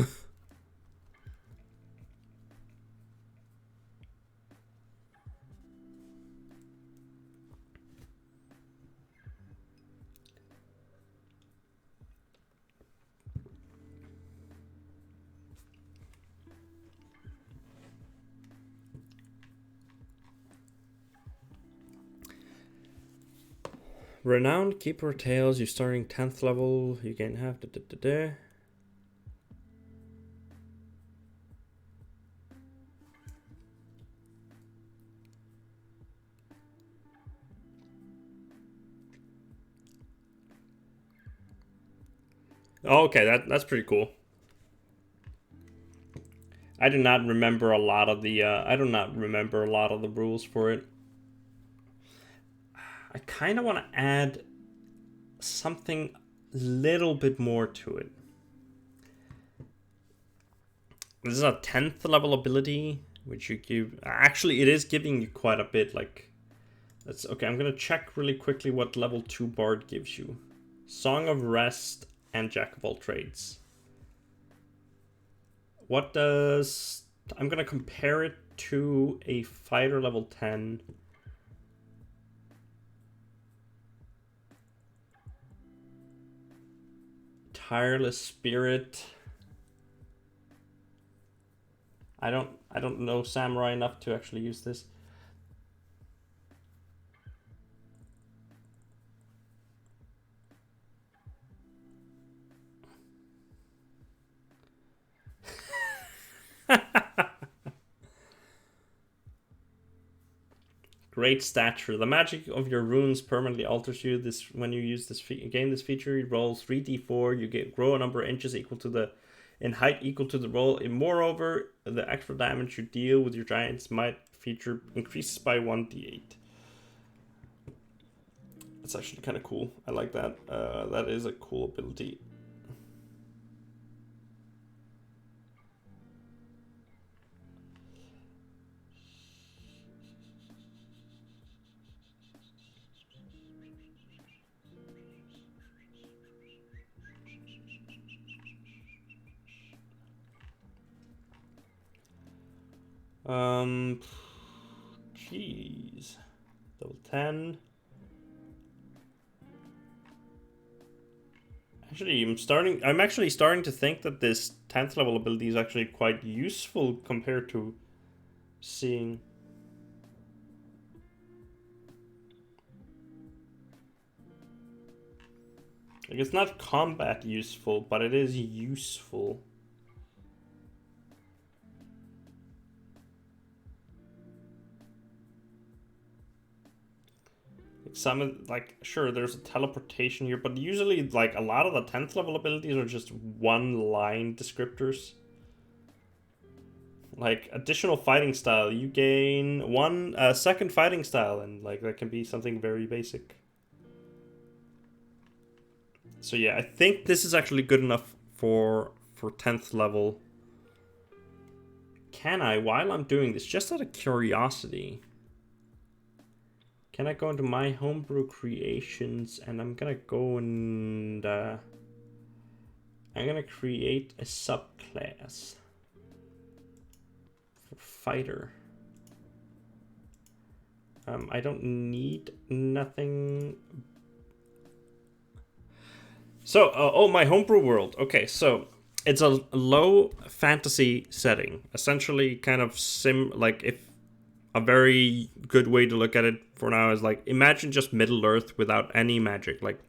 Renowned Keeper of Tales, you're starting 10th level, you gain half. Oh, okay, that's pretty cool. I do not remember a lot of the rules for it. I kind of want to add something a little bit more to it. This is a 10th level ability, which you give. Actually, it is giving you quite a bit. Like, that's okay. I'm gonna check really quickly what level 2 Bard gives you. Song of Rest and Jack of all Trades. What does... I'm gonna compare it to a fighter level 10. Tireless Spirit. I don't know Samurai enough to actually use this. Great stature. The magic of your runes permanently alters you. This when you use this gain this feature, you roll 3d4. You grow a number of inches equal to the in height equal to the roll. And moreover, the extra damage you deal with your giant's might feature increases by 1d8. That's actually kind of cool. I like that. That is a cool ability. Jeez. Level 10. Actually, I'm actually starting to think that this 10th level ability is actually quite useful compared to seeing. Like, it's not combat useful, but it is useful. Sure, there's a teleportation here, but usually, like, a lot of the 10th level abilities are just one-line descriptors. Like, additional fighting style, you gain one second fighting style, and, like, that can be something very basic. So yeah, I think this is actually good enough for 10th level. Can I, while I'm doing this, just out of curiosity... Can I go into my homebrew creations, and I'm gonna go and I'm gonna create a subclass for fighter. I don't need nothing. So, oh, my homebrew world. Okay, so it's a low fantasy setting, essentially kind of like if a very good way to look at it for now is like imagine just Middle Earth without any magic, like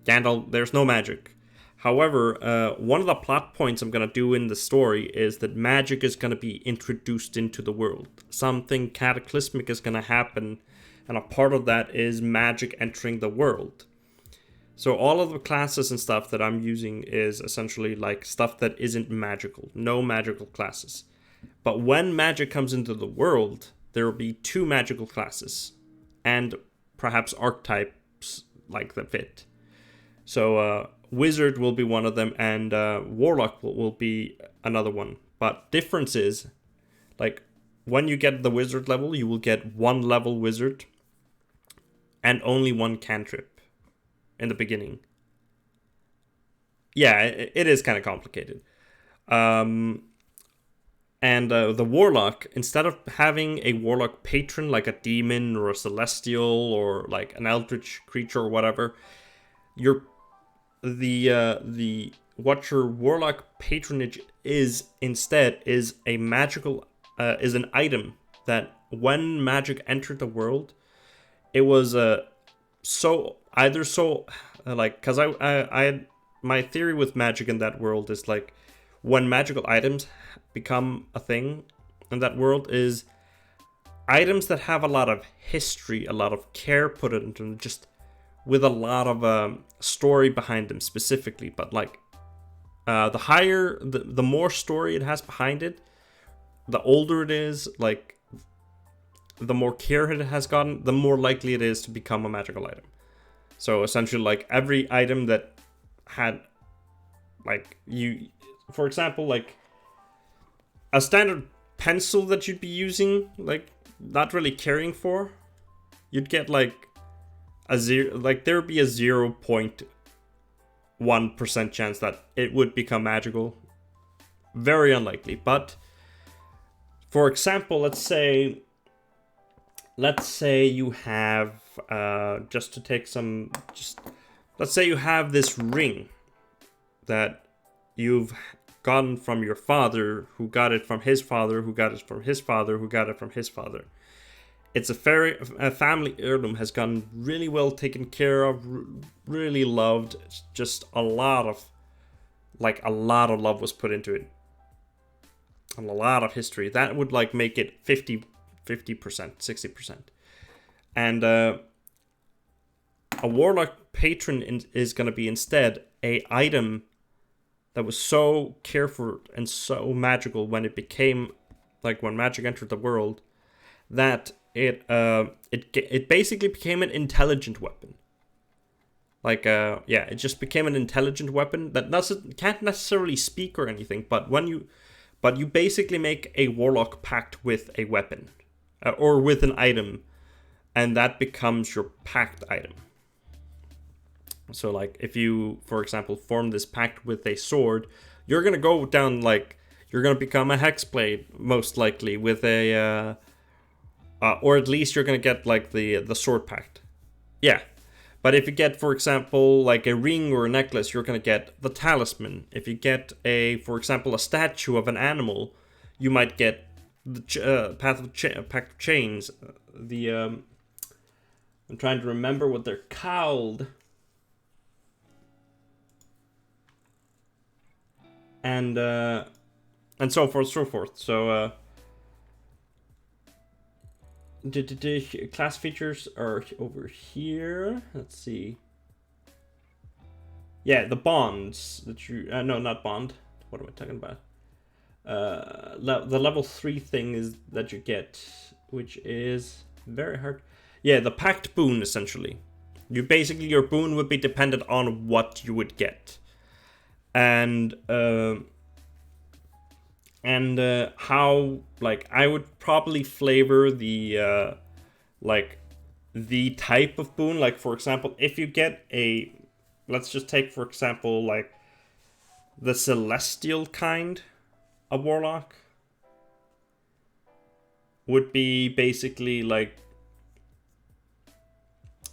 Gandalf, there's no magic. However, one of the plot points I'm going to do in the story is that magic is going to be introduced into the world. Something cataclysmic is going to happen, and a part of that is magic entering the world. So all of the classes and stuff that I'm using is essentially like stuff that isn't magical. No magical classes. But when magic comes into the world, there will be 2 magical classes. And perhaps archetypes like that fit. So Wizard will be one of them, and Warlock will be another one. But difference is, like, when you get the Wizard level, you will get 1 level Wizard and only 1 cantrip in the beginning. Yeah, it is kind of complicated. And the Warlock, instead of having a Warlock patron like a demon or a celestial or like an eldritch creature or whatever, what your Warlock patronage is instead is a magical is an item that when magic entered the world, it was because I had my theory with magic in that world is like when magical items become a thing in that world is items that have a lot of history, a lot of care put into them, just with a lot of story behind them specifically. But like the more story it has behind it, the older it is, like the more care it has gotten, the more likely it is to become a magical item. So essentially, like every item that had, like for example, like a standard pencil that you'd be using, like not really caring for, you'd get like a zero, like there would be a 0.1% chance that it would become magical. Very unlikely. But for example, let's say you have let's say you have this ring that you've gotten from your father, who got it from his father, who got it from his father, who got it from his father. It's a family heirloom, has gotten really well taken care of, really loved. Just a lot of love was put into it, and a lot of history. That would like make it 50%, 60%. And a Warlock patron is going to be instead a item that was so careful and so magical when it became, like when magic entered the world, that it basically became an intelligent weapon. Like it just became an intelligent weapon that can't necessarily speak or anything, but you basically make a Warlock pact with a weapon or with an item, and that becomes your pact item. So like if you, for example, form this pact with a sword, you're gonna go down, like you're gonna become a hexblade most likely with a or at least you're gonna get like the sword pact. Yeah. But if you get, for example, like a ring or a necklace, you're gonna get the talisman. If you get for example, a statue of an animal, you might get the pact of chains. I'm trying to remember what they're called. And so forth, so forth. So class features are over here. Let's see. Yeah, the bonds that you no, not bond. What am I talking about? The level 3 thing is that you get, which is very hard. Yeah, the pact boon essentially. Your boon would be dependent on what you would get. And how, like, I would probably flavor the type of boon. Like, for example, if you get let's just take, for example, like the celestial kind of Warlock would be basically like,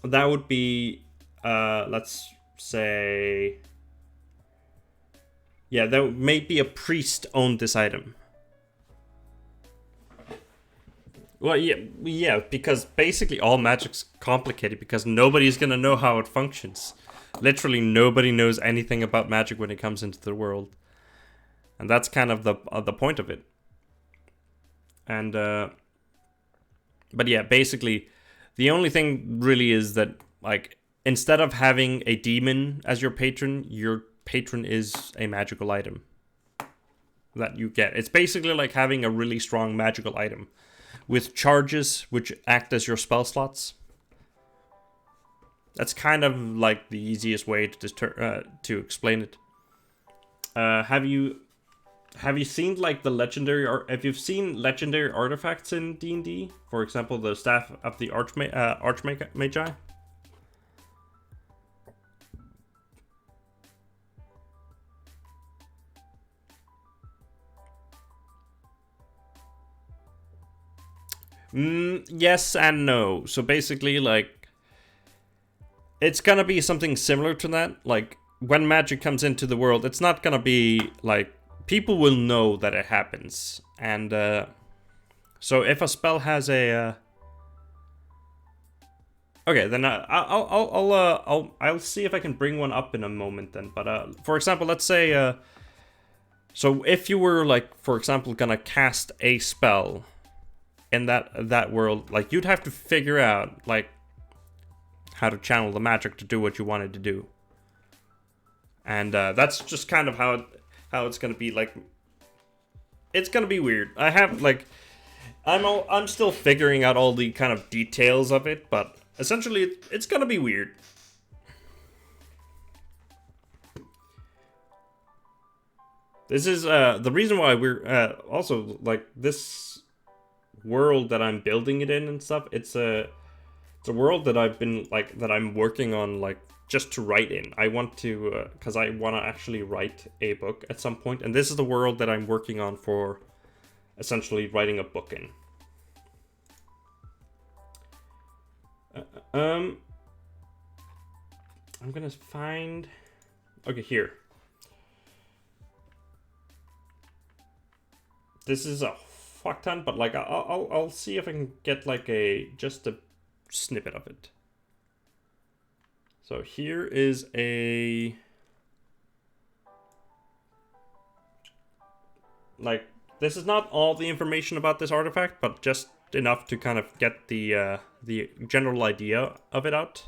that would be, let's say, yeah, that may be a priest owned this item. Well, yeah, because basically all magic's complicated because nobody's gonna know how it functions. Literally nobody knows anything about magic when it comes into the world. And that's kind of the point of it. And but yeah, basically the only thing really is that, like, instead of having a demon as your patron is a magical item that you get. It's basically like having a really strong magical item with charges which act as your spell slots. That's kind of like the easiest way to explain it. Have you seen like the legendary, or if you've seen legendary artifacts in D&D? For example, the staff of the Archmagi. Yes and no. So basically, like, it's gonna be something similar to that. Like, when magic comes into the world, it's not gonna be like, people will know that it happens. And so if a spell has a okay, then I'll see if I can bring one up in a moment then. But for example, let's say so if you were, like, for example, gonna cast a spell in that world, like, you'd have to figure out, like, how to channel the magic to do what you wanted to do. And that's just kind of how it's gonna be. Like, it's gonna be weird. I have, like, I'm still figuring out all the kind of details of it, but essentially it's gonna be weird. This is the reason why we're also, like, this world that I'm building it in and stuff. It's a world that I've been, like, that I'm working on, like, just to write in. I want to because I want to actually write a book at some point, and this is the world that I'm working on for essentially writing a book in. I'm gonna find, okay, here. This is a fuck ton, but, like, I'll see if I can get, like, just a snippet of it. So here is a, like, this is not all the information about this artifact, but just enough to kind of get the general idea of it out.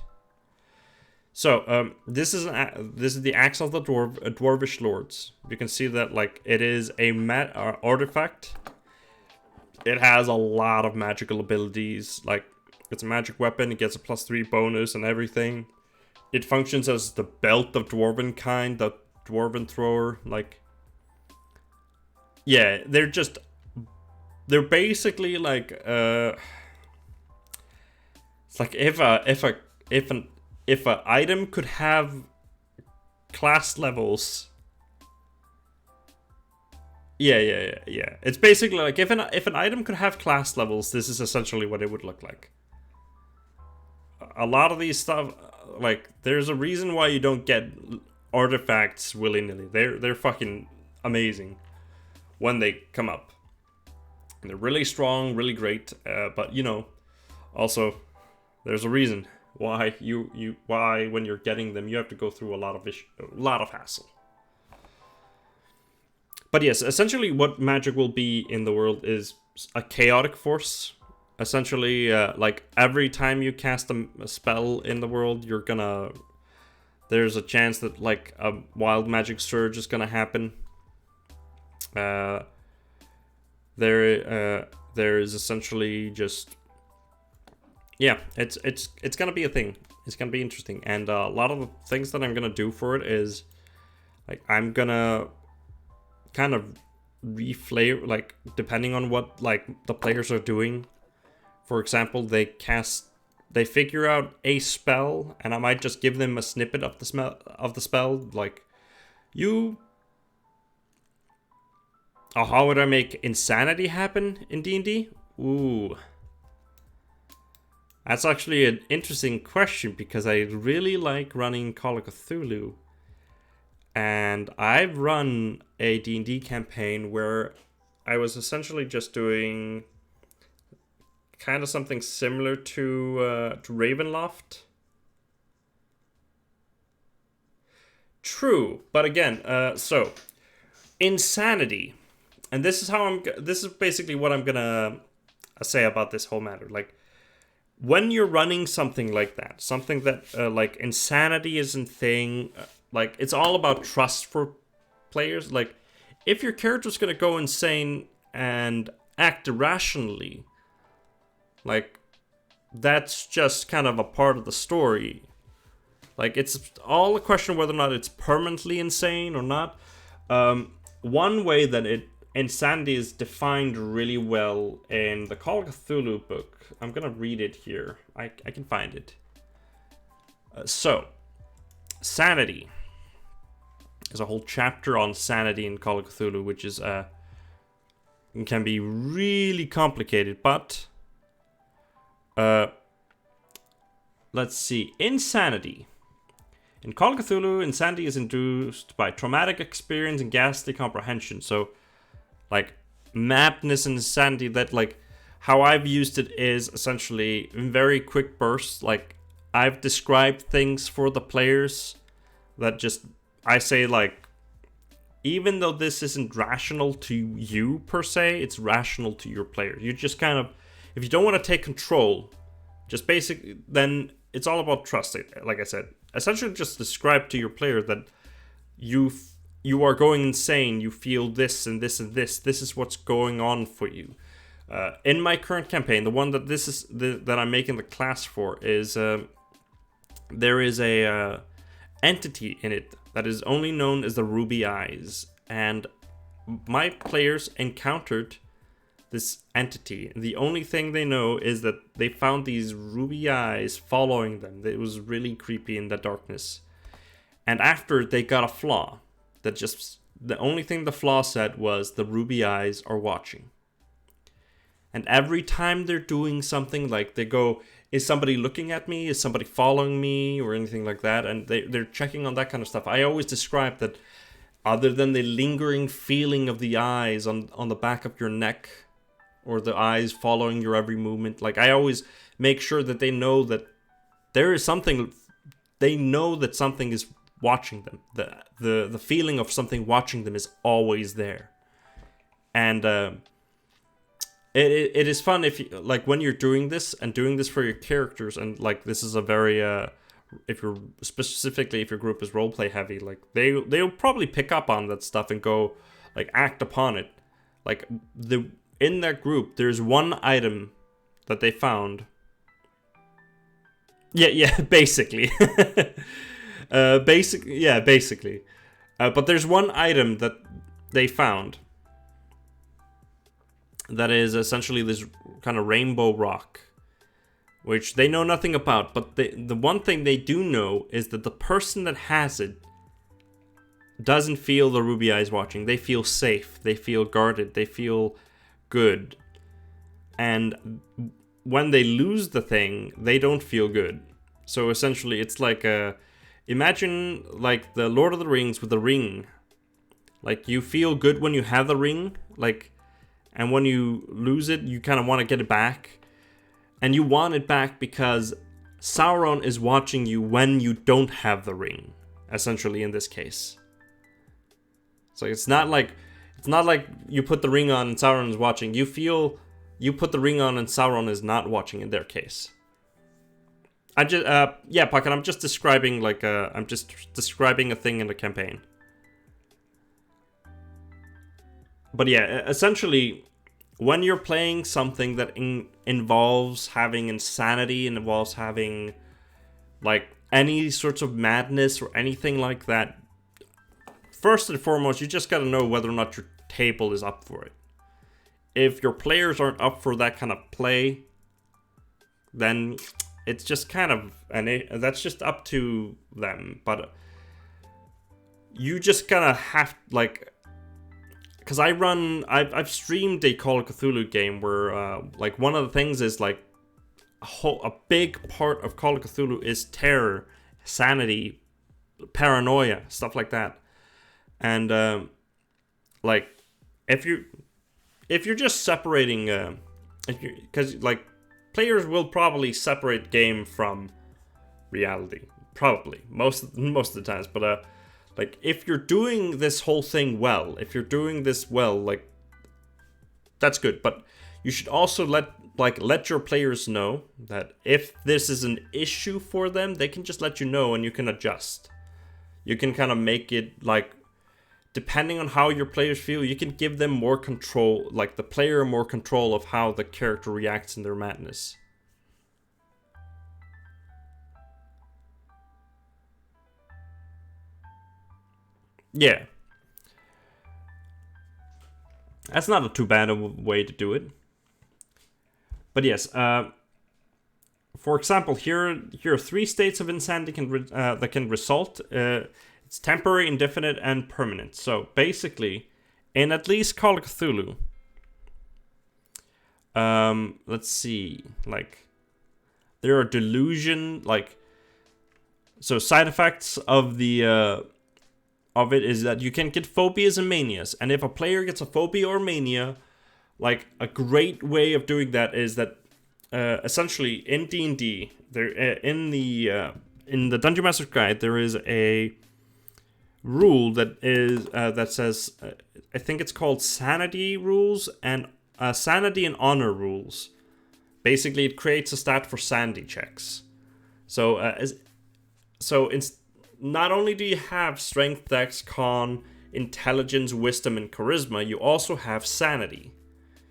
So this is the axe of the dwarvish lords. You can see that, like, it is a artifact. It has a lot of magical abilities. Like, it's a magic weapon. It gets a +3 bonus and everything. It functions as the belt of dwarven kind, the dwarven thrower. Like, yeah, they're basically like it's like if an item could have class levels. Yeah. It's basically like if an item could have class levels, this is essentially what it would look like. A lot of these stuff, like, there's a reason why you don't get artifacts willy-nilly. They're fucking amazing when they come up. And they're really strong, really great, but, you know, also there's a reason why why when you're getting them you have to go through a lot of hassle. But yes, essentially what magic will be in the world is a chaotic force. Essentially, like, every time you cast a spell in the world, there's a chance that, like, a wild magic surge is gonna happen. There is essentially just, yeah, it's gonna be a thing. It's gonna be interesting, and a lot of the things that I'm gonna do for it is, like, I'm gonna kind of reflavor, like, depending on what, like, the players are doing. For example, they figure out a spell, and I might just give them a snippet of the spell, like, how would I make insanity happen in D&D? Ooh. That's actually an interesting question, because I really like running Call of Cthulhu. And I've run a D&D campaign where I was essentially just doing kind of something similar to Ravenloft. True, but again, so insanity, and this is how this is basically what I'm gonna say about this whole matter. Like, when you're running something like that, something that like insanity isn't thing, like it's all about trust for players. Like, if your character's gonna go insane and act irrationally, like that's just kind of a part of the story. Like, it's all a question of whether or not it's permanently insane or not. One way that insanity is defined really well in the Call of Cthulhu book. I'm gonna read it here. I can find it. So, sanity. There's a whole chapter on sanity in Call of Cthulhu, which is can be really complicated, but let's see. Insanity. In Call of Cthulhu, insanity is induced by traumatic experience and ghastly comprehension. So, like, madness and insanity, that, like, how I've used it is essentially in very quick bursts. Like, I've described things for the players that just, I say, like, even though this isn't rational to you per se, it's rational to your player. You just kind of, if you don't want to take control, just basically, then it's all about trust. Like I said, essentially just describe to your player that you are going insane. You feel this and this and this. This is what's going on for you. In my current campaign, the one that that I'm making the class for is there is a entity in it that is only known as the Ruby Eyes, and my players encountered this entity. The only thing they know is that they found these ruby eyes following them. It was really creepy in the darkness. And after, they got a flaw that just, the only thing the flaw said was the ruby eyes are watching. And every time they're doing something, like they go, is somebody looking at me? Is somebody following me? Or anything like that. And they're checking on that kind of stuff. I always describe that, other than the lingering feeling of the eyes on the back of your neck, or the eyes following your every movement, like, I always make sure that they know that there is something, they know that something is watching them. The feeling of something watching them is always there. And it is fun if you, like, when you're doing this and doing this for your characters, and like, this is a very if you're specifically, if your group is roleplay heavy, like, they'll probably pick up on that stuff and go, like, act upon it. Like, in that group, there's one item that they found. Yeah, basically. Basically. But there's one item that they found that is essentially this kind of rainbow rock, which they know nothing about. But the one thing they do know is that the person that has it doesn't feel the ruby eyes watching. They feel safe. They feel guarded. They feel good. And when they lose the thing, they don't feel good. So essentially, it's like imagine like the Lord of the Rings with the ring. Like, you feel good when you have the ring, like, and when you lose it, you kind of want to get it back. And you want it back because Sauron is watching you when you don't have the ring, essentially, in this case. So it's not like you put the ring on and Sauron is watching. You feel you put the ring on and Sauron is not watching in their case. I just Puck, I'm just describing I'm just describing a thing in the campaign. But yeah, essentially, when you're playing something that involves having insanity and involves having like any sorts of madness or anything like that, first and foremost, you just gotta know whether or not your table is up for it. If your players aren't up for that kind of play, then it's just kind of, that's just up to them. But you just gotta have, like, because I've streamed a Call of Cthulhu game where like, one of the things is like a big part of Call of Cthulhu is terror, sanity, paranoia, stuff like that. And like, if you're just separating, because like, players will probably separate game from reality, probably most of the times. But Like, if you're doing this whole thing well, if you're doing this well, like, that's good. But you should also let your players know that if this is an issue for them, they can just let you know and you can adjust. You can kind of make it, like, depending on how your players feel, you can give them more control, like the player more control of how the character reacts in their madness. Yeah. That's not a too bad a way to do it. But yes, for example, here are 3 states of insanity that can result. It's temporary, indefinite, and permanent. So basically, in at least Call of Cthulhu, let's see, like, there are delusion, like, so side effects of the of it is that you can get phobias and manias, and if a player gets a phobia or mania, like, a great way of doing that is that essentially in D&D, there in the Dungeon Master's Guide, there is a rule that is that says I think it's called sanity rules and sanity and honor rules. Basically, it creates a stat for sanity checks. So not only do you have strength, dex, con, intelligence, wisdom, and charisma, you also have sanity.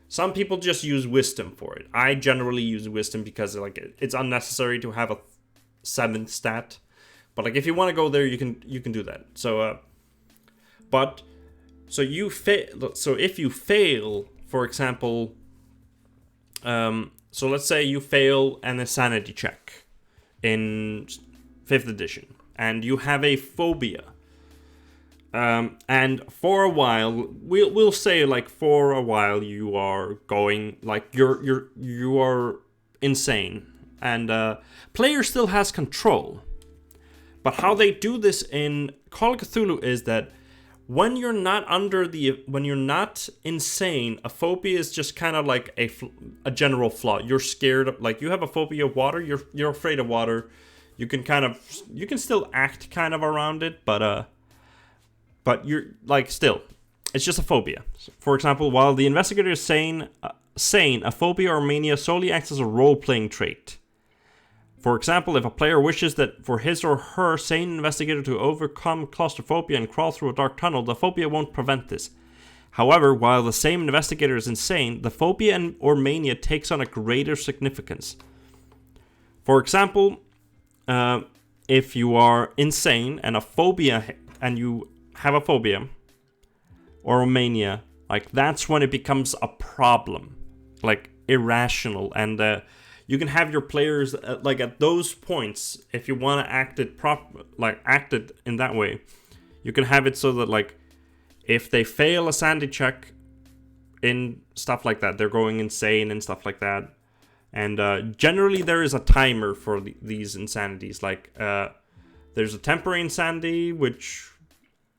Some people just use wisdom for it. I generally use wisdom because, like, it's unnecessary to have a 7th stat. But, like, if you want to go there, you can do that. So so if you fail, for example, so let's say you fail an insanity check in 5th edition, and you have a phobia. And for a while, we'll say, like, for a while you are going, like, you are insane, and player still has control. But how they do this in Call of Cthulhu is that when you're not insane, a phobia is just kind of like a general flaw. You're scared of, like, you have a phobia of water. You're afraid of water. You can still act kind of around it, but you're, like, still, it's just a phobia. For example, while the investigator is sane, a phobia or mania solely acts as a role-playing trait. For example, if a player wishes that for his or her sane investigator to overcome claustrophobia and crawl through a dark tunnel, the phobia won't prevent this. However, while the same investigator is insane, the phobia or mania takes on a greater significance. For example, if you are insane and you have a phobia or a mania, like, that's when it becomes a problem, like, irrational, and you can have your players like, at those points, if you want to act it in that way, you can have it so that, like, if they fail a sanity check in stuff like that, they're going insane and stuff like that. And generally there is a timer for these insanities. Like, there's a temporary insanity, which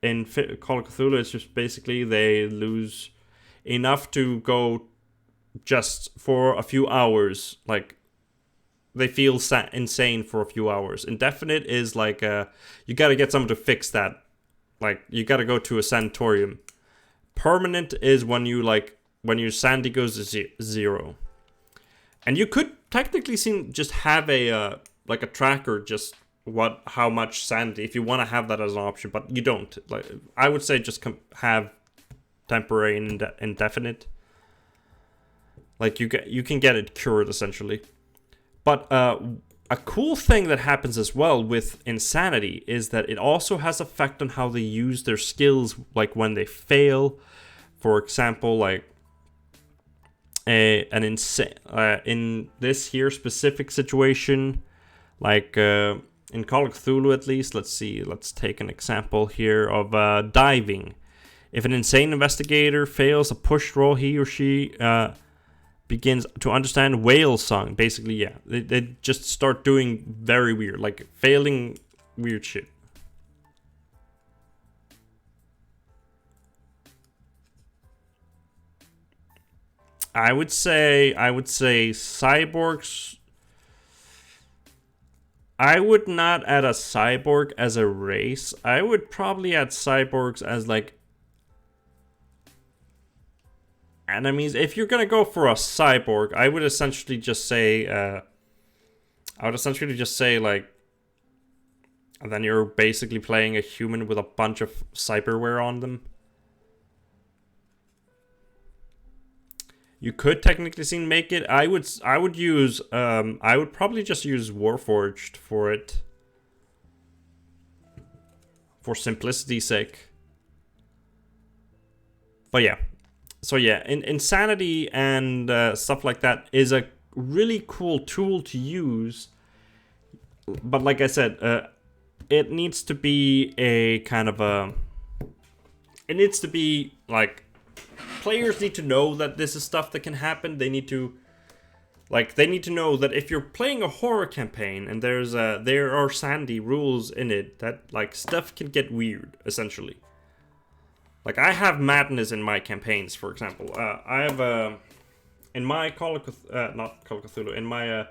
in Call of Cthulhu is just basically they lose enough to go just for a few hours. Like, they feel insane for a few hours. Indefinite is like, you gotta get someone to fix that. Like, you gotta go to a sanatorium. Permanent is when your sanity goes to 0. And you could technically just have a like a tracker, just how much sanity, if you want to have that as an option, but you don't. Like, I would say just have temporary and indefinite. Like, you can get it cured essentially. But a cool thing that happens as well with insanity is that it also has effect on how they use their skills, like when they fail. For example, like in this here specific situation, like in Call of Cthulhu at least, let's take an example here of diving. If an insane investigator fails a push roll, he or she begins to understand whale song. Basically, yeah, they just start doing very weird, like failing weird shit. I would say cyborgs. I would not add a cyborg as a race. I would probably add cyborgs as like enemies. If you're gonna go for a cyborg, I would essentially just say like, and then you're basically playing a human with a bunch of cyberware on them. You could technically make it. I would probably just use Warforged for it. For simplicity's sake. But yeah. So yeah, insanity and stuff like that is a really cool tool to use. But like I said, it needs to be a kind of a... It needs to be like... Players need to know that this is stuff that can happen. They need to... Like, they need to know that if you're playing a horror campaign and there are sandy rules in it, that, like, stuff can get weird, essentially. Like, I have madness in my campaigns, for example. I have, in my not Call of Cthulhu, in my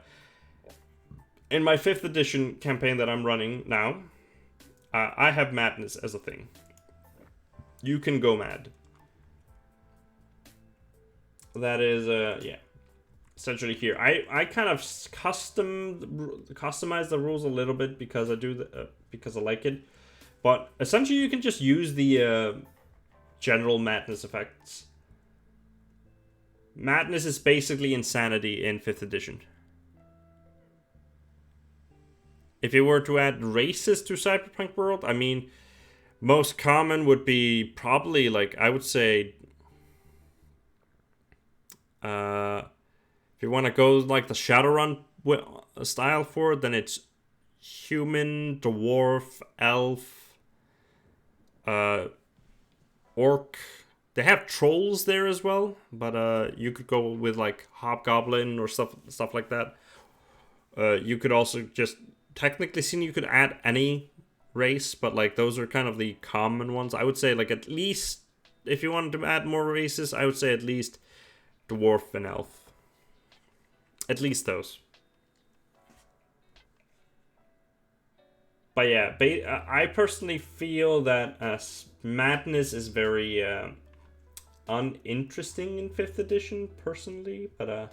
5th edition campaign that I'm running now, I have madness as a thing. You can go mad. That is, yeah. Essentially here. I kind of customize the rules a little bit because I do because I like it. But essentially you can just use the general madness effects. Madness is basically insanity in 5th edition. If you were to add races to Cyberpunk World, I mean, most common would be probably, like, I would say... if you want to go like the Shadowrun style for it, then it's human, dwarf, elf, orc. They have trolls there as well, but you could go with like hobgoblin or stuff like that. You could also just technically you could add any race, but like those are kind of the common ones. I would say like at least if you wanted to add more races, I would say at least dwarf and elf. At least those. But yeah, I personally feel that madness is very uninteresting in 5th edition, personally. But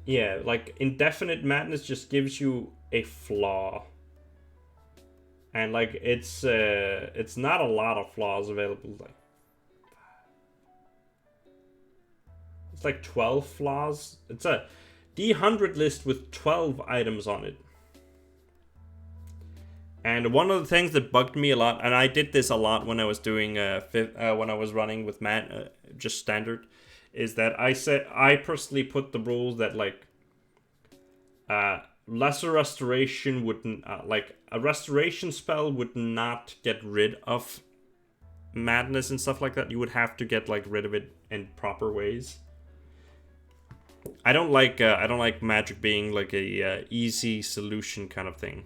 yeah, like indefinite madness just gives you a flaw. And like it's not a lot of flaws available. Like it's like 12 flaws. It's a D100 list with 12 items on it. And one of the things that bugged me a lot, and I did this a lot when I was doing when I was running with just standard, is that I personally put the rules that like lesser restoration wouldn't like a restoration spell would not get rid of madness and stuff like that. You would have to get like rid of it in proper ways. I don't like magic being like a easy solution kind of thing.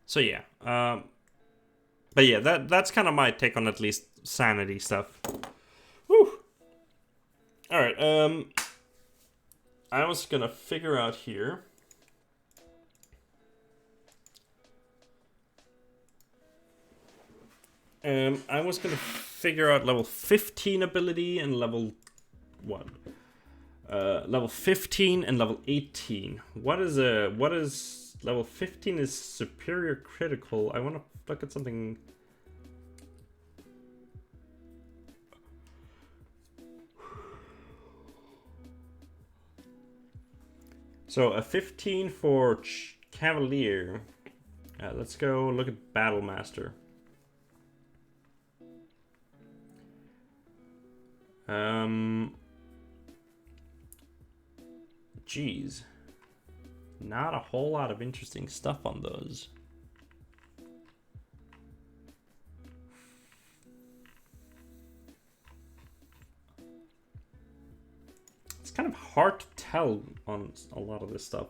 So yeah, but yeah, that's kind of my take on at least sanity stuff. Whew. All right, I was gonna figure out here. I was gonna figure out level 15 ability and level what? Level 15 and level 18. What is level 15 is superior critical. I want to look at something. So a 15 for Cavalier. Let's go look at Battle Master. Geez. Not a whole lot of interesting stuff on those. It's kind of hard to tell on a lot of this stuff.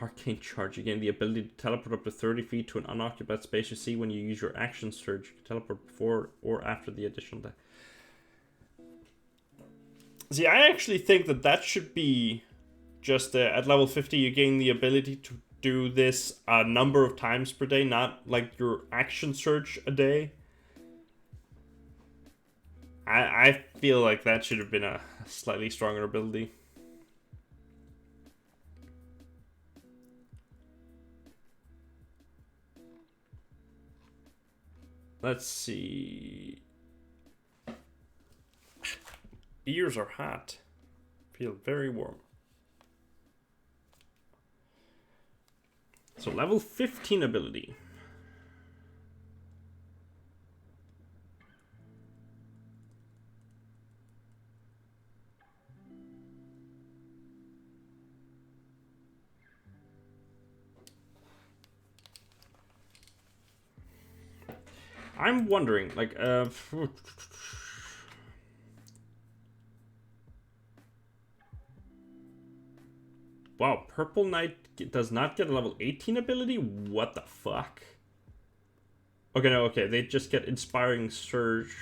Arcane Charge. You gain the ability to teleport up to 30 feet to an unoccupied space you see when you use your action surge. You can teleport before or after the additional day. See, I actually think that that should be just at level 50 you gain the ability to do this a number of times per day, not like your action surge a day. I feel like that should have been a slightly stronger ability. Let's see. Ears are hot. Feel very warm. So level 15 ability. I'm wondering, like, wow, Purple Knight does not get a level 18 ability? What the fuck? Okay, no, okay, they just get Inspiring Surge.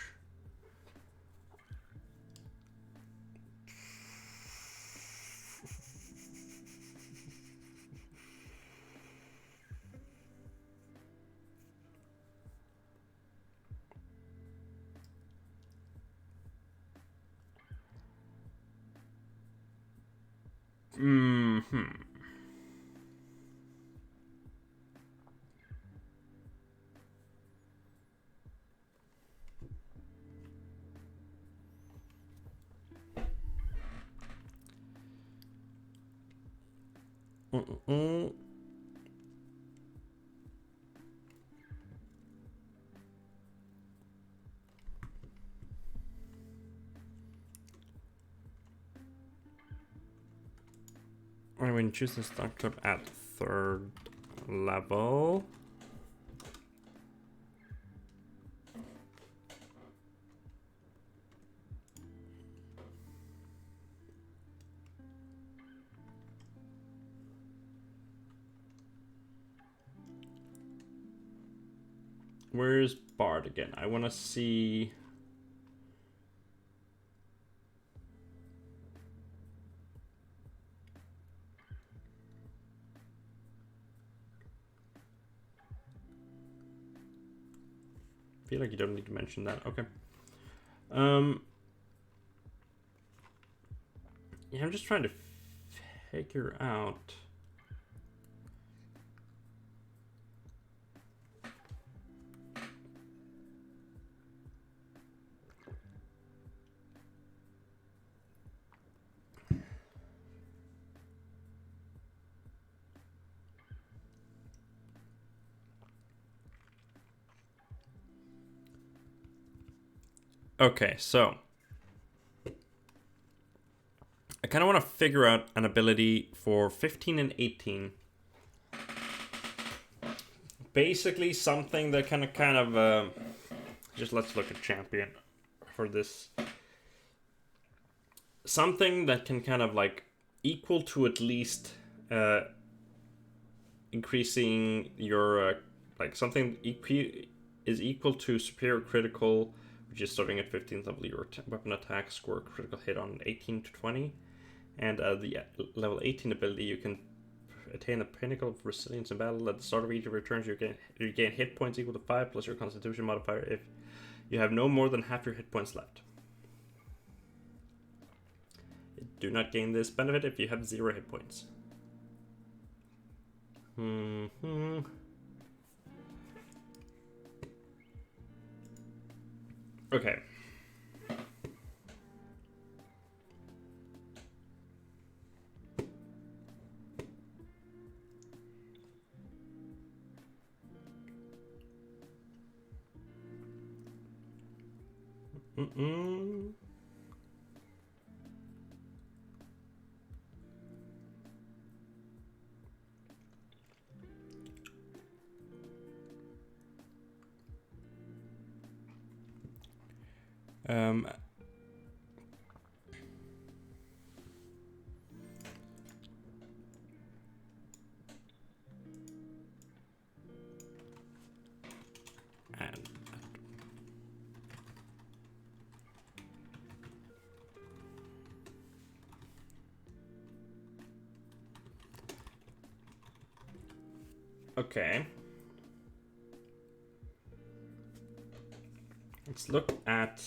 Alright, when you choose the stock club at 3rd level. Where's Bard again? I want to see. I feel like you don't need to mention that. Okay. Yeah, I'm just trying to figure out. Okay, so I kind of want to figure out an ability for 15 and 18. Basically, something that kind of just let's look at champion for this. Something that can kind of like equal to at least increasing your like something is equal to superior critical, which is starting at 15th level. Your weapon attack score a critical hit on 18 to 20, and the level 18 ability you can attain a pinnacle of resilience in battle. At the start of each of your turns, you gain hit points equal to 5 plus your Constitution modifier if you have no more than half your hit points left. You do not gain this benefit if you have 0 hit points. Okay. Mm-mm. Um, and okay. Let's look at.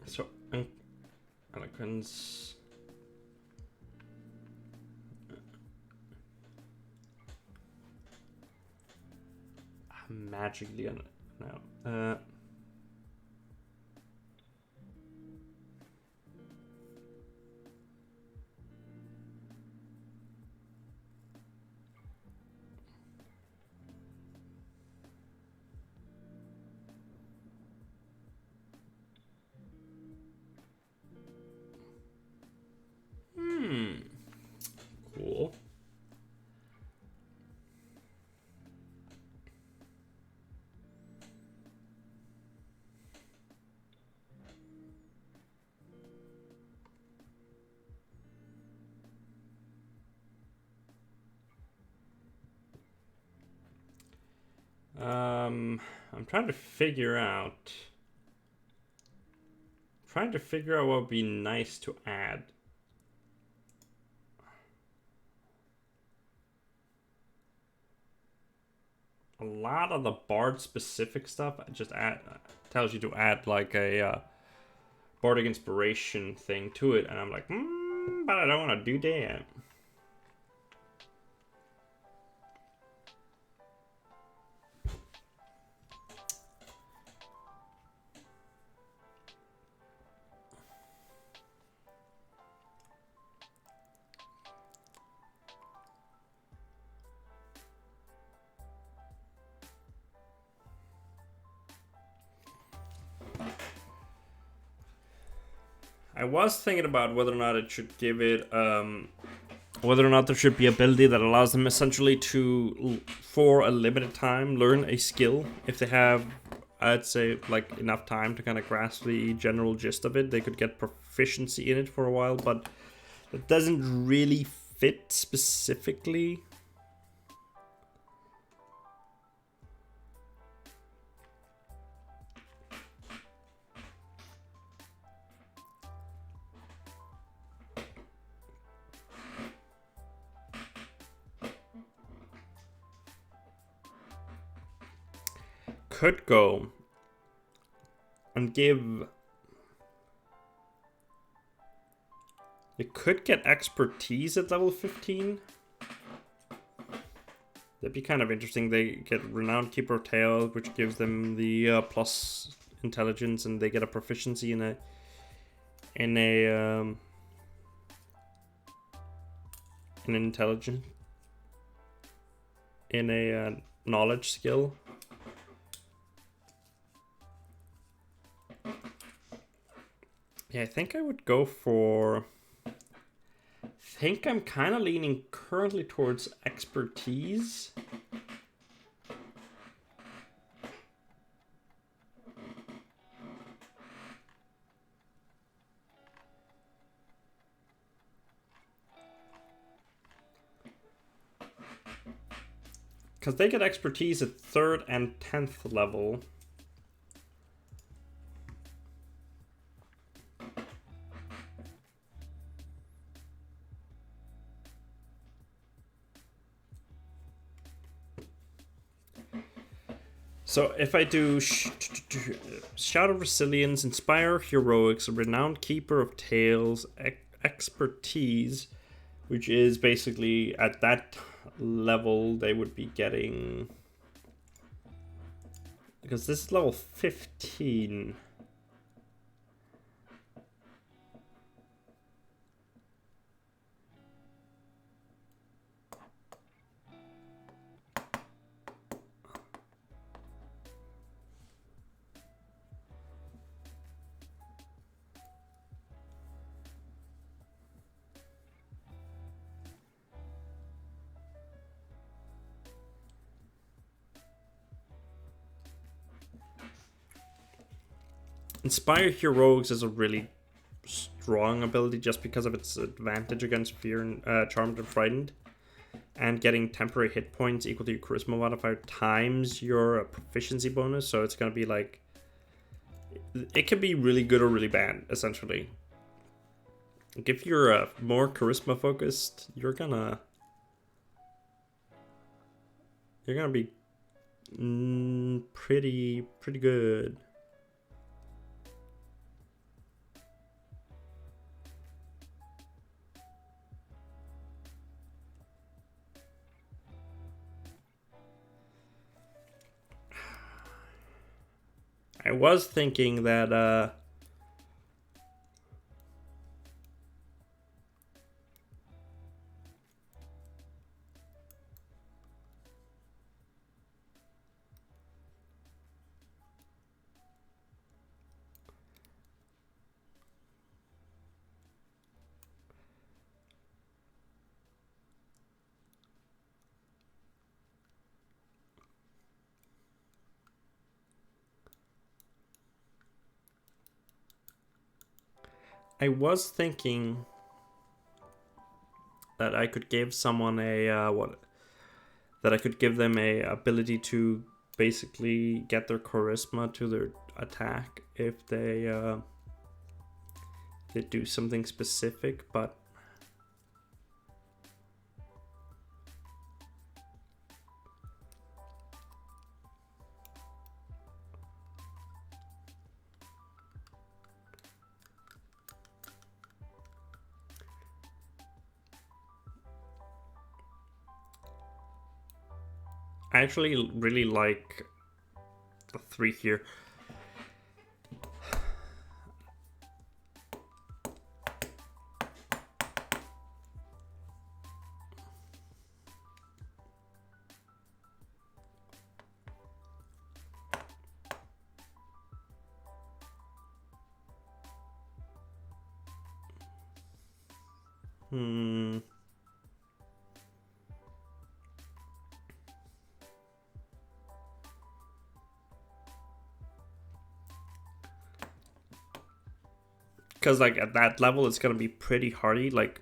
So, eloquence. Magically on now. Cool. I'm trying to figure out. What would be nice to add. A lot of the bard specific stuff just tells you to add like a bardic inspiration thing to it, and I'm like, but I don't want to do that. I was thinking about whether or not it should give it, whether or not there should be an ability that allows them essentially to, for a limited time, learn a skill. If they have, I'd say, like enough time to kind of grasp the general gist of it, they could get proficiency in it for a while, but it doesn't really fit specifically. Could go and give. It could get expertise at level 15. That'd be kind of interesting. They get Renowned Keeper of Tales, which gives them the plus intelligence, and they get a proficiency in an intelligence, in a knowledge skill. Yeah, I think I would go for. I think I'm kind of leaning currently towards expertise. Because they get expertise at 3rd and 10th level. So if I do Shout of Resilience, Inspire Heroics, Renowned Keeper of Tales, Expertise, which is basically at that level they would be getting, because this is level 15. Inspire Heroics is a really strong ability just because of its advantage against Fear and Charmed and Frightened. And getting temporary hit points equal to your Charisma modifier times your proficiency bonus. So it's going to be like... It can be really good or really bad, essentially. Like if you're more Charisma focused, you're gonna be pretty good. I was thinking that that I could give someone a that I could give them a ability to basically get their charisma to their attack if they do something specific, but I actually really like the 3 here. Because like at that level it's gonna be pretty hardy. Like,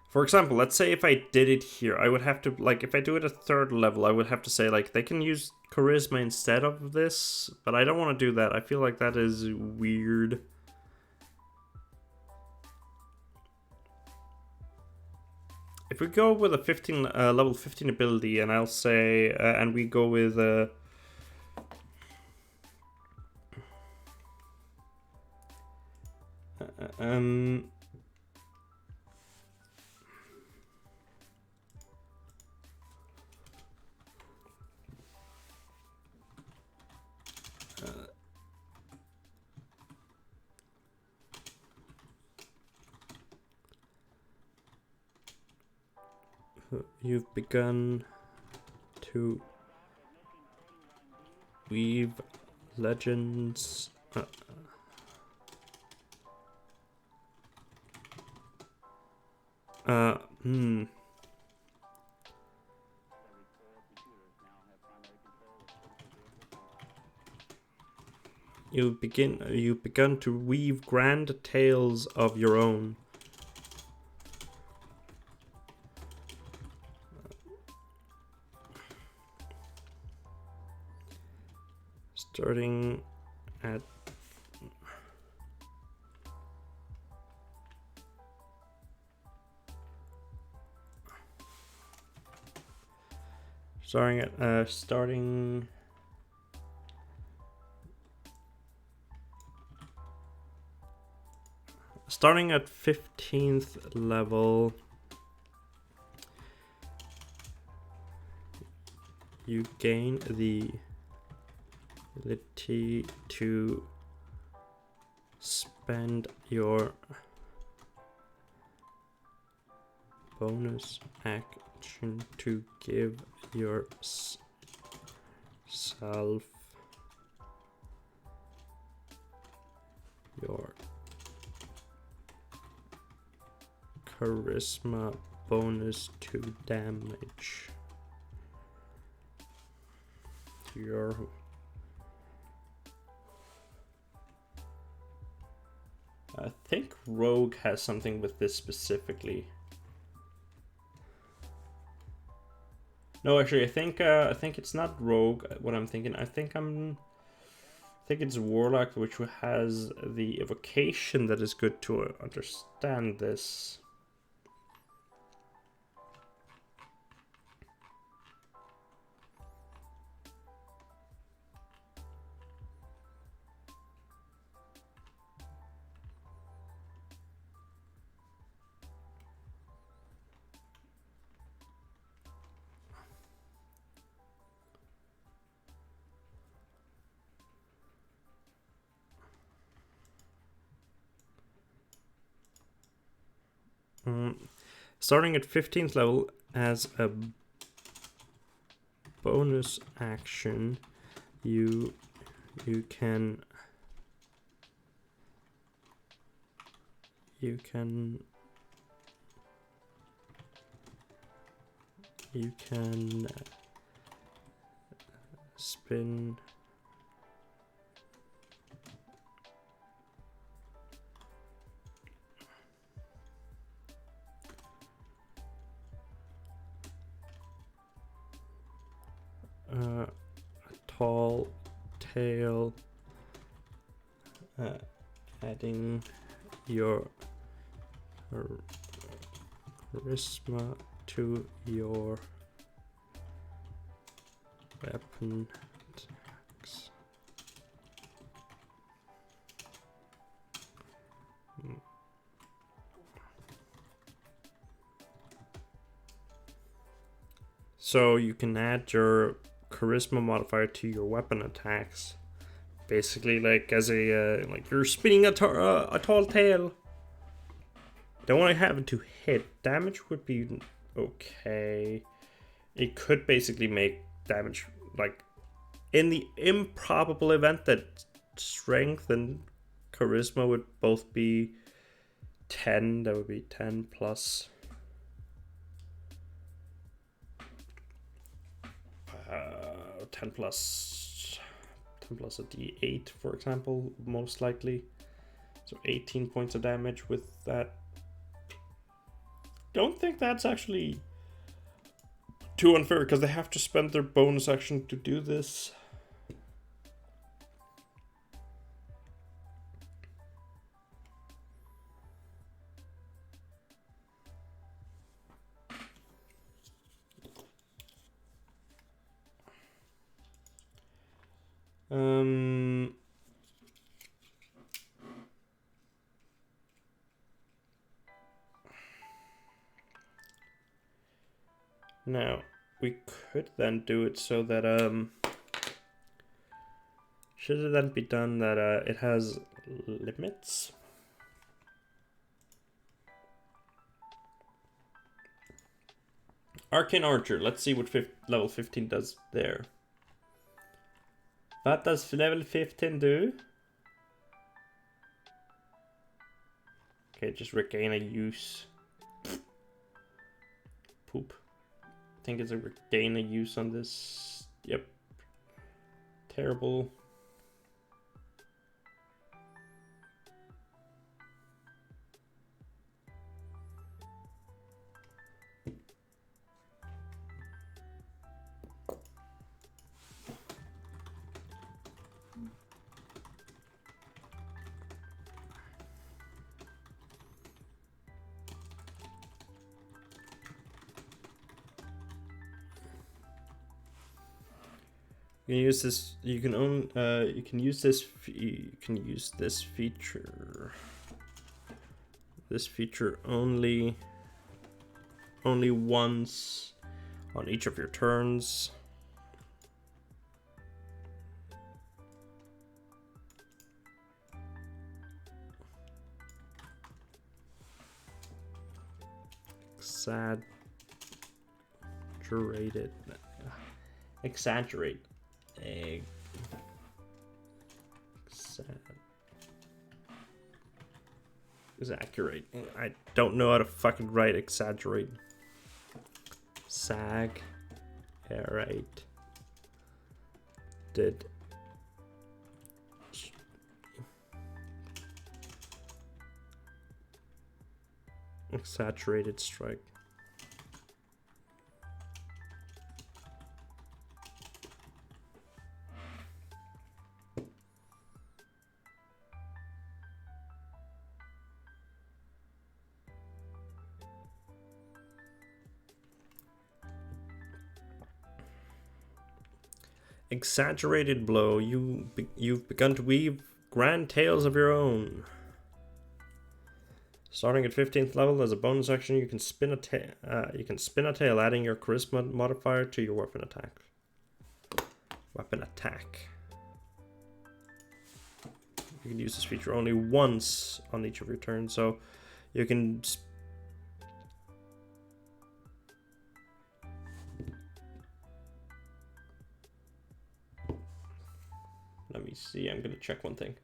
for example, let's say if I did it here, I would have to, like, if I do it at 3rd level, I would have to say like they can use charisma instead of this, but I don't want to do that. I feel like that is weird. If we go with a 15 level 15 ability, and I'll say and we go with you've begun to weave legends. You've begun to weave grand tales of your own. Starting at starting at 15th level, you gain the ability to spend your bonus action to give yourself your charisma bonus to damage. Your I think Rogue has something with this specifically. No, actually, I think it's not Rogue. What I'm thinking, I think it's Warlock, which has the evocation that is good to understand this. Starting at 15th level as a bonus action, you can spin a tall tale, adding your charisma to your weapon attacks. So you can add your charisma modifier to your weapon attacks, basically like as a like you're spinning a tall tale. Don't want to have it to hit. Damage would be okay. It could basically make damage, like in the improbable event that strength and charisma would both be 10. That would be 10 plus 10 plus a d8, for example, most likely. So 18 points of damage with that. Don't think that's actually too unfair, because they have to spend their bonus action to do this. Now, we could then do it so that, should it then be done that it has limits? Arcane Archer, let's see what level 15 does there. What does level 15 do? Okay, just regain a use. Poop. I think it's a regain a use on this. Yep. Terrible. You can use this. You can own. You can use this. You can use this feature. This feature only once on each of your turns. Exaggerated. Exaggerate. Exaggerate. I don't know how to fucking write exaggerate. Sag-erate. Did. Exaggerated strike. Exaggerated blow. You've begun to weave grand tales of your own. Starting at 15th level, as a bonus action, you can spin a tail, adding your charisma modifier to your weapon attack. You can use this feature only once on each of your turns, so you can. Let me see. I'm gonna check one thing.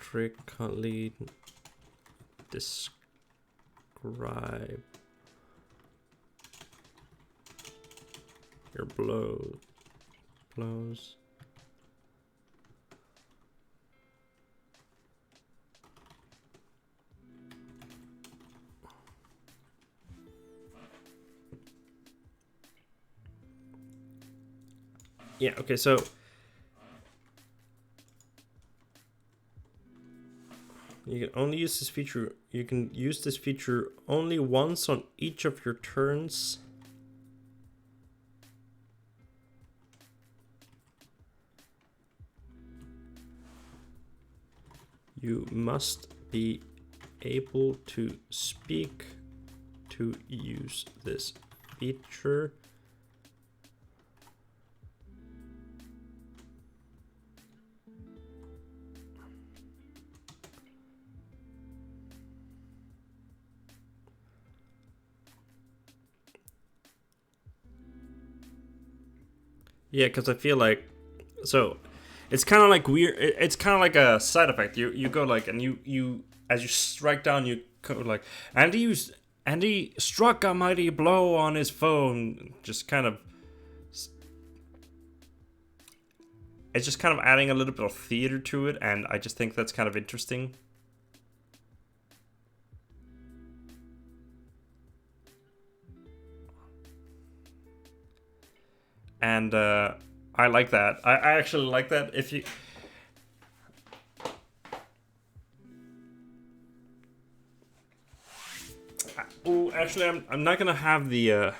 Theatrically describe your blows. Yeah, okay, so you can only use this feature. You can use this feature only once on each of your turns. You must be able to speak to use this feature. Yeah, because I feel like, so it's kind of like weird. It's kind of like a side effect. You go like, and you as you strike down, you go like, and he struck a mighty blow on his phone. Just kind of, it's just kind of adding a little bit of theater to it, and I just think that's kind of interesting. And I like that. I actually like that. If you... Oh, actually, I'm not gonna have the...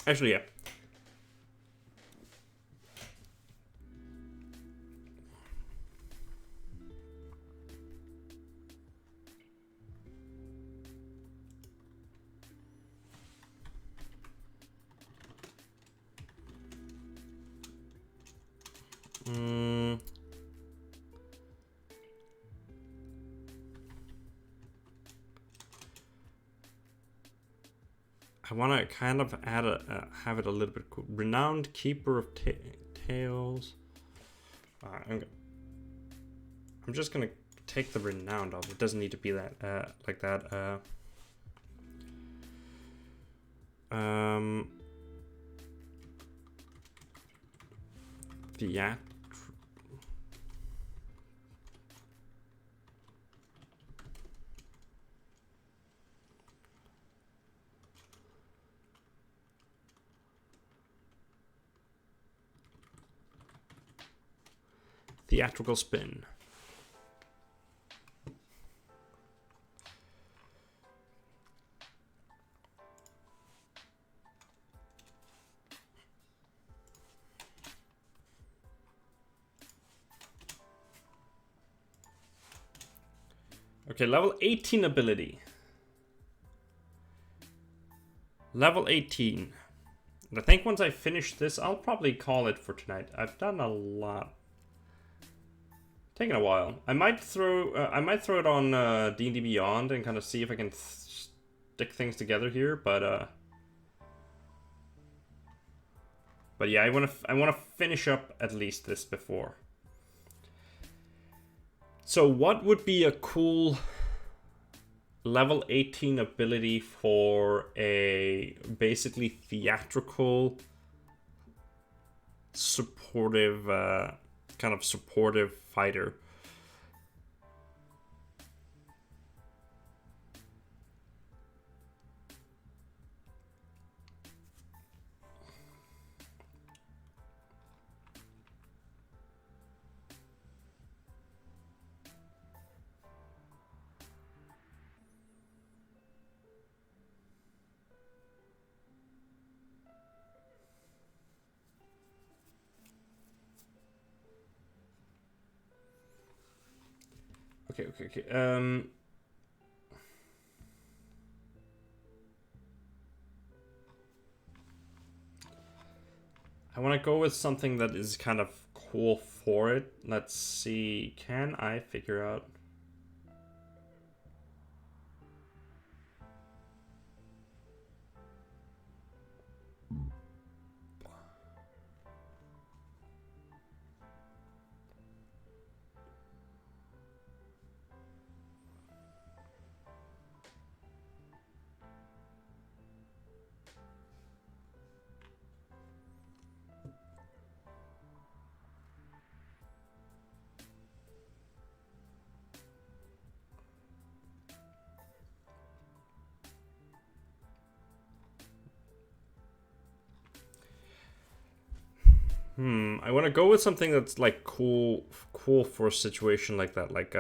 Actually, yeah. I want to kind of add have it a little bit cool. Renowned keeper of tales. I'm just gonna take the renowned off. It doesn't need to be that like that. Yeah. theatrical spin. Okay, level 18 ability. Level 18. And I think once I finish this, I'll probably call it for tonight. I've done a lot. Taken a while. I might throw it on D&D Beyond and kind of see if I can stick things together here, but yeah, I want to finish up at least this before. So what would be a cool level 18 ability for a basically theatrical supportive kind of supportive fighter? Okay. I want to go with something that is kind of cool for it. Let's see. Can I figure out? I want to go with something that's like cool for a situation like that. Like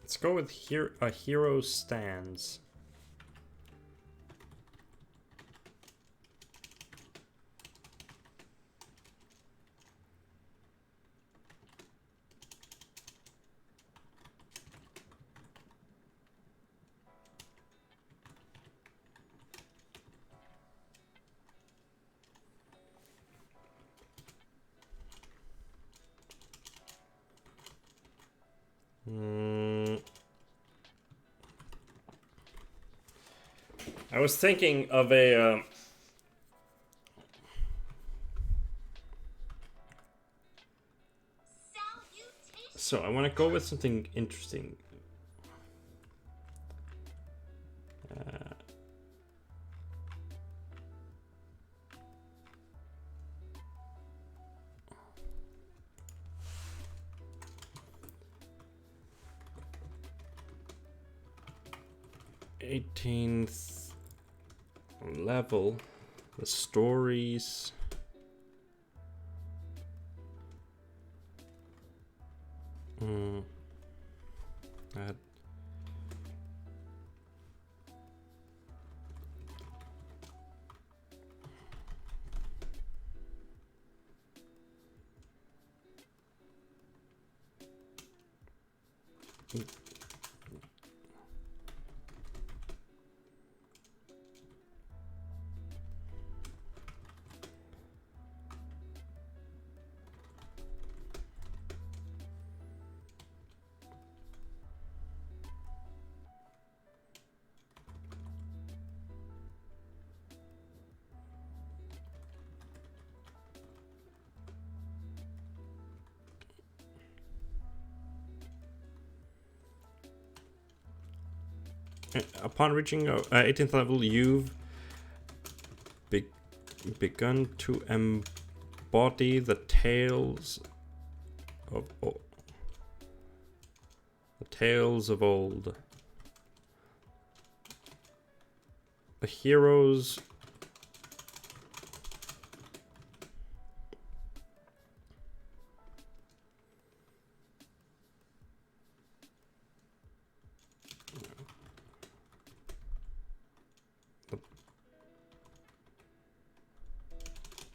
let's go with a hero stands. I was thinking of a so I want to go with something interesting. 18th level. The stories. That. Upon reaching 18th level, you've begun to embody the tales of old. The heroes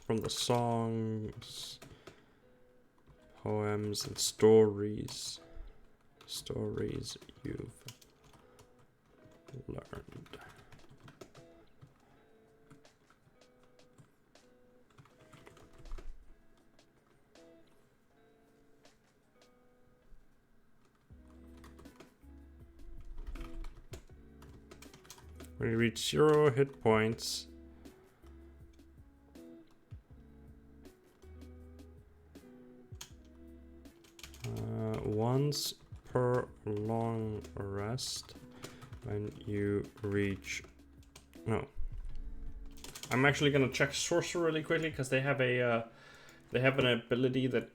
from the songs, poems, and stories you've learned. When you reach 0 hit points, once per long rest, when you reach... No. I'm actually gonna check Sorcerer really quickly, because they have a they have an ability that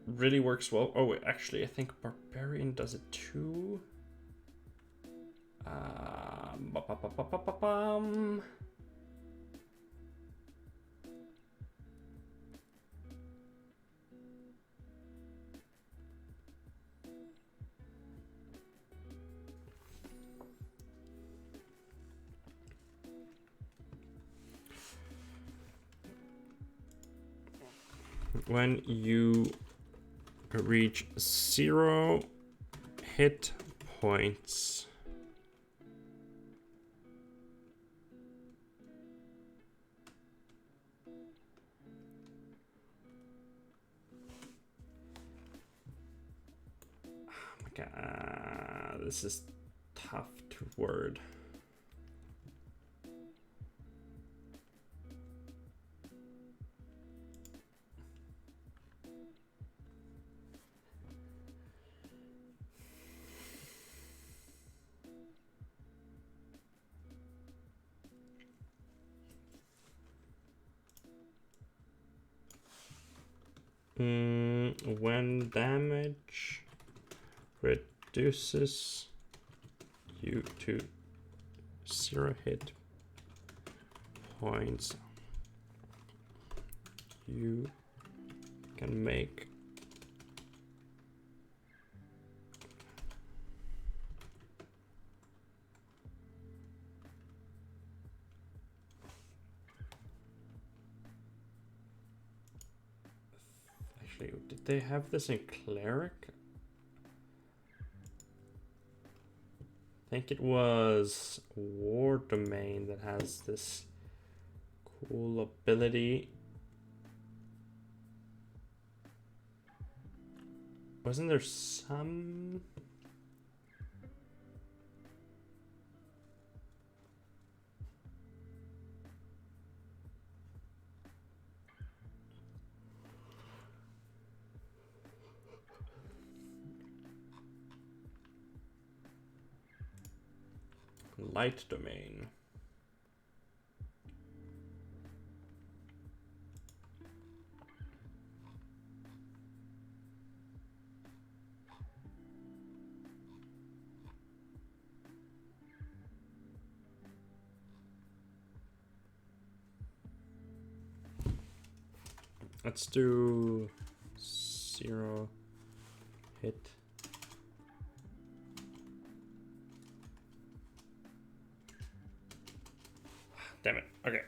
really works well. Oh, wait, actually, I think Barbarian does it too. When you reach 0 hit points, oh my god, this is tough to word. When damage reduces you to 0 hit points, you can make did they have this in Cleric? I think it was War Domain that has this cool ability. Wasn't there some... Light Domain. Let's do 0 hit. Damn it. Okay.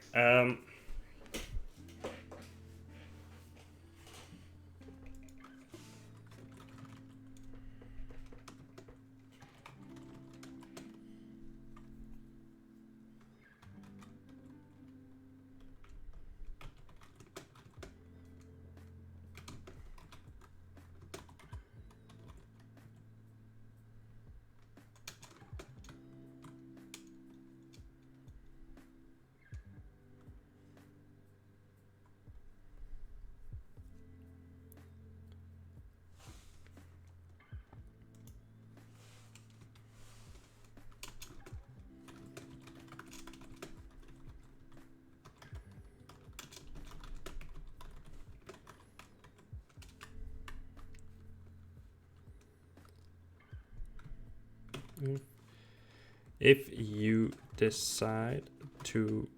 If you decide to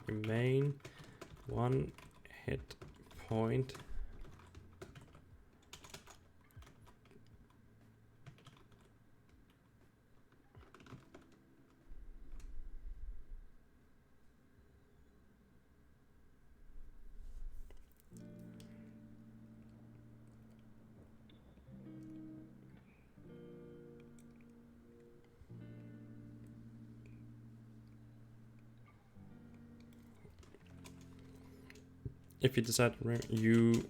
remain 1 hit point if you decide you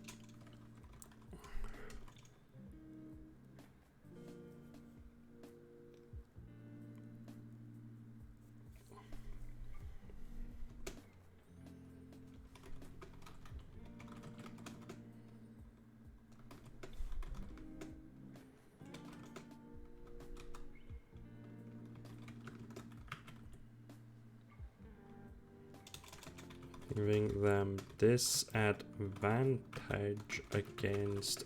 giving them disadvantage against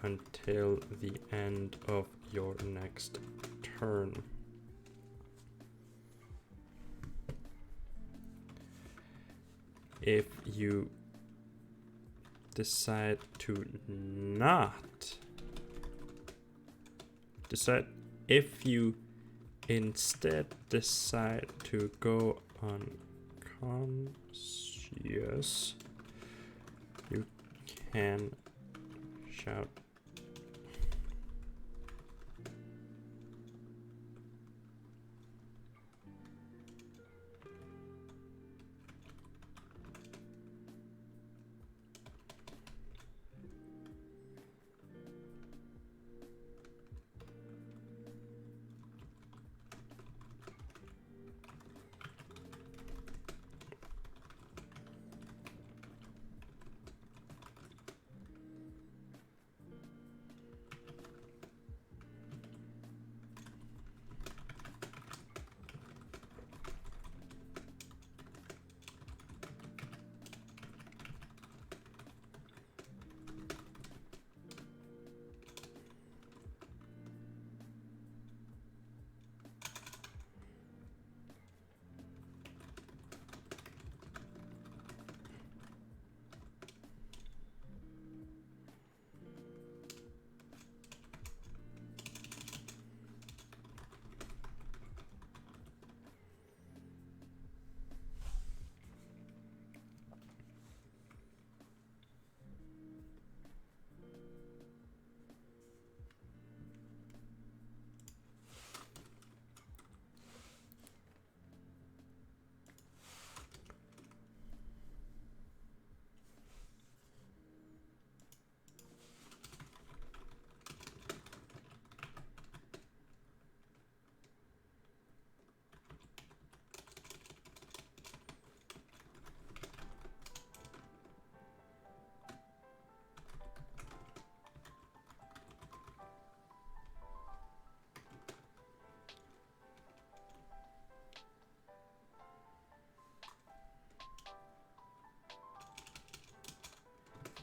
until the end of your next turn. If you decide to not decide, if you instead decide to go unconscious, you can shout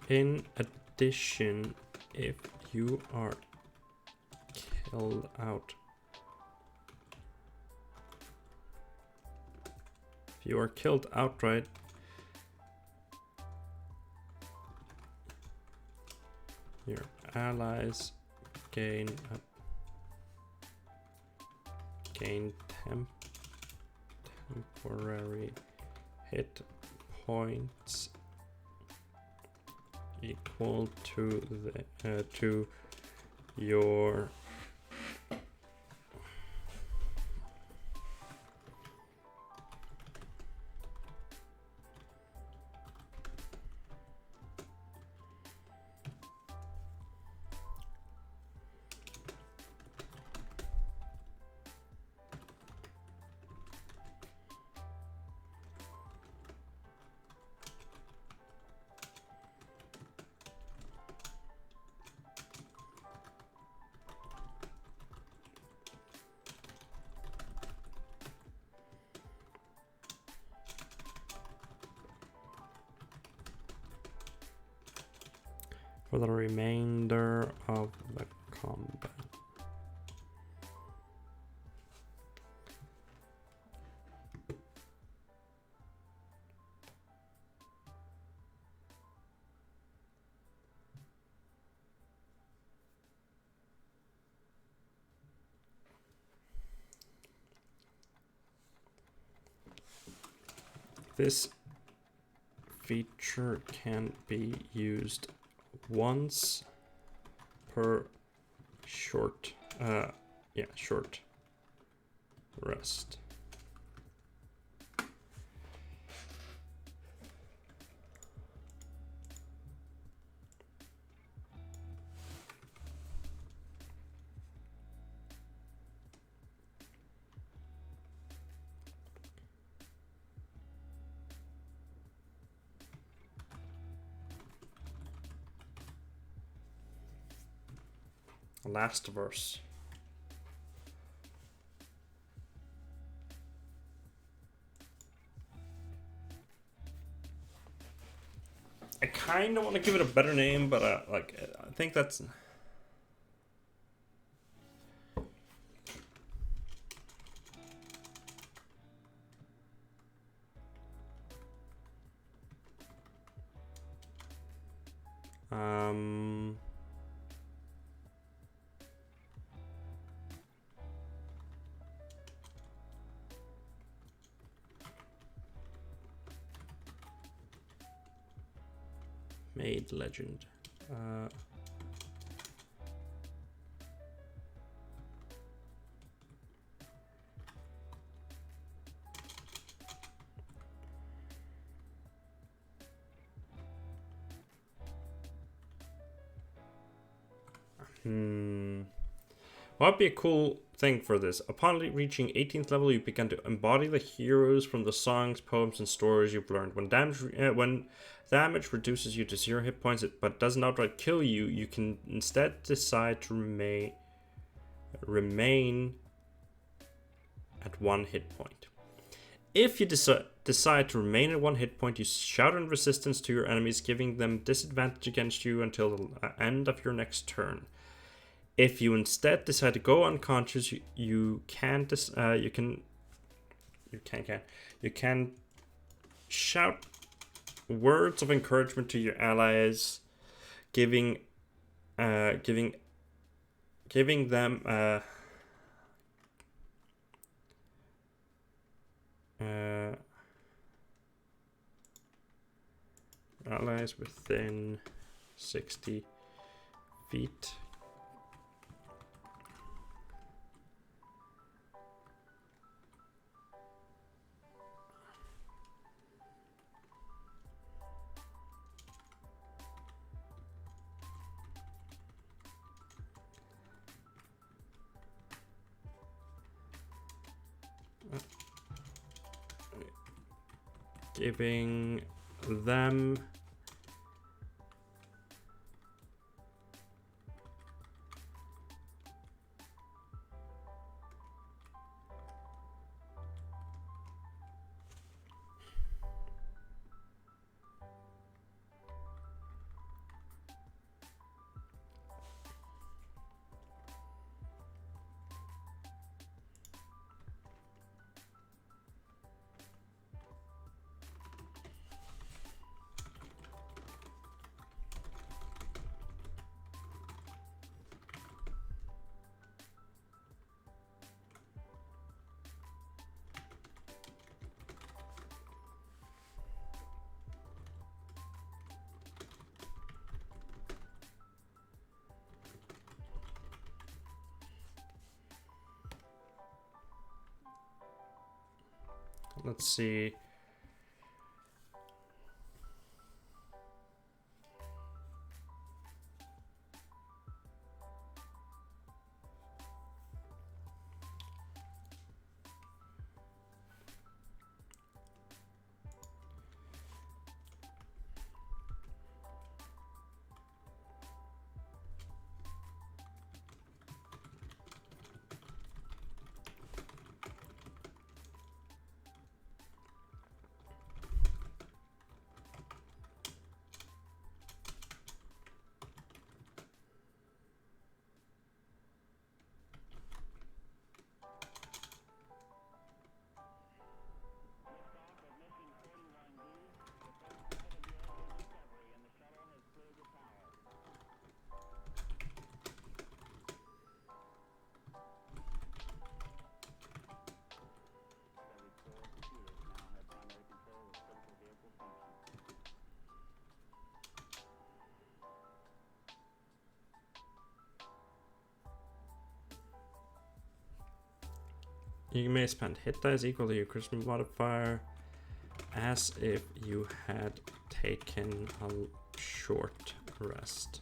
in addition, if you are killed out, if you are killed outright, your allies gain temporary hit points equal to the to your for the remainder of the combat. This feature can be used once per short rest. Last verse. I kind of want to give it a better name, but I think that's made legend. What would be a cool thing for this? Upon reaching 18th level, you begin to embody the heroes from the songs, poems, and stories you've learned. When damage reduces you to 0 hit points, but doesn't outright kill you, you can instead decide to remain at 1 hit point. If you decide to remain at 1 hit point, you shout in resistance to your enemies, giving them disadvantage against you until the end of your next turn. If you instead decide to go unconscious, you can shout words of encouragement to your allies, giving them allies within 60 feet. Giving them let's see. You may spend hit dice equal to your charisma modifier as if you had taken a short rest.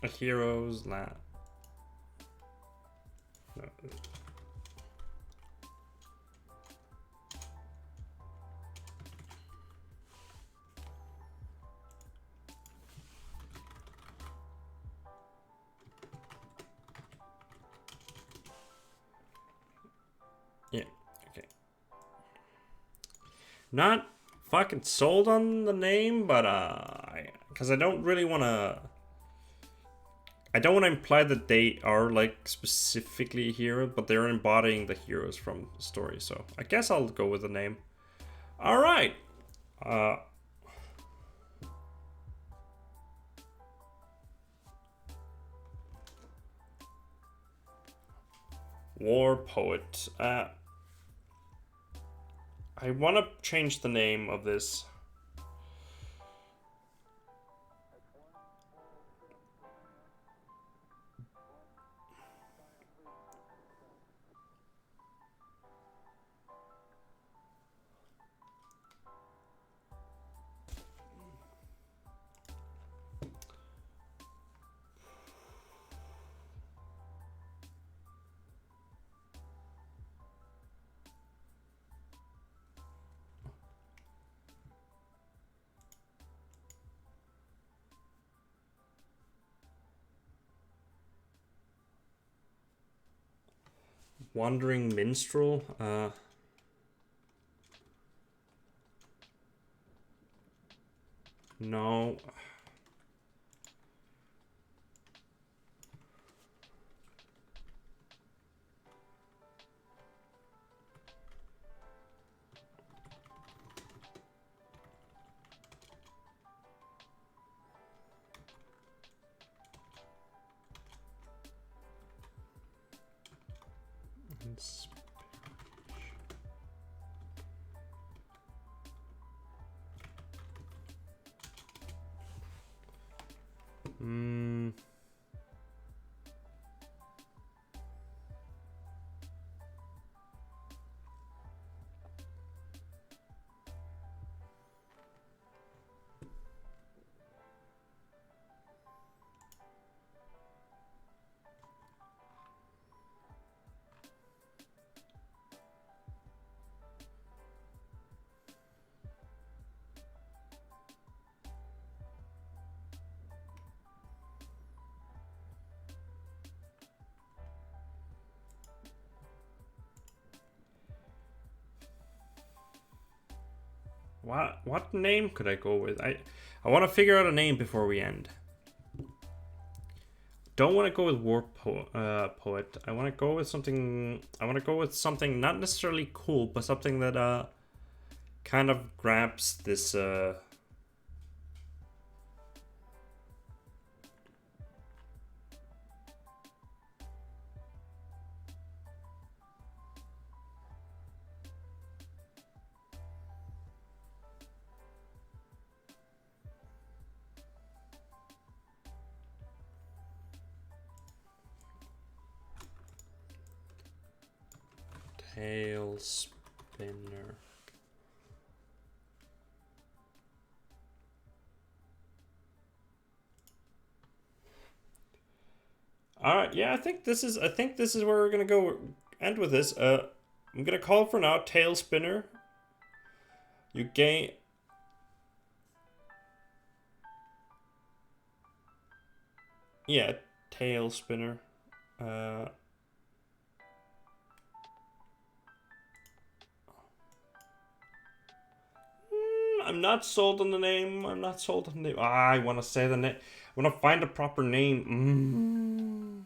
A hero's lap. No. Yeah, okay. Not fucking sold on the name, but because I don't really want to. I don't want to imply that they are like specifically a hero, but they're embodying the heroes from the story. So I guess I'll go with the name. All right. War poet. I want to change the name of this. Wandering Minstrel. No. What name could I go with? I want to figure out a name before we end. Don't want to go with war poet. I want to go with something. I want to go with something not necessarily cool, but something that kind of grabs this tail spinner. All right, yeah, I think this is where we're gonna go end with this. I'm gonna call for now tail spinner. You gain. Yeah, tail spinner. I'm not sold on the name. I'm not sold on the name. I want to say the name. I want to find a proper name.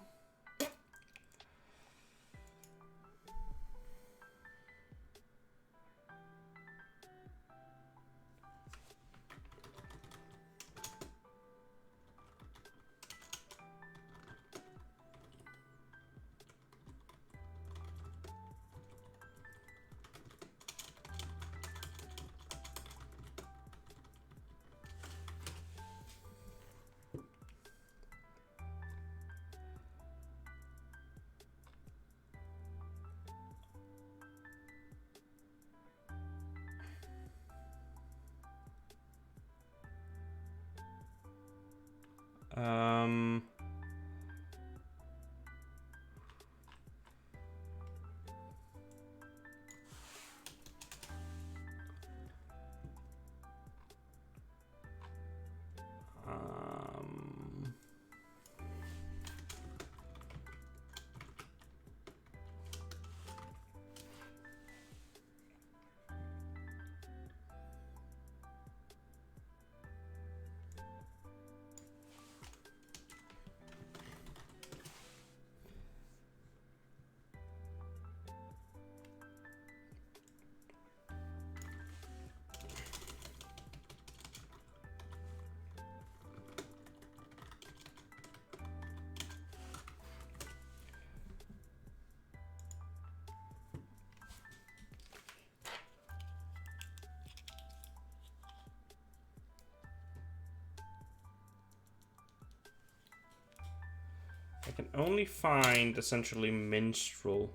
I can only find essentially minstrel.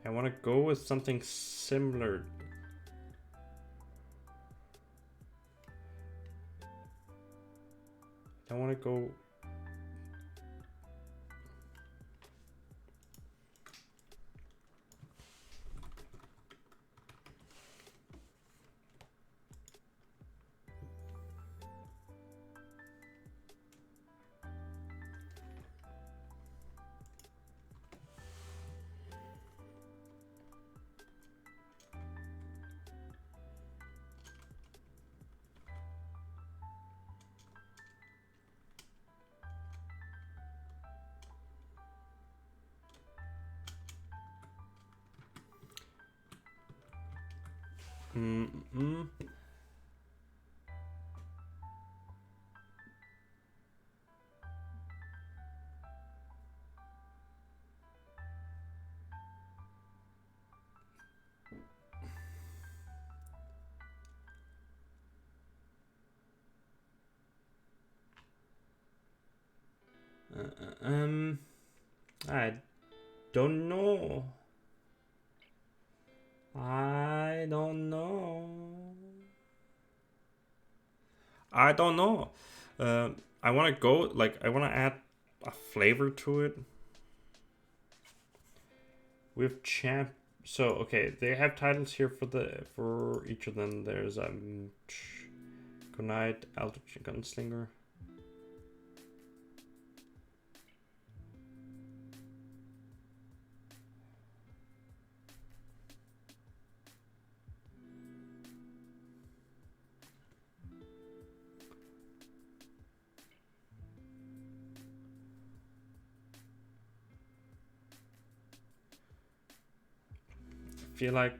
I want to go with something similar. I want to go. I don't know. I don't know. I don't know. I want to go, like, I want to add a flavor to it. With champ. So, okay, they have titles here for each of them. There's Good Night, Altitude Gunslinger. I feel like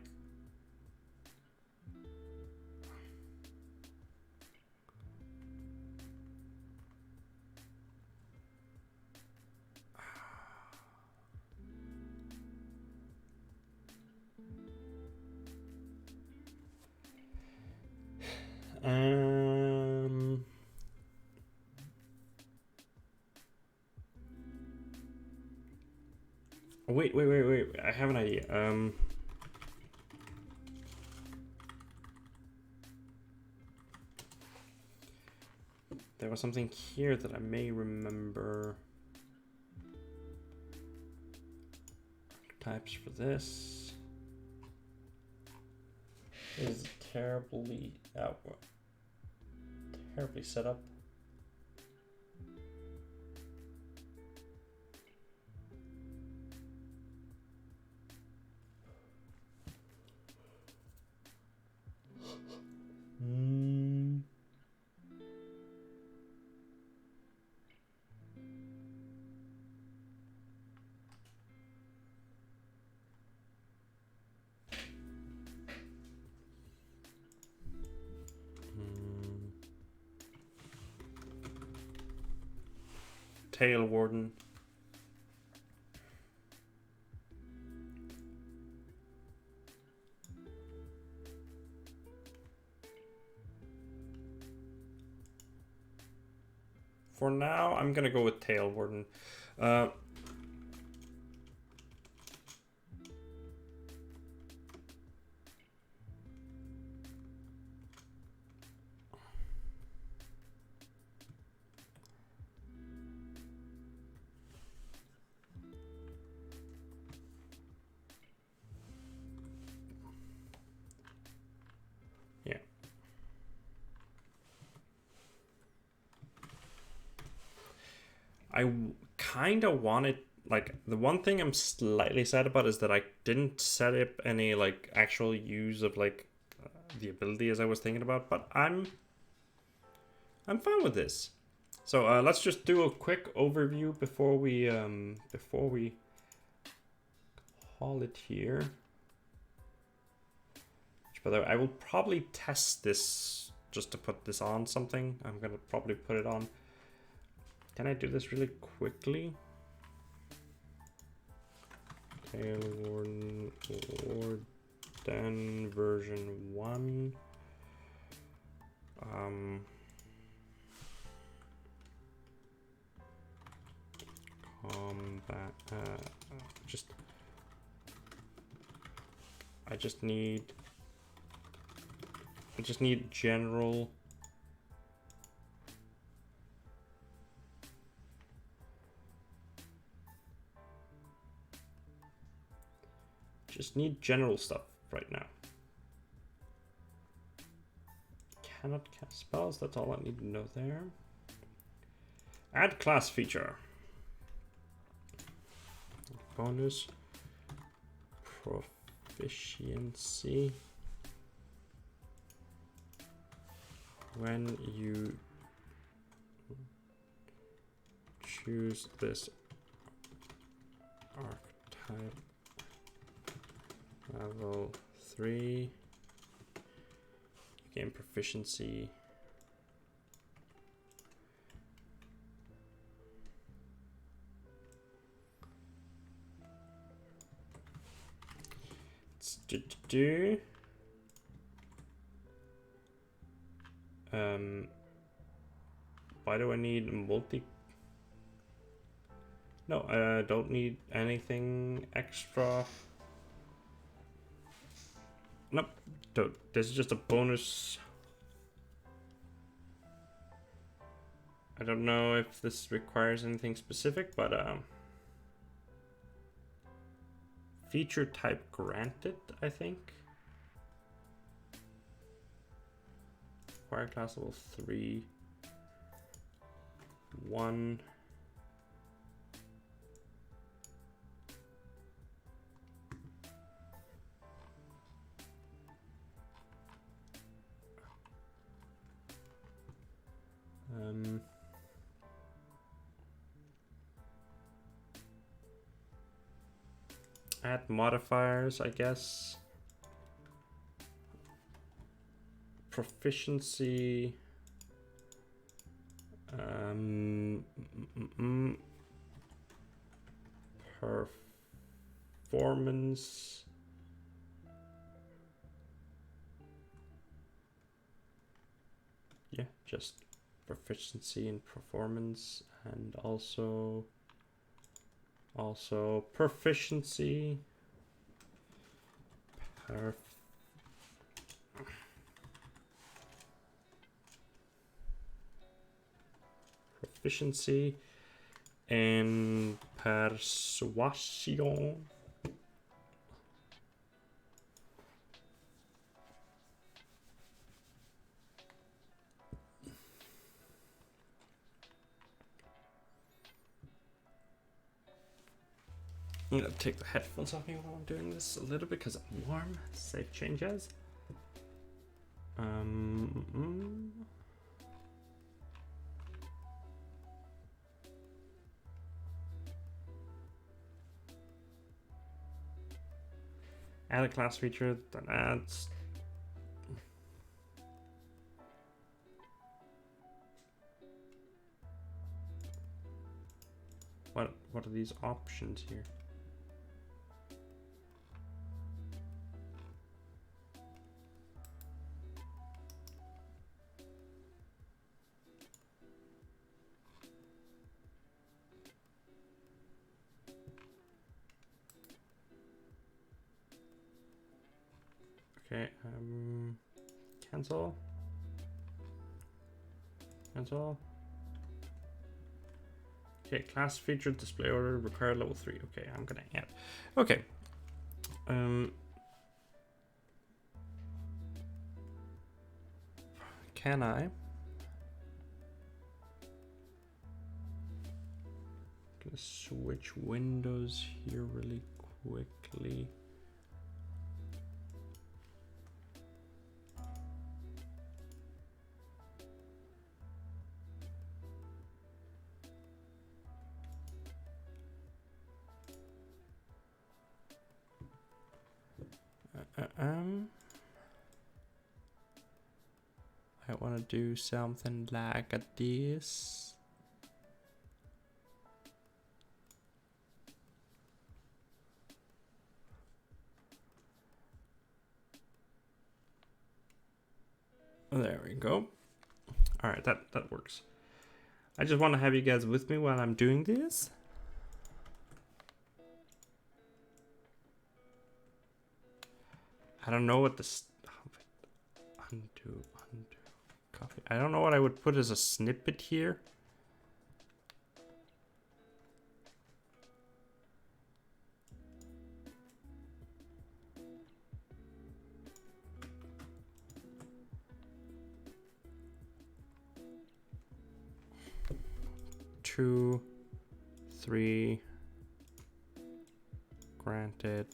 wait. I have an idea. There was something here that I may remember. Types for this. This is terribly set up. Tail Warden. For now, I'm gonna go with Tail Warden. kind of wanted, like, the one thing I'm slightly sad about is that I didn't set up any like actual use of like the ability as I was thinking about, but I'm fine with this. So let's just do a quick overview before we call it here. Which, by the way, I will probably test this just to put this on something. I'm gonna probably put it on. Can I do this really quickly? Okay, Warden version 1. Combat. I just need general. Just need general stuff right now. Cannot cast spells, that's all I need to know there. Add class feature. Bonus proficiency when you choose this archetype. Level 3. Gain proficiency. Why do I need multi? No, I don't need anything extra. Nope, this is just a bonus. I don't know if this requires anything specific, but feature type granted, I think. Acquire class level 3. 1. Add modifiers, I guess. Proficiency. Performance. Yeah, just proficiency and performance, and also proficiency. Proficiency and persuasion. I'm gonna take the headphones off me while I'm doing this a little bit because I'm warm. Safe changes. Add a class feature that adds. What are these options here? Okay, cancel. Okay, class feature display order required level 3. Okay, I'm gonna add. Okay. Can I? gonna switch windows here really quickly. I want to do something like this. There we go. All right, that works. I just want to have you guys with me while I'm doing this. I don't know what the undo copy. I don't know what I would put as a snippet here. Two, three, granted.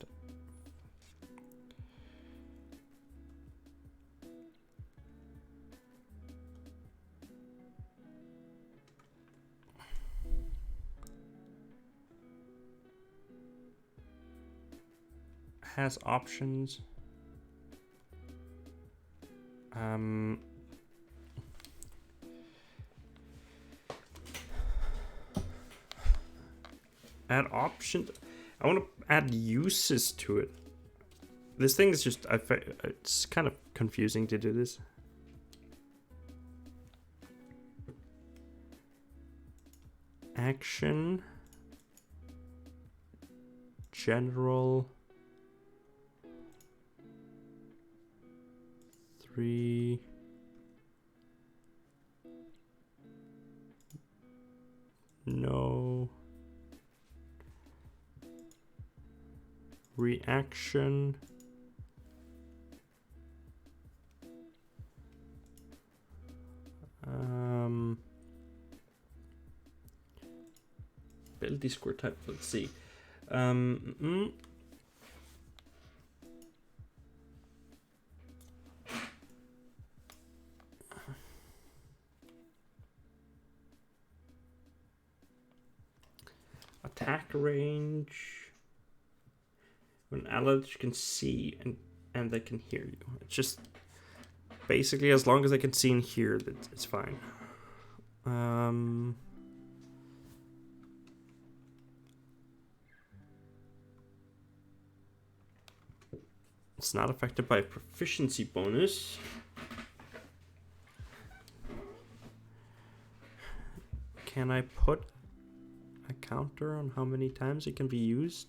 Has options. Add options. I want to add uses to it. This thing is just, it's kind of confusing to do this. Action. General. 3. No. Reaction. Ability score type. Let's see. Attack range. When allies can see and they can hear you. It's just basically as long as they can see and hear, that it's fine. It's not affected by a proficiency bonus. Can I put a counter on how many times it can be used?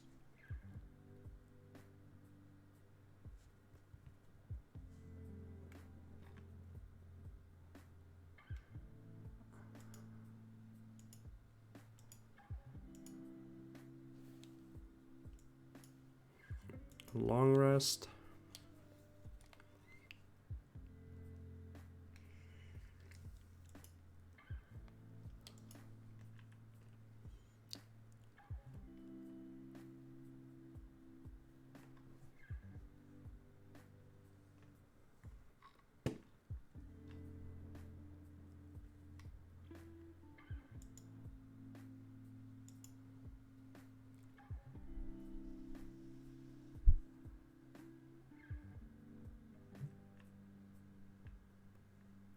Long rest.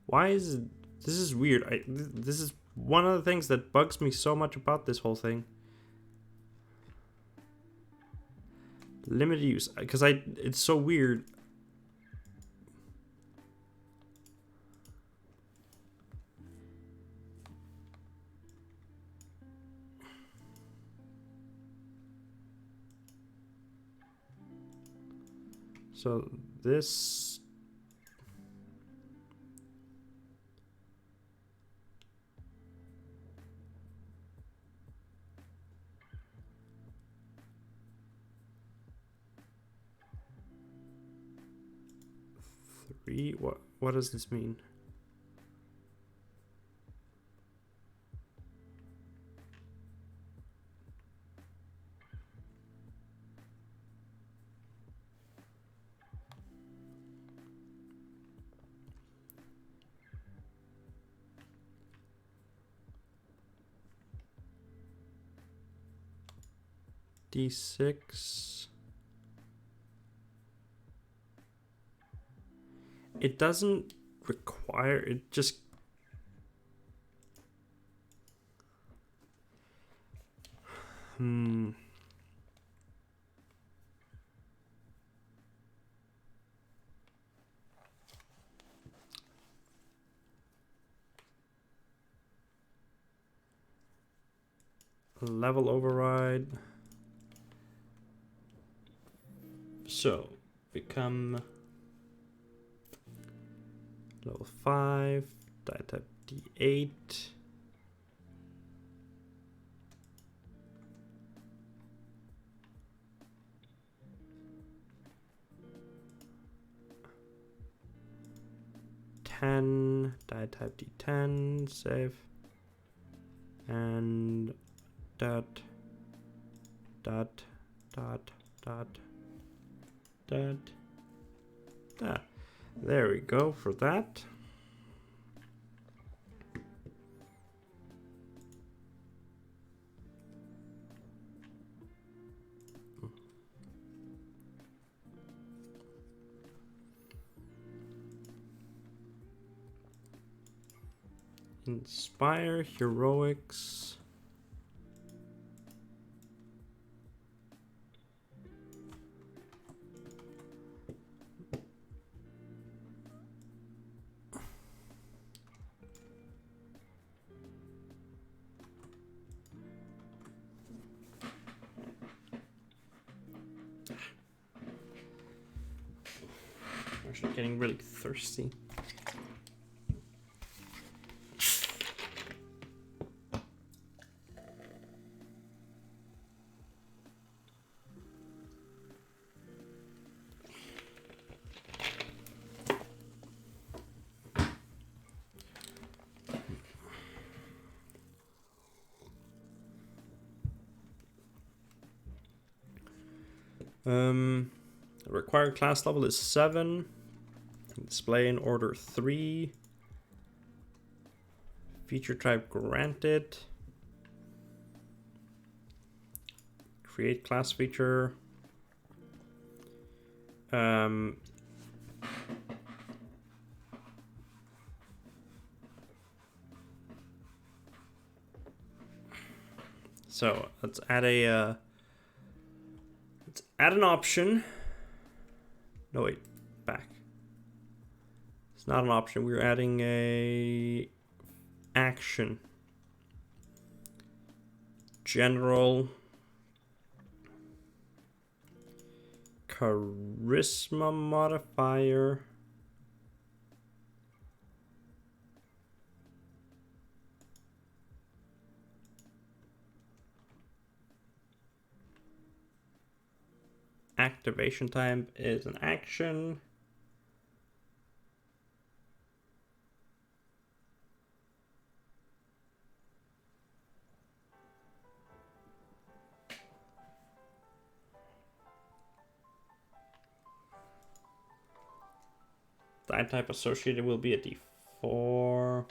Why is this is weird? This is one of the things that bugs me so much about this whole thing. Limited use, because it's so weird. So this. What does this mean? D6. It doesn't require, it just... Level override. So, become level 5, die type D8. Die type D10, save. And dot. There we go for that. Inspire heroics. I'm actually getting really thirsty. Required class level is 7. Display in order 3. Feature type granted. Create class feature. So let's add a add an option. No, wait, back. It's not an option. We're adding a action. General charisma modifier. Activation time is an action. Die type associated will be a D4.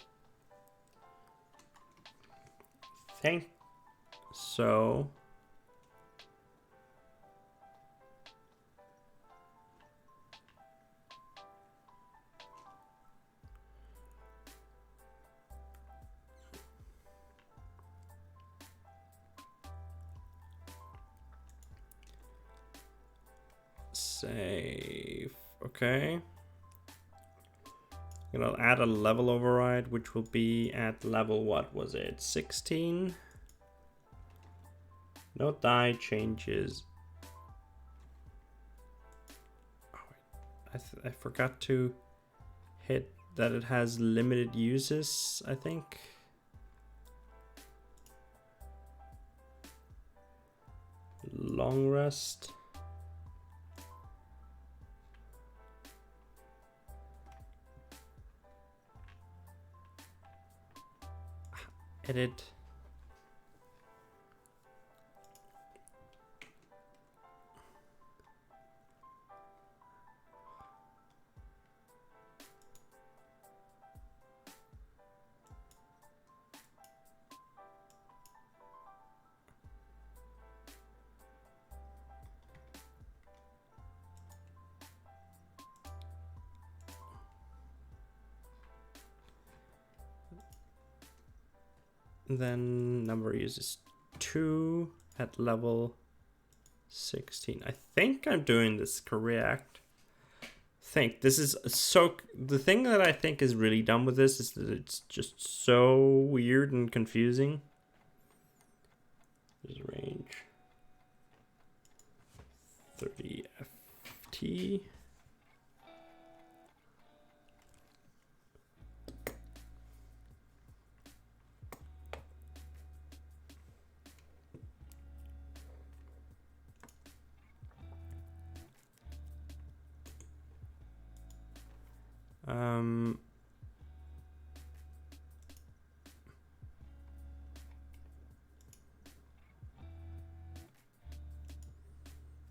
Think so. Save. Okay. I'm gonna add a level override, which will be at level, what was it, 16? No die changes. Oh, wait. I forgot to hit that it has limited uses, I think. Long rest. Edit. then number uses 2 at level 16. I think I'm doing this correct. Think this is so. The thing that I think is really dumb with this is that it's just so weird and confusing. There's range 30 FT.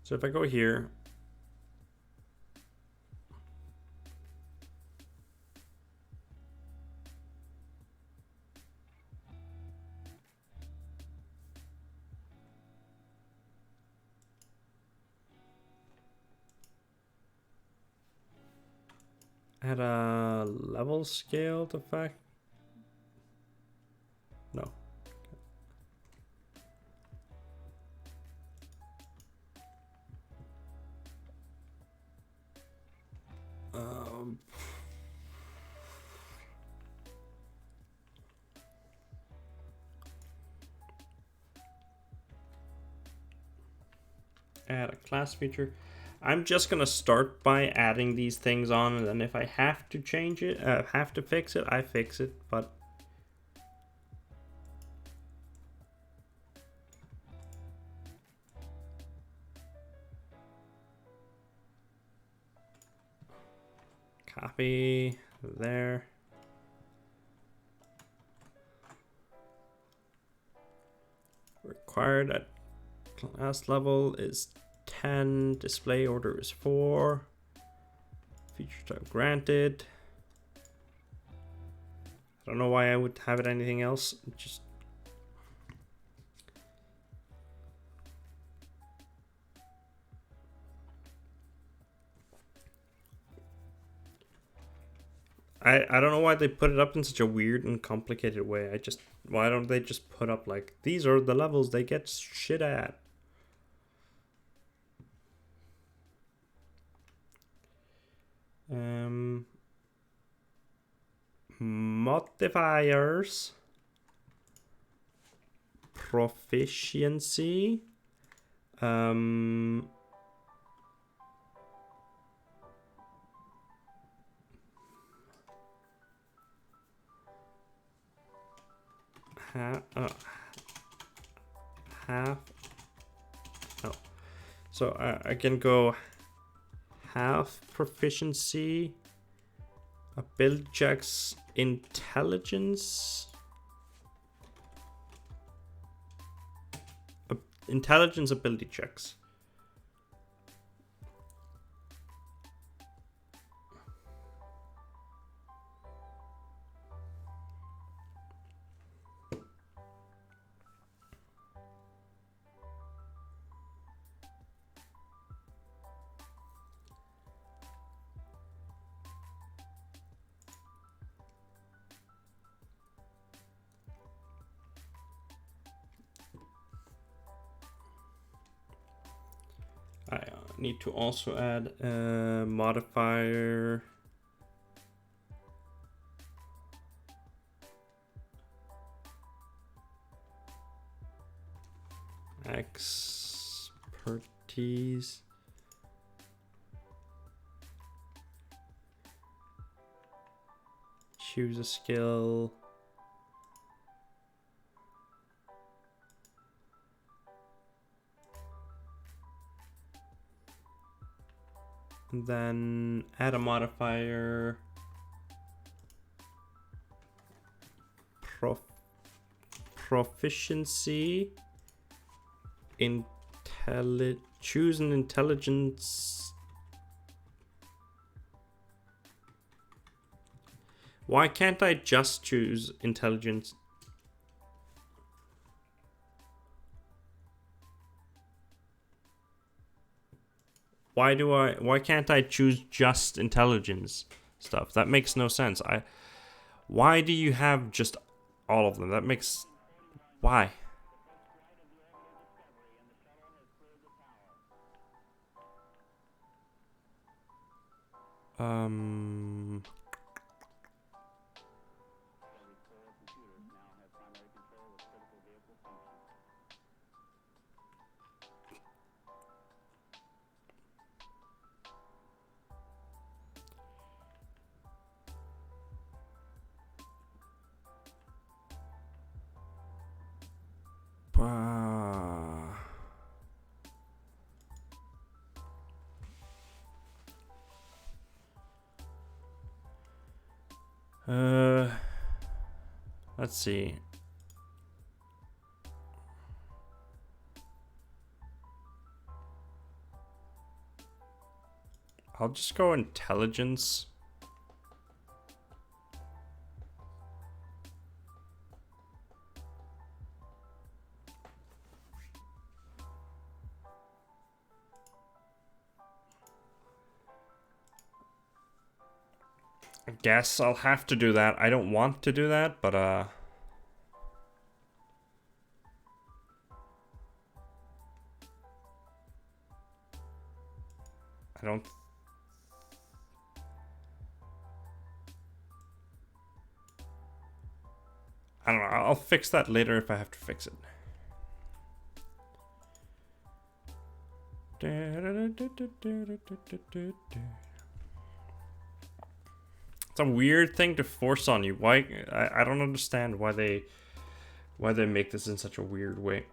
So if I go here, add a level scaled effect. No. Add a class feature. I'm just gonna start by adding these things on, and then if I have to change it, have to fix it, I fix it. But copy there. Required at class level is 10, display order is 4, feature type granted. I don't know why I would have it anything else. Just I don't know why they put it up in such a weird and complicated way. Why don't they just put up like, these are the levels they get shit at? Modifiers, proficiency, half. Oh, so I can go half proficiency, ability checks, intelligence, intelligence ability checks. I need to also add a modifier expertise. Choose a skill. And then add a modifier proficiency, choose an intelligence. Why can't I just choose intelligence? Why can't I choose just intelligence stuff? That makes no sense. Why do you have just all of them? That makes Why? Let's see. I'll just go intelligence. I guess I'll have to do that. I don't want to do that, but I don't. I don't know. I'll fix that later if I have to fix it. It's a weird thing to force on you. Why? I don't understand why they make this in such a weird way.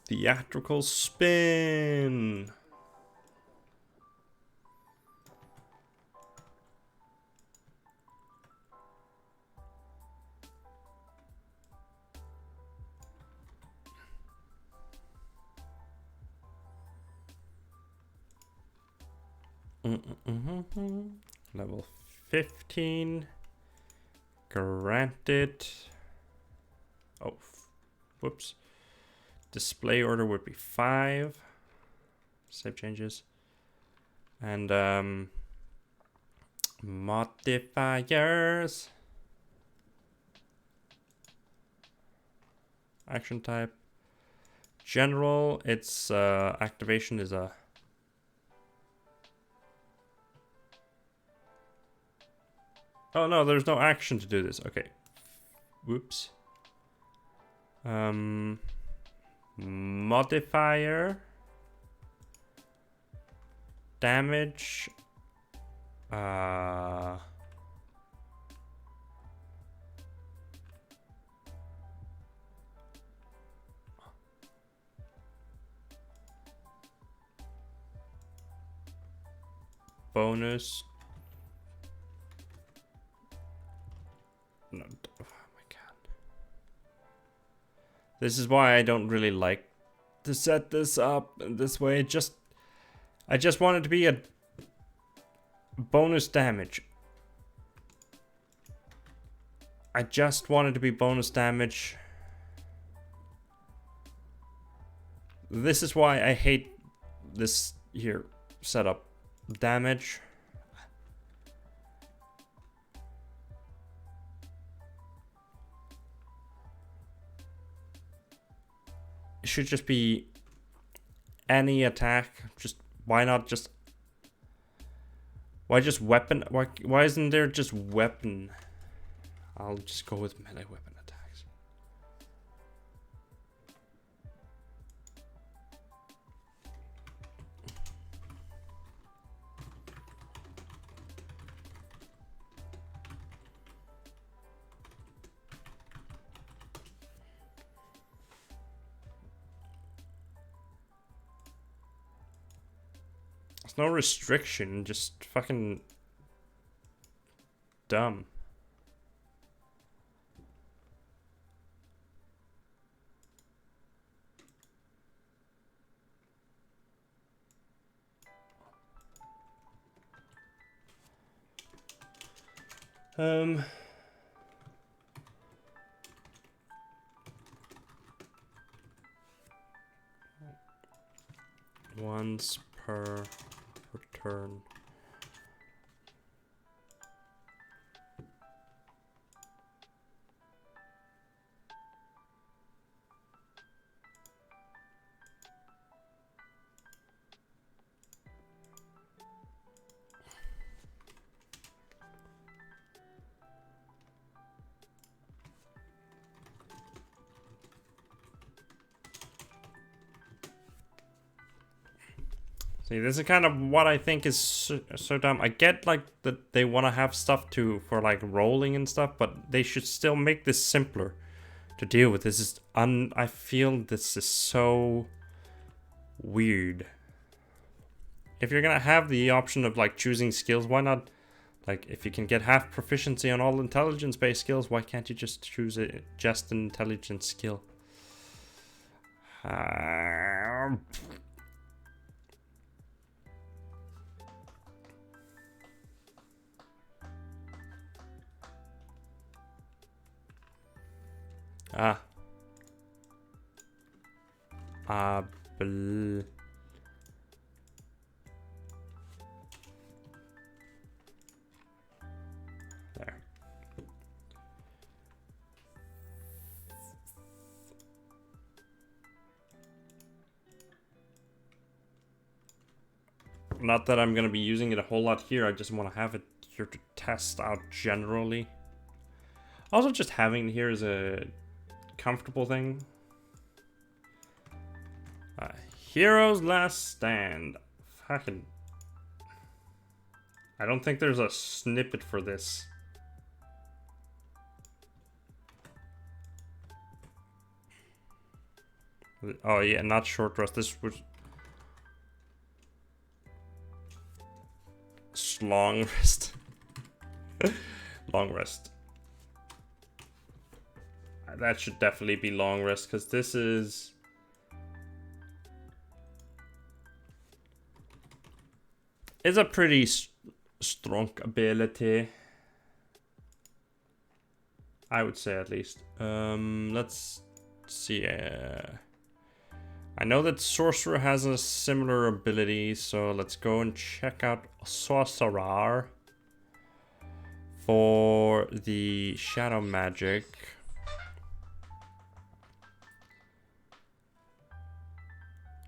Theatrical spin. Level 15. Granted. Oh, whoops. Display order would be 5. Save changes. And modifiers. Action type. General, its activation is a... Oh no, there's no action to do this. Okay. Whoops. Modifier. Damage. Bonus. No, oh my god. This is why I don't really like to set this up this way. I just want it to be a bonus damage. I just want it to be bonus damage. This is why I hate this here setup. Damage. It should just be any attack. Just why not just... Why just weapon? Why isn't there just weapon? I'll just go with melee weapon attacks. There's no restriction, just fucking dumb. Once per return. See, this is kind of what I think is so dumb. I get like that they want to have stuff for like rolling and stuff, but they should still make this simpler to deal with. This is I feel this is so weird. If you're gonna have the option of like choosing skills, why not? Like, if you can get half proficiency on all intelligence-based skills, why can't you just choose just an intelligence skill? There. Not that I'm gonna be using it a whole lot here, I just want to have it here to test out generally. Also, just having it here is a comfortable thing. Heroes Last Stand. Fucking... I don't think there's a snippet for this. Oh yeah, not short rest. This was... long rest. Long rest. That should definitely be long rest, because this is... It's a pretty strong ability, I would say, at least. Let's see. I know that Sorcerer has a similar ability, so let's go and check out Sorcerer for the Shadow Magic.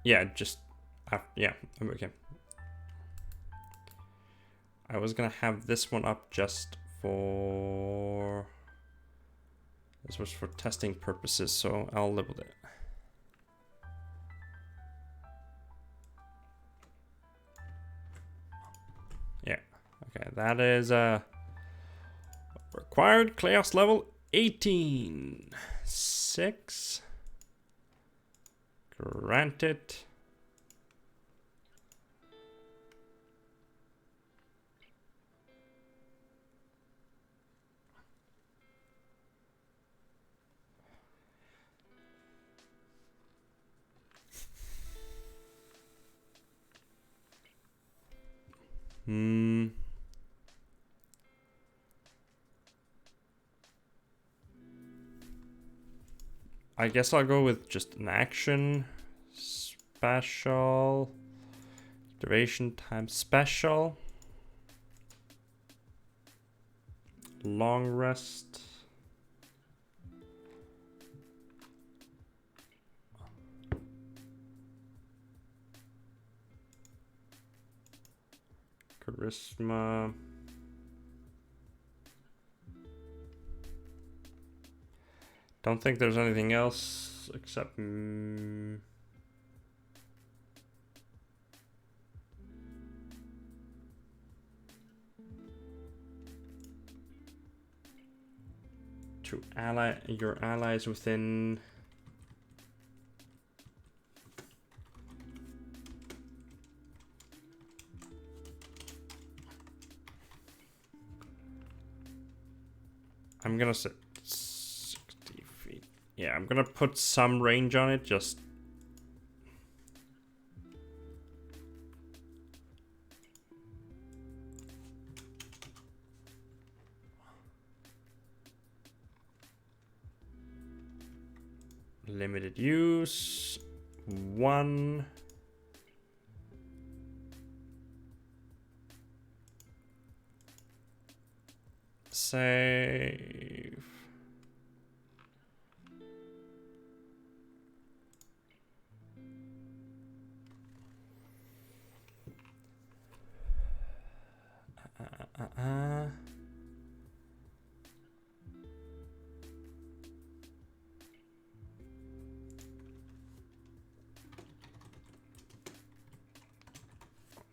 Yeah, just... yeah, okay. I was gonna have this one up just for... This was for testing purposes, so I'll live with it. Yeah, okay, that is required class level 18. 6. Granted. I guess I'll go with just an action. Special. Duration time special. Long rest. Charisma. Don't think there's anything else except... to ally your allies within... I'm gonna say 60 feet. Yeah, I'm gonna put some range on it, just... Limited use. 1. Save.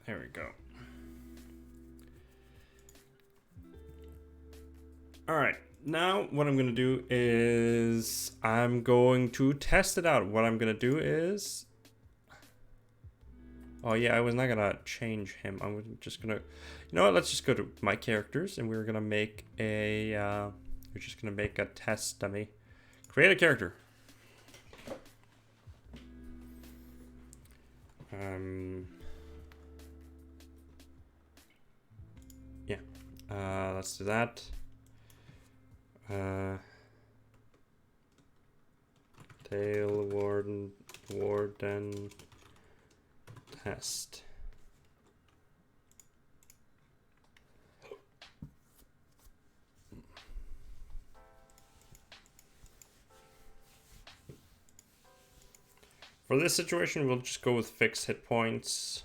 There we go. Alright, now what I'm going to do is I'm going to test it out. What I'm going to do is... Oh yeah, I was not going to change him. I'm just going to... You know what, let's just go to my characters and we're going to make a... we're just going to make a test dummy. Create a character. Yeah, let's do that. Tail Warden test. For this situation, we'll just go with fixed hit points.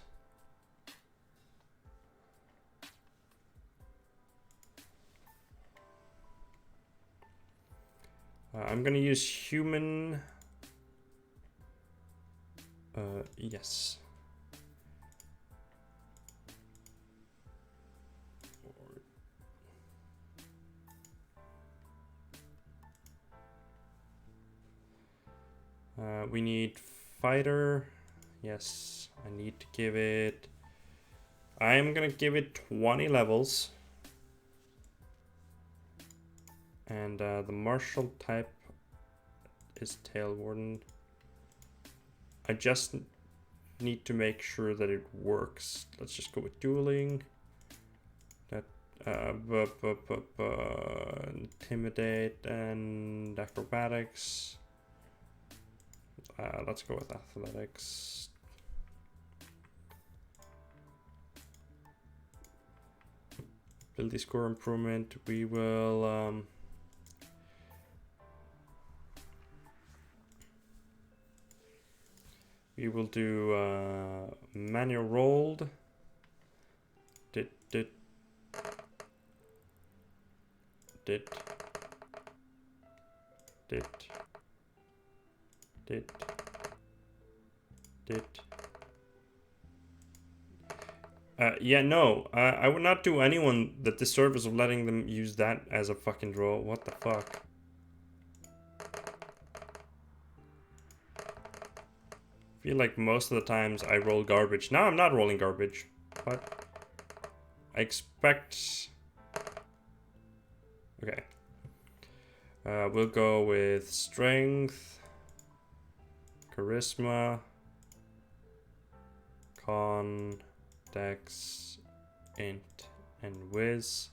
I'm gonna use human. Yes. We need fighter. Yes, I need to give it. I'm gonna give it 20 levels. And the martial type is Tail Warden. I just need to make sure that it works. Let's just go with dueling. That intimidate and acrobatics. Let's go with athletics. Ability score improvement. We will do manual rolled. Did yeah, no, I would not do anyone the disservice of letting them use that as a fucking draw. What the fuck? I feel like most of the times I roll garbage. Now I'm not rolling garbage, but I expect... Okay. We'll go with strength, charisma, con, dex, int, and whiz.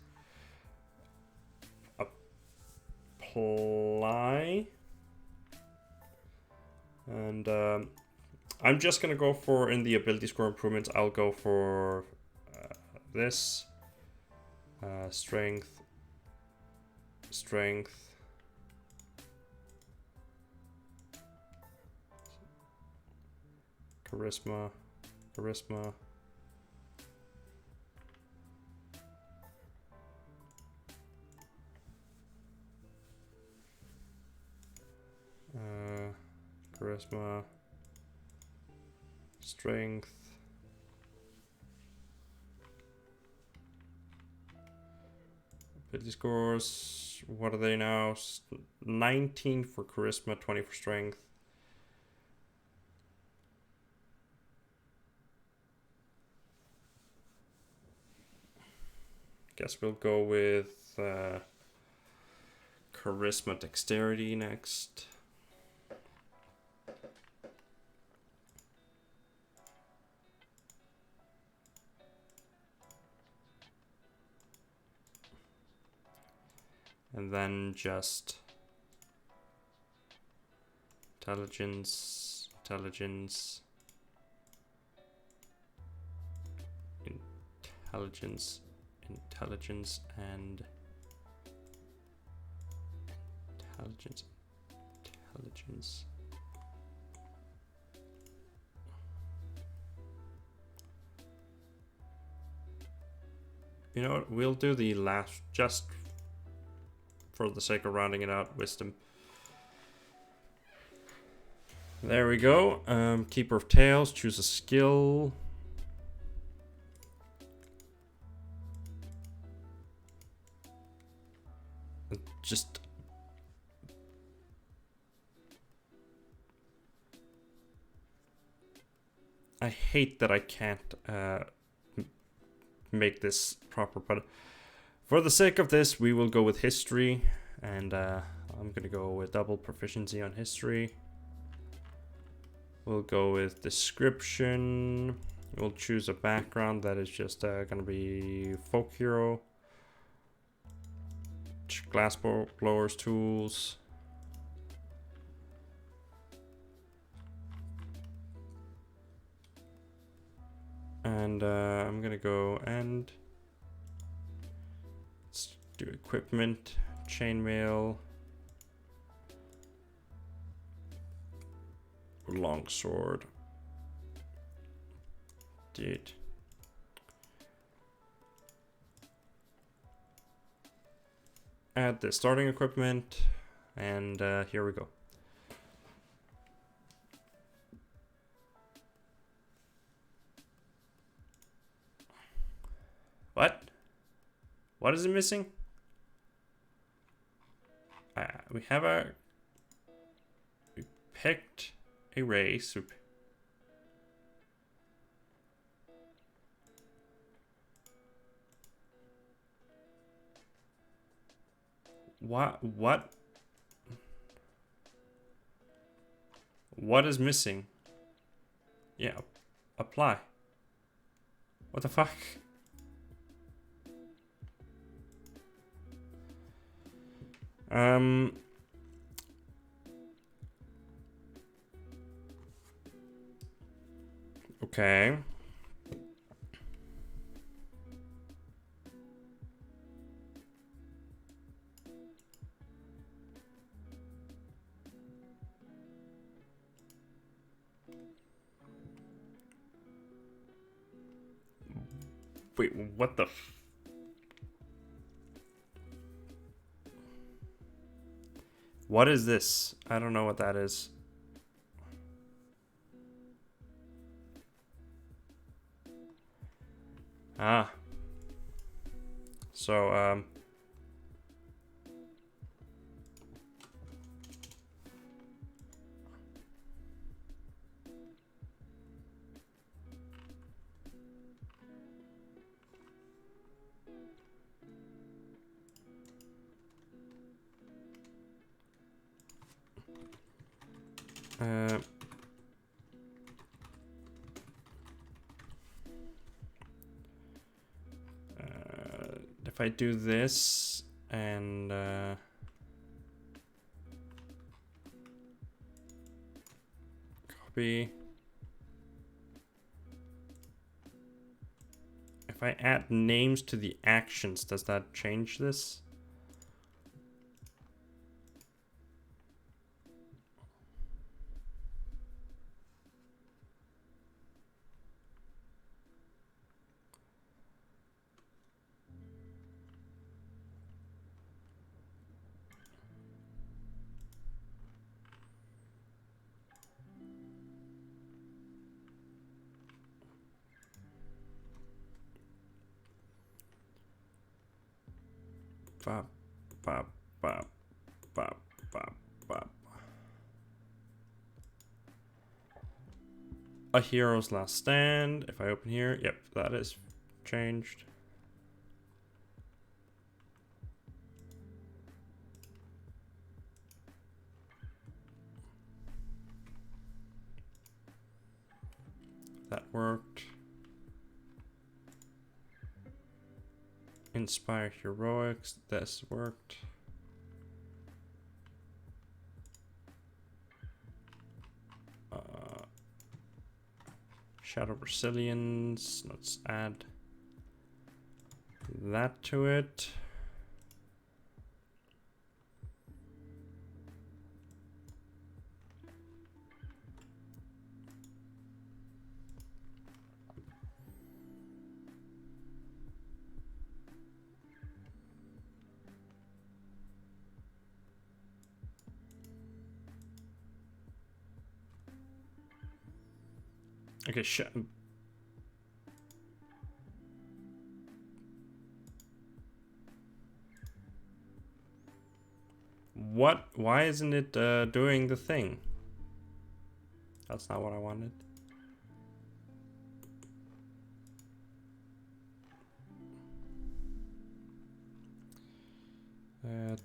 Apply. And I'm just gonna go for, in the ability score improvements, I'll go for this. Strength, charisma, charisma, strength, ability scores, what are they now? 19 for charisma, 20 for strength. Guess we'll go with charisma dexterity next. And then just intelligence, and intelligence. You know what? We'll do the last, just for the sake of rounding it out, wisdom. There we go. Keeper of Tails, choose a skill. I hate that I can't make this proper, but for the sake of this, we will go with history, and I'm gonna go with double proficiency on history. We'll go with description. We'll choose a background that is just gonna be folk hero. Glass blowers tools. And I'm gonna go and let's do equipment, chainmail, longsword. Dude. Add the starting equipment, and here we go. What? What is it missing? We picked a race. What? What is missing? Yeah, apply. What the fuck? Okay. Wait, what the What is this? I don't know what that is. Ah. So, if I do this and copy, if I add names to the actions, does that change this? Bop, bop, bop, bop, bop, bop. A hero's last stand. If I open here, yep, that is changed. That worked. Inspire heroics. This worked. Shadow Brazilians. Let's add that to it. Okay, what? Why isn't it doing the thing? That's not what I wanted.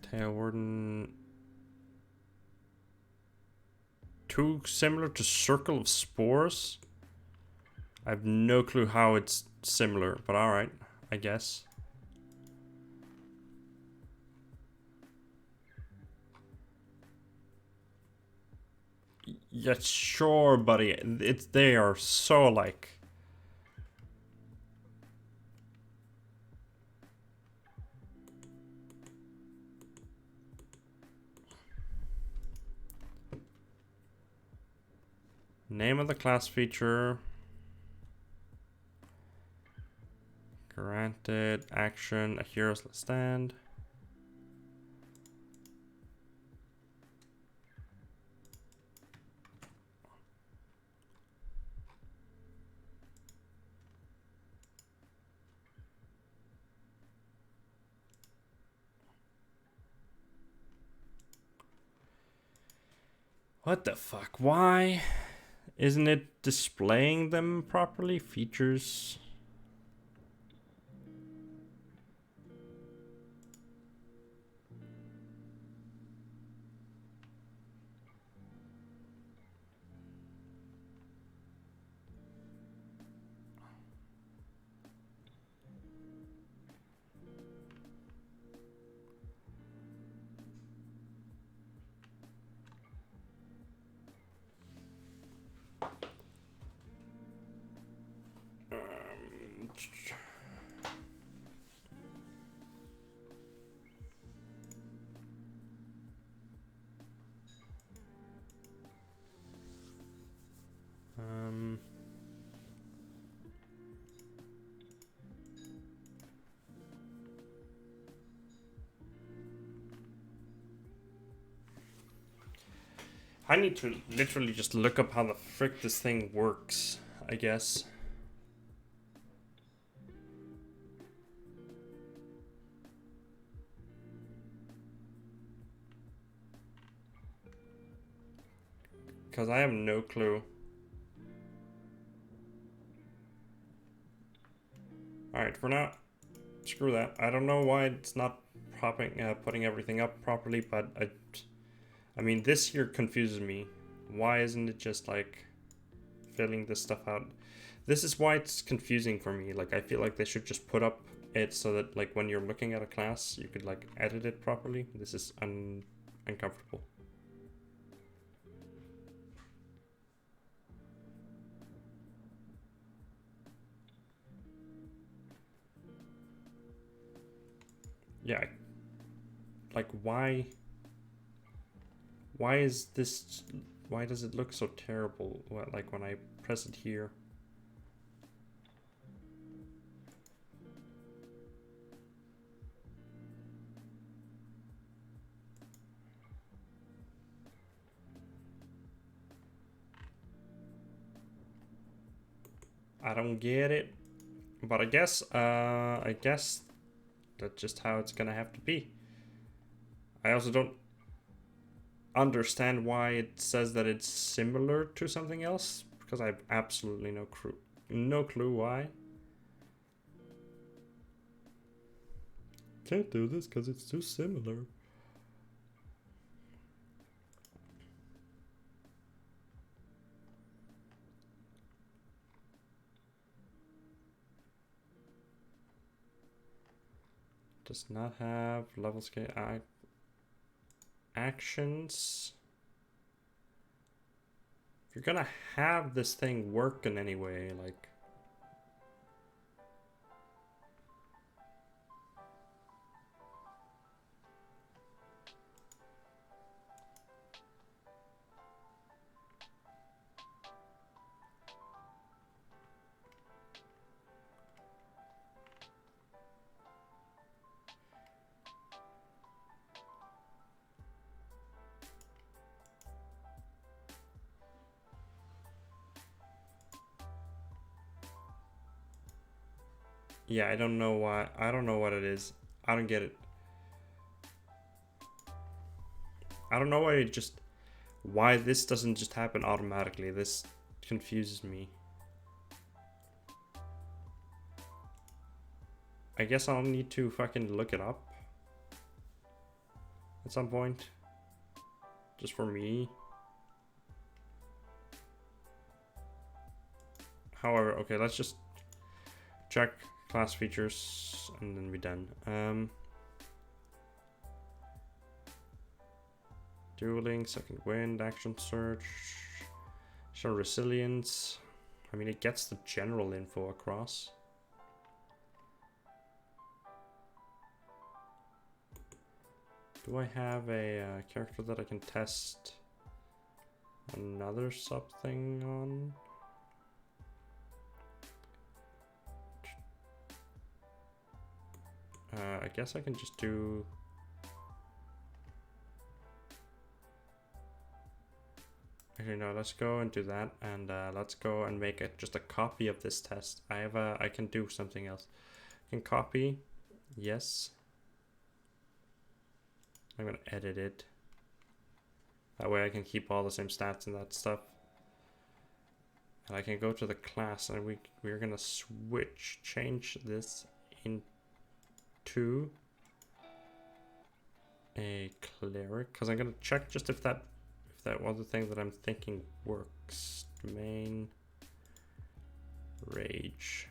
Tail Warden. Too similar to Circle of Spores? I have no clue how it's similar, but alright, I guess. Yeah, sure, buddy. They are so alike. Name of the class feature. Granted. Action. A hero's stand. What the fuck? Why isn't it displaying them properly? Features. I need to literally just look up how the frick this thing works, I guess. Because I have no clue. Alright, for now, screw that. I don't know why it's not putting everything up properly, but I mean, this here confuses me. Why isn't it just like filling this stuff out? This is why it's confusing for me. Like, I feel like they should just put up it so that like when you're looking at a class, you could like edit it properly. This is uncomfortable. Yeah. Like, why is this, why does it look so terrible? Like when I press it here. I don't get it, but I guess that's just how it's gonna have to be. I also don't understand why it says that it's similar to something else, because I have absolutely no clue why. Can't do this because it's too similar. Does not have level scale actions. If you're gonna have this thing work in any way, like, yeah, I don't know why. I don't know what it is. I don't get it. I don't know why this doesn't just happen automatically. This confuses me. I guess I'll need to fucking look it up. at some point. Just for me. However, okay, let's just check class features and then be done. Dueling, second wind, action search, show resilience. I mean, it gets the general info across. Do I have a character that I can test another sub thing on? I guess I can just do... Okay, no, let's go and do that, and let's go and make it just a copy of this test. I can do something else. I can copy, yes. I'm gonna edit it. That way I can keep all the same stats and that stuff. And I can go to the class and we're gonna change this into a cleric, because I'm gonna check just if that other thing that I'm thinking works. Main rage,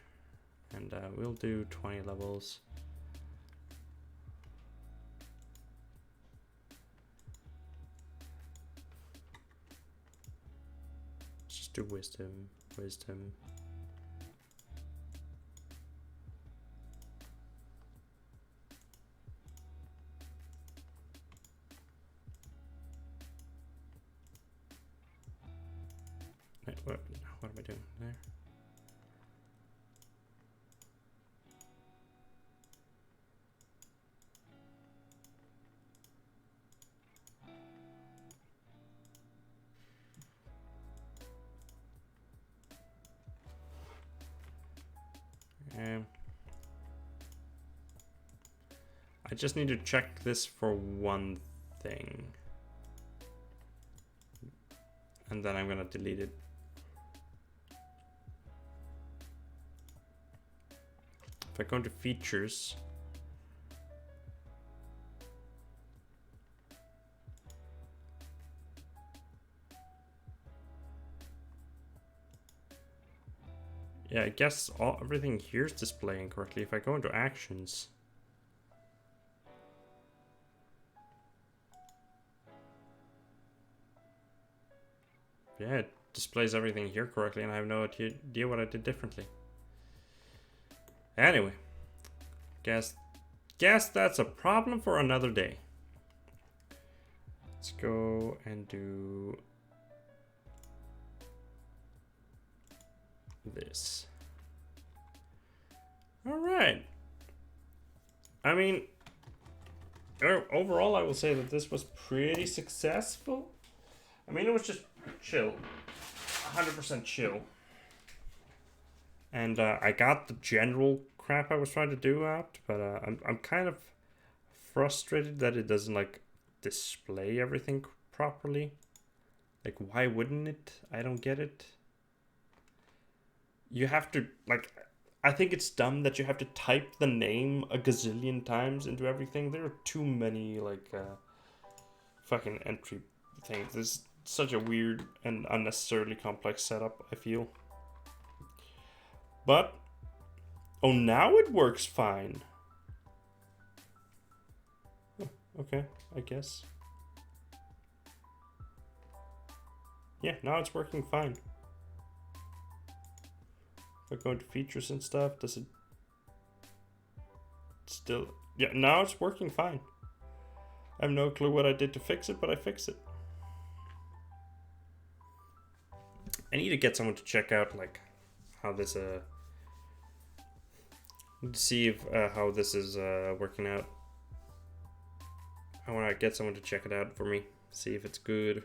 and we'll do 20 levels. Let's just do wisdom. What am I doing there? I just need to check this for one thing. And then I'm gonna delete it. If I go into features, yeah, I guess everything here is displaying correctly. If I go into actions, yeah, it displays everything here correctly, and I have no idea what I did differently. Anyway, guess that's a problem for another day. Let's go and do this. All right. I mean, overall, I will say that this was pretty successful. I mean, it was just chill, 100% chill. And I got the general crap I was trying to do out, but I'm kind of frustrated that it doesn't like display everything properly. Like, why wouldn't it? I don't get it. You have to, like, I think it's dumb that you have to type the name a gazillion times into everything. There are too many, like, fucking entry things. This is such a weird and unnecessarily complex setup, I feel. But, oh, now it works fine. Oh, okay, I guess. Yeah, now it's working fine. If I go into features and stuff, does it still... Yeah, now it's working fine. I have no clue what I did to fix it, but I fixed it. I need to get someone to check out, like, how this, see if, how this is, working out. I want to get someone to check it out for me, see if it's good.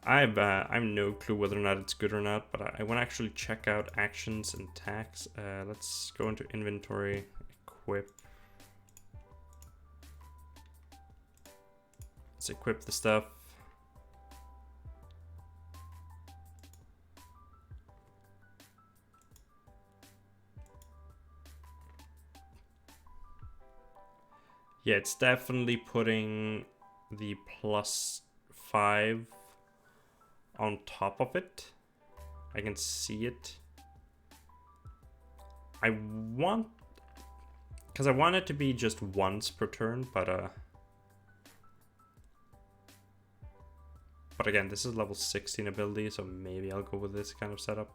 I have no clue whether or not it's good or not, but I want to actually check out actions and tags. Let's go into inventory, equip. Let's equip the stuff. Yeah, it's definitely putting the +5 on top of it. I can see it. Because I want it to be just once per turn, but again, this is level 16 ability, so maybe I'll go with this kind of setup.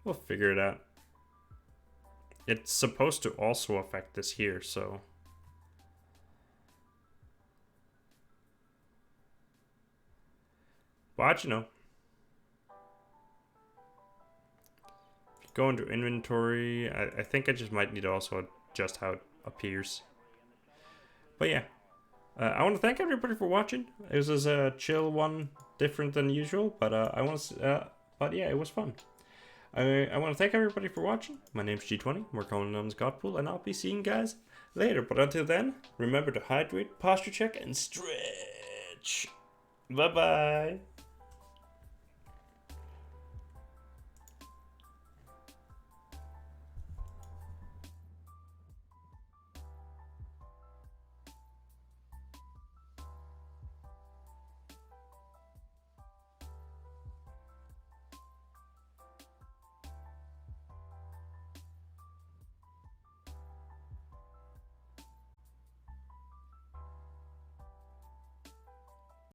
We'll figure it out. It's supposed to also affect this here, so... But, you know. If you go into inventory, I think I just might need to also adjust how it appears. But yeah. I want to thank everybody for watching. It was a chill one, different than usual, but but yeah, it was fun. I want to thank everybody for watching. My name's G20, we're calling on Godpool, and I'll be seeing you guys later. But until then, remember to hydrate, posture check, and stretch. Bye-bye.